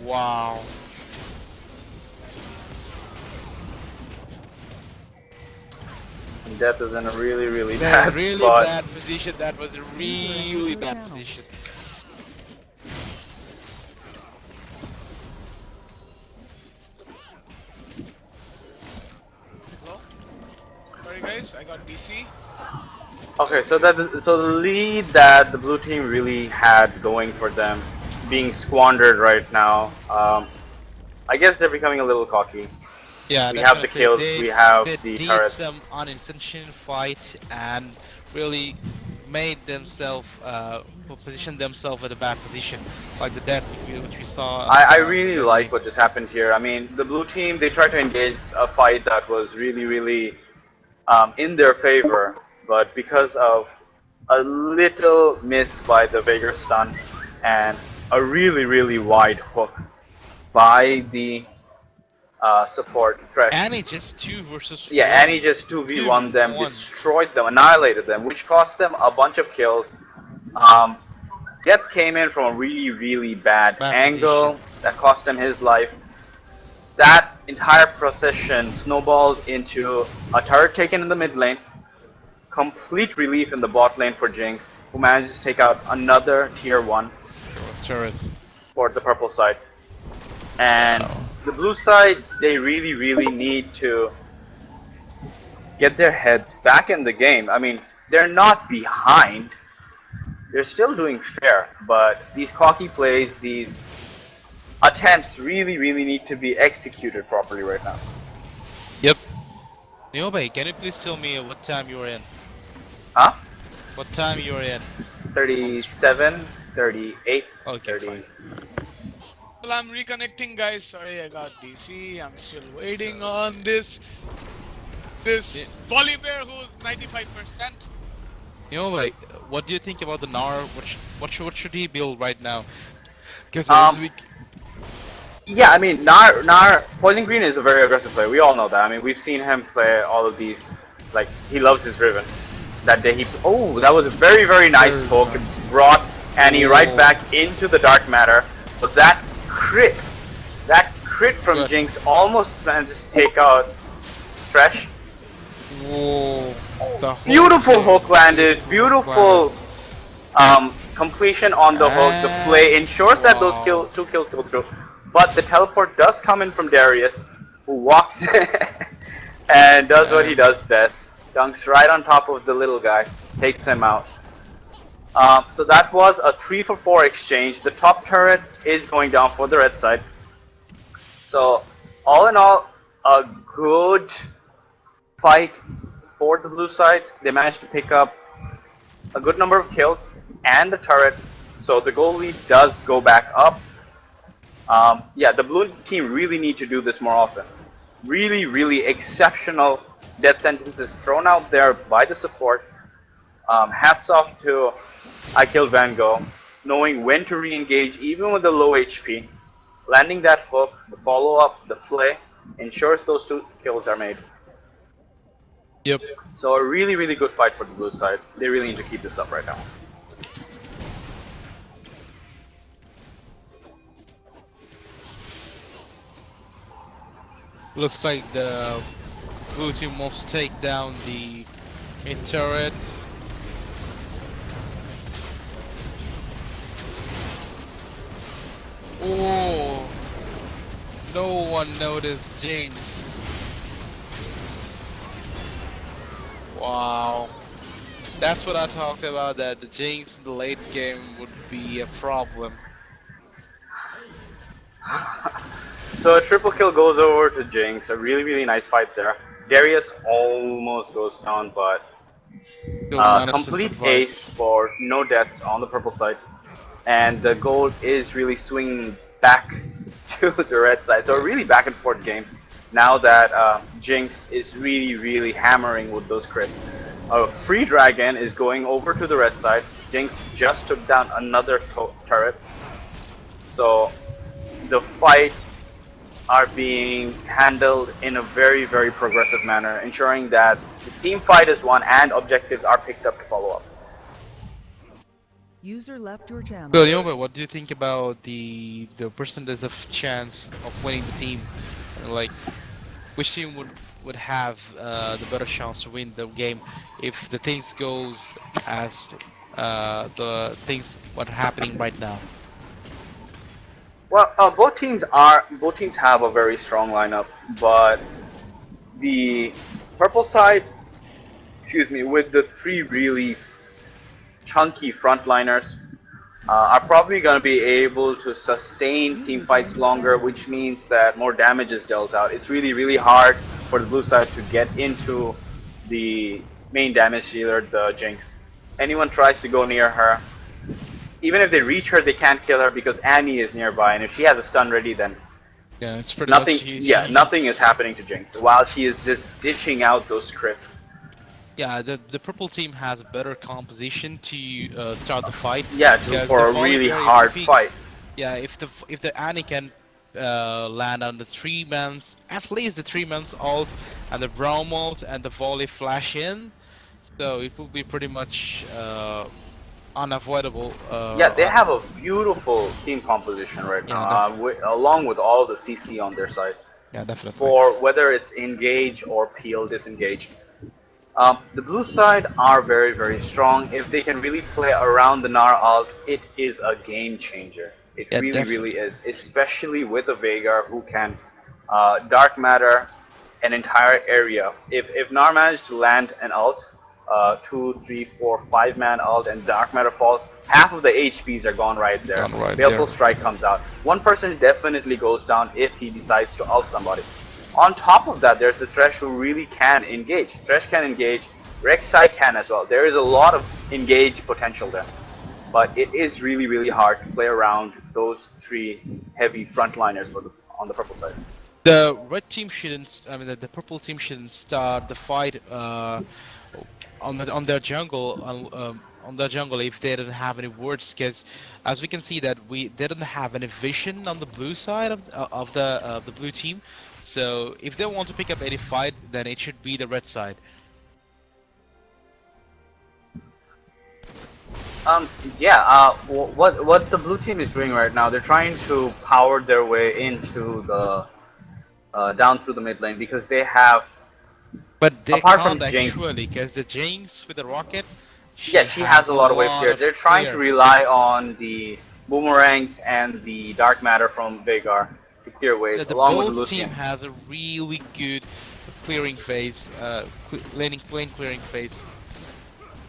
D: Wow.
C: Death is in a really, really
D: That
C: bad
D: really
C: spot.
D: bad position. That was a really bad position.
A: Hello? Sorry guys, I got DC.
C: Okay, so the lead that the blue team really had going for them, being squandered right now. I guess they're becoming a little cocky.
D: Yeah,
C: We have the kills, we have
D: they
C: the
D: did
C: turrets.
D: some unintentional fight and really made themselves position themselves in a bad position, like the death which we saw.
C: I really like what just happened here. I mean, the blue team, they tried to engage a fight that was really, really in their favor, but because of a little miss by the Veigar stun and a really, really wide hook by the support Thresh.
D: Annie just 2 versus 1.
C: Yeah, Annie just 2v1 them,
D: 2v1.
C: destroyed them, annihilated them, which cost them a bunch of kills. Geth came in from a really, really bad angle that cost him his life. That entire procession snowballed into a turret taken in the mid lane, complete relief in the bot lane for Jinx, who manages to take out another tier 1
D: turret
C: for the purple side. And the blue side, they really, really need to get their heads back in the game. I mean, they're not behind. They're still doing fair, but these cocky plays, these attempts really, really need to be executed properly right now.
D: Yep. Niobe, can you please tell me what time you're in?
C: Huh?
D: What time you're in?
C: 37, 38,
D: Okay,
C: 30.
D: fine.
A: Well, I'm reconnecting, guys. Sorry, I got DC. I'm still waiting on this Volibear who's 95%.
D: Niobe, what do you think about the Gnar? What should he build right now? Because
C: yeah, I mean, Gnar, Poison Green is a very aggressive player. We all know that. I mean, we've seen him play all of these. Like, he loves his Riven. That day oh, that was a very, very nice hook. It brought Annie right back into the Dark Matter. But that crit from Jinx almost manages to take out Thresh.
D: Whoa.
C: Beautiful hook landed. Beautiful completion on the hook. The play ensures that those two kills go through. But the teleport does come in from Darius, who walks in and does what he does best. Dunks right on top of the little guy, takes him out. So that was a 3-for-4 exchange. The top turret is going down for the red side. So all in all, a good fight for the blue side. They managed to pick up a good number of kills and the turret. So the goal lead does go back up. Yeah, the blue team really need to do this more often. Really, really exceptional death sentences thrown out there by the support. Hats off to I Killed Van Gogh, knowing when to re-engage even with the low HP. Landing that hook, the follow-up, the flay, ensures those 2 kills are made.
D: Yep.
C: So a really, really good fight for the blue side. They really need to keep this up right now.
D: Looks like the blue team wants to take down the mid turret. Oh, no one noticed Jinx. Wow. That's what I talked about, that the Jinx in the late game would be a problem.
C: So a triple kill goes over to Jinx. A really nice fight there. Darius almost goes down, but
D: Still managed to
C: complete
D: survive.
C: ace for no deaths on the purple side, and the gold is really swinging back to the red side. So a really back and forth game. Now that Jinx is really hammering with those crits. Free Dragon is going over to the red side. Jinx just took down another turret. So the fights are being handled in a very progressive manner, ensuring that the team fight is won and objectives are picked up to follow up.
E: User left your channel.
D: William, what do you think about the percentage of chance of winning the team? Like, which team would have the better chance to win the game if the things goes as the things what are happening right now?
C: Well, both teams have a very strong lineup, but the purple side, excuse me, with the three really chunky frontliners, are probably going to be able to sustain team fights longer, which means that more damage is dealt out. It's really hard for the blue side to get into the main damage dealer, the Jinx. Anyone tries to go near her, even if they reach her, they can't kill her because Annie is nearby, and if she has a stun ready, then
D: Yeah, it's pretty
C: nothing.
D: much
C: Nothing is happening to Jinx while she is just dishing out those crits.
D: Yeah, the purple team has a better composition to start the fight.
C: Yeah,
D: because
C: for a
D: the
C: really
D: Volibear,
C: hard
D: he-
C: fight.
D: Yeah, if the Annie can land on the 3-man's, at least the 3-man's ult and the Braum ult and the volley flash in, so it will be pretty much unavoidable.
C: Yeah, they have a beautiful team composition right
D: Yeah,
C: now, along with all the CC on their side.
D: Yeah, definitely.
C: For whether it's engage or peel disengage. The blue side are very strong. If they can really play around the Gnar ult, it is a game changer. It
D: Yeah,
C: really is, especially with a Veigar who can dark matter an entire area. If Gnar managed to land an ult, 2, 3, 4, 5-man ult, and dark matter falls, half of the HPs are gone right there.
D: Gone right
C: Baleful
D: there.
C: Strike comes out. One person definitely goes down if he decides to ult somebody. On top of that, there's the Thresh who really can engage. Thresh can engage, Rek'Sai can as well. There is a lot of engage potential there. But it is really hard to play around those three heavy frontliners on the purple side.
D: The red team shouldn't. I mean, the purple team shouldn't start the fight on their jungle on their jungle if they don't have any words. Because as we can see that they don't have any vision on the blue side of the blue team. So if they want to pick up any fight, then it should be the red side.
C: What the blue team is doing right now, they're trying to power their way into the down through the mid lane because they have.
D: But they
C: Apart from
D: can't
C: Jinx.
D: actually, because the Jinx with the rocket.
C: She has a lot of wave clear. They're trying to rely on the boomerangs and the dark matter from Veigar to clear waves,
D: The
C: along with
D: both
C: Lucian.
D: team has a really good clearing phase, lane clearing phase.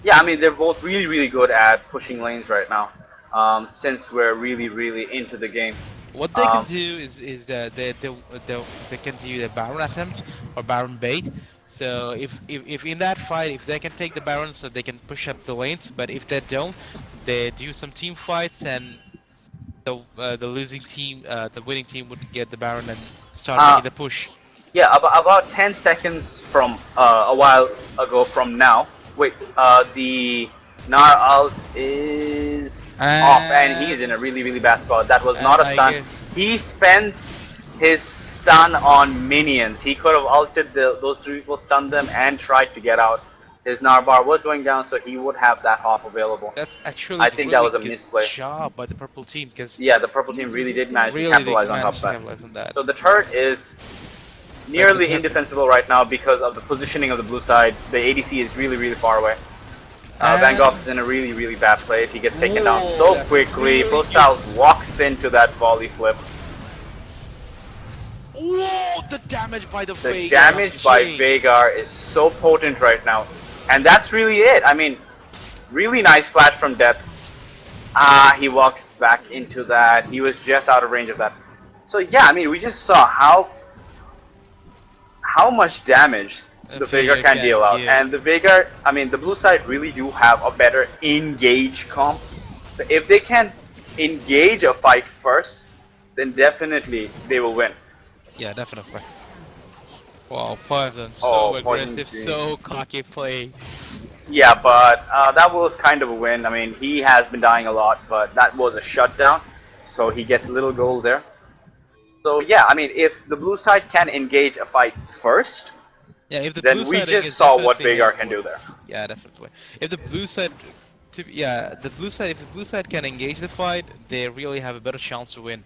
C: Yeah, I mean they're both really good at pushing lanes right now. Since we're really into the game.
D: What they can do is that they can do the Baron attempt or Baron bait. So if in that fight, if they can take the Baron, so they can push up the lanes. But if they don't, they do some team fights, and the losing team, the winning team would get the Baron and start making the push.
C: Yeah, about 10 seconds from a while ago from now. Wait, the Gnar ult is off, and he is in a really bad spot. That was not a stun. He spends his stun on minions. He could have ulted those three people, stunned them, and tried to get out. His Gnar bar was going down, so he would have that hop available.
D: That's actually
C: I think
D: really
C: that was a
D: good
C: misplay.
D: job by the purple team, because
C: Yeah, the purple team really did manage to capitalize on top of that.
D: on that.
C: So the turret is nearly
D: the-
C: indefensible right now because of the positioning of the blue side. The ADC is really, really far away. Van
D: And-
C: Gogh is in a really, really bad place. He gets taken down
D: Whoa,
C: so
D: that's a
C: quickly.
D: really
C: Pro
D: good
C: Styles walks into that volley flip.
D: Whoa, the damage by the
C: The
D: Veigar.
C: damage by
D: Jeez.
C: Veigar is so potent right now. And that's really it. I mean, really nice flash from Death. He walks back into that. He was just out of range of that. So yeah, I mean, we just saw how much damage the Veigar can deal out.
D: give.
C: And the Veigar, I mean, the blue side really do have a better engage comp. So if they can engage a fight first, then definitely they will win.
D: Yeah, definitely. Wow, Poison, so
C: Oh, Poison,
D: aggressive,
C: geez.
D: so cocky play.
C: Yeah, but that was kind of a win. I mean, he has been dying a lot, but that was a shutdown, so he gets a little gold there. So yeah, I mean, if the blue side can engage a fight first,
D: Yeah, if the
C: then
D: blue
C: we
D: side
C: just
D: is
C: saw what
D: definitely
C: Veigar
D: have
C: can
D: more-
C: do there.
D: Yeah, definitely. If the blue side, if the blue side can engage the fight, they really have a better chance to win.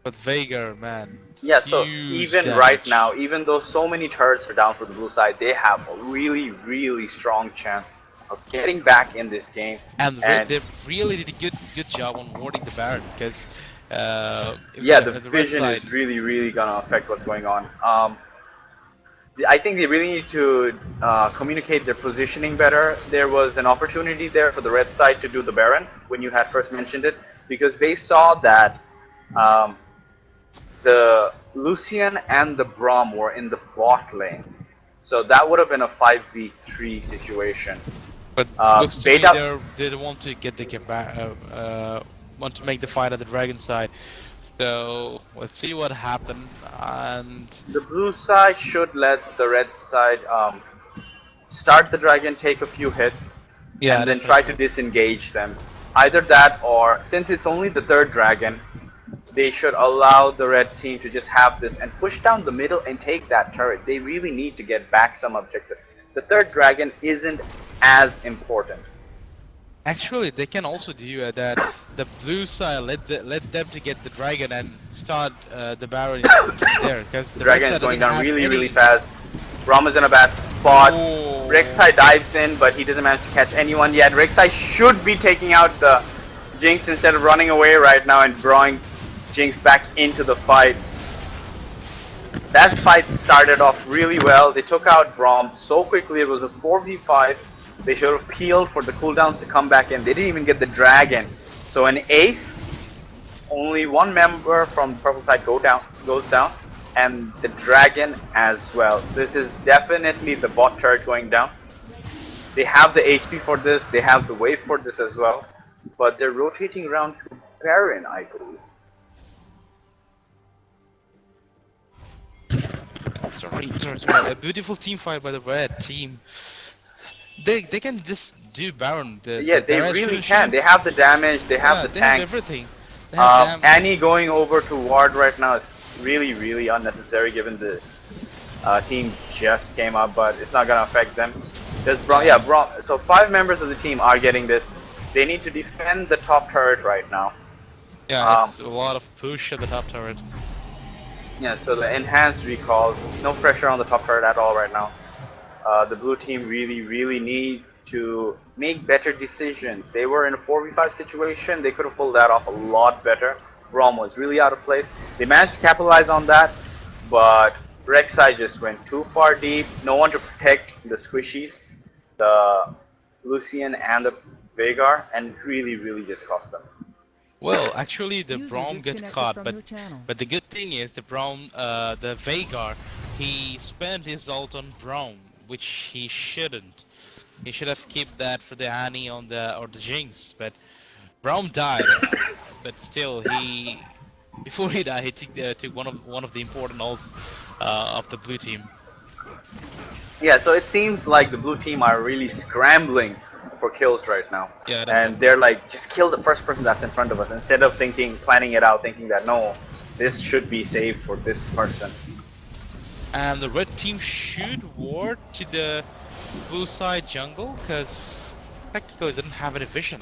D: But Veigar, man,
C: Yeah, so
D: huge
C: even right
D: damage.
C: now, even though so many turrets are down for the blue side, they have a really, really strong chance of getting back in this game.
D: And
C: And
D: they really did a good job on warding the Baron because if
C: yeah, the
D: the red
C: vision
D: side,
C: is really, really gonna affect what's going on. I think they really need to communicate their positioning better. There was an opportunity there for the red side to do the Baron when you had first mentioned it, because they saw that the Lucian and the Braum were in the bot lane. So that would have been a 5v3 situation.
D: but looks to
C: Beta-
D: me they want to get the want to make the fight at the dragon side. So let's see what happened. And
C: The blue side should let the red side start the dragon, take a few hits,
D: yeah,
C: and then try to
D: definitely.
C: disengage them. Either that, or since it's only the third dragon, they should allow the red team to just have this and push down the middle and take that turret. They really need to get back some objective. The third dragon isn't as important.
D: Actually, they can also do that. The blue side let them to get the dragon and start the Baron there because the
C: Dragon
D: red
C: is
D: side
C: going
D: doesn't
C: down
D: have
C: really,
D: any...
C: really fast. Braum is in a bad spot.
D: Oh.
C: Rek'Sai dives in, but he doesn't manage to catch anyone yet. Rek'Sai should be taking out the Jinx instead of running away right now and drawing Jinx back into the fight. That fight started off really well. They took out Braum so quickly. It was a 4v5. They should have peeled for the cooldowns to come back in. They didn't even get the dragon. So an ace, only one member from the purple side goes down, and the dragon as well. This is definitely the bot turret going down. They have the HP for this. They have the wave for this as well. But they're rotating around to Baron, I believe.
D: Sorry. A beautiful team fight by the red team. They can just do Baron.
C: Yeah,
D: the
C: they
D: rest
C: really
D: shouldn't-
C: can. They have the damage. They have the
D: they have
C: tanks.
D: everything. They have damage.
C: Annie going over to ward right now is really, really unnecessary given the team just came up, but it's not gonna affect them. There's Braum, yeah, Braum. So 5 members of the team are getting this. They need to defend the top turret right now.
D: Yeah, it's a lot of push at the top turret.
C: Yeah, so the enhanced recalls, no pressure on the top turret at all right now. The blue team really, really need to make better decisions. They were in a 4v5 situation. They could have pulled that off a lot better. Braum was really out of place. They managed to capitalize on that, but Rek'Sai just went too far deep. No one to protect the squishies, the Lucian and the Veigar, and really, really just cost them.
D: Well, actually, the
E: User
D: Braum get
E: disconnected
D: caught,
E: from
D: but
E: your channel.
D: the good thing is the the Veigar, he spent his ult on Braum, which he shouldn't. He should have kept that for the Annie on the Jinx, but Braum died. But still, before he died, he took one of the important ults of the blue team.
C: Yeah, so it seems like the blue team are really scrambling for kills right now.
D: Yeah,
C: and they're like, just kill the first person that's in front of us, instead of planning it out, thinking that no, this should be saved for this person.
D: And the red team should ward to the blue side jungle, because technically it didn't have any vision.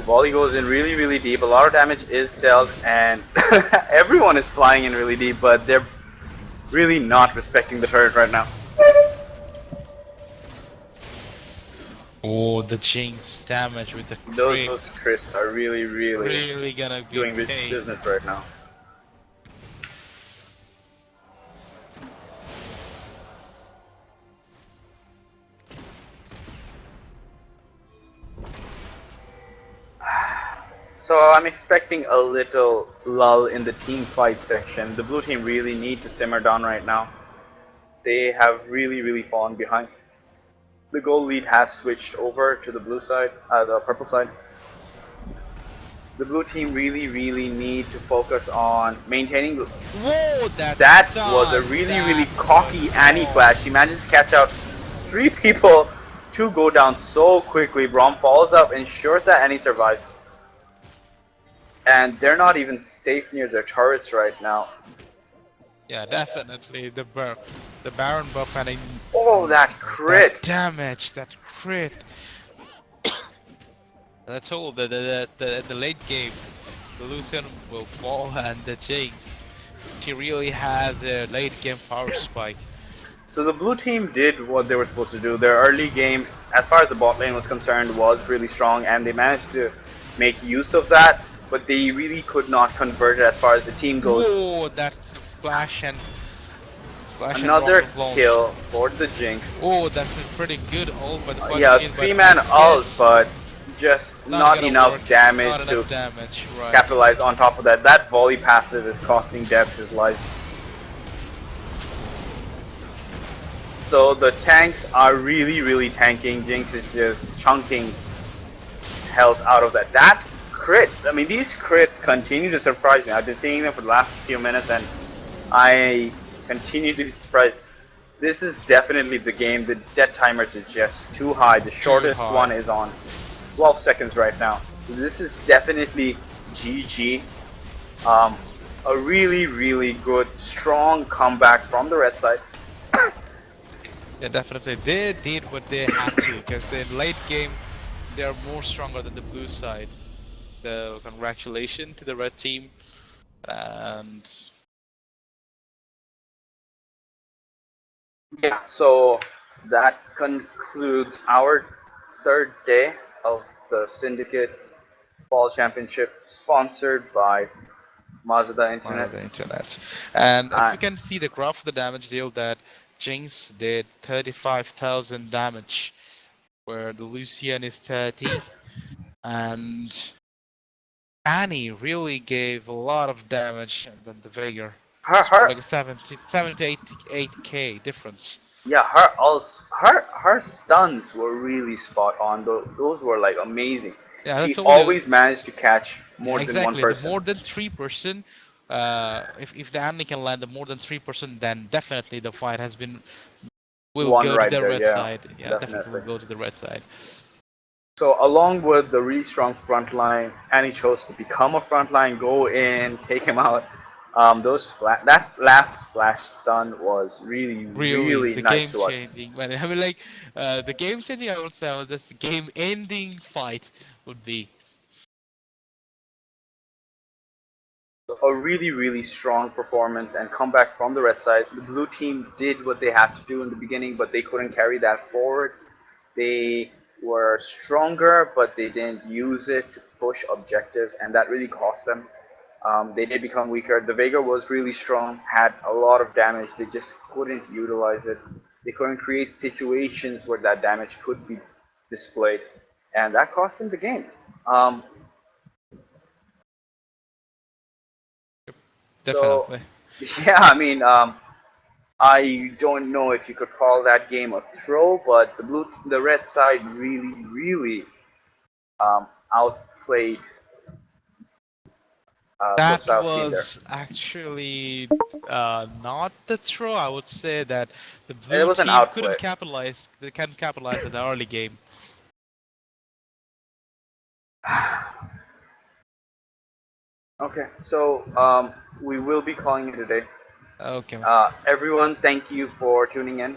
C: Volley goes in really, really deep. A lot of damage is dealt, and everyone is flying in really deep, but they're really not respecting the turret right now.
D: Oh, the Jinx damage with the
C: Those
D: crit.
C: crits are really, really
D: Really gonna be
C: doing
D: pain.
C: business right now. So I'm expecting a little lull in the team fight section. The blue team really need to simmer down right now. They have really, really fallen behind. The goal lead has switched over to the blue side, the purple side. The blue team really, really need to focus on maintaining.
D: Whoa,
C: That was a really, really cocky Annie flash. She manages to catch out 3 people to go down so quickly. Braum falls up, ensures that Annie survives. And they're not even safe near their turrets right now.
D: Yeah, definitely the Baron buff and
C: Oh, that crit!
D: that damage, that crit. That's all. The late game, the Lucian will fall and the Jinx. She really has a late game power spike.
C: So the blue team did what they were supposed to do. Their early game, as far as the bot lane was concerned, was really strong, and they managed to make use of that, but they really could not convert it as far as the team goes.
D: Oh, that's flash and
C: Another
D: rocket launch.
C: kill for the Jinx.
D: Oh, that's a pretty good ult, but
C: Yeah, 3-man ult, but just not enough damage
D: Not
C: to
D: enough damage, right.
C: capitalize on top of that. That volley passive is costing Depth his life. So the tanks are really, really tanking. Jinx is just chunking health out of that. That crit, I mean, these crits continue to surprise me. I've been seeing them for the last few minutes, and I continue to be surprised. This is definitely the game. The death timers are just too high. The shortest one is on 12 seconds right now. This is definitely GG. A really, really good, strong comeback from the red side.
D: Yeah, definitely. They did what they had to, because in late game, they are more stronger than the blue side. So, congratulations to the red team. And
C: Yeah, so that concludes our 3rd day of the Syndicate Fall Championship, sponsored by Mazda Internet.
D: the internet. And if you can see the graph of the damage deal, that Jinx did 35,000 damage, where the Lucian is 30, and Annie really gave a lot of damage than the Veigar. It's more like a 70 to 8k difference.
C: Yeah, her stuns were really spot on. Those were like amazing.
D: Yeah,
C: She
D: that's
C: always managed to catch more than one
D: exactly.
C: person.
D: The more than 3%, if the Annie can land the more than 3%, then definitely the fight will
C: One
D: go
C: right
D: to the
C: there,
D: red
C: yeah,
D: side. Yeah, definitely
C: definitely.
D: will go to the red side.
C: So along with the really strong front line, Annie chose to become a front line, go in, take him out. That last flash stun was really, really
D: The
C: nice
D: game
C: to watch.
D: changing. Man, I mean, like the game changing. I would say this game ending fight would be.
C: A really, really strong performance and comeback from the red side. The blue team did what they had to do in the beginning, but they couldn't carry that forward. They were stronger, but they didn't use it to push objectives, and that really cost them. They did become weaker. The Veigar was really strong, had a lot of damage. They just couldn't utilize it. They couldn't create situations where that damage could be displayed, and that cost them the game.
D: Definitely.
C: So, yeah, I mean, I don't know if you could call that game a throw, but the red side really, really outplayed
D: That
C: South team there.
D: was actually not the throw. I would say that the
C: It
D: blue
C: was an
D: team
C: outplay.
D: couldn't capitalize. They couldn't capitalize in the early game.
C: Okay, so we will be calling it a day.
D: Okay.
C: Everyone, thank you for tuning in.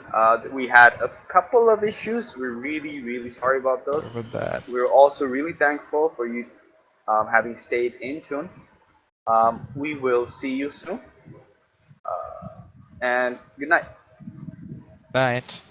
C: We had a couple of issues. We're really, really sorry about those.
D: With that.
C: We're also really thankful for you having stayed in tune. We will see you soon. And good night.
D: Right.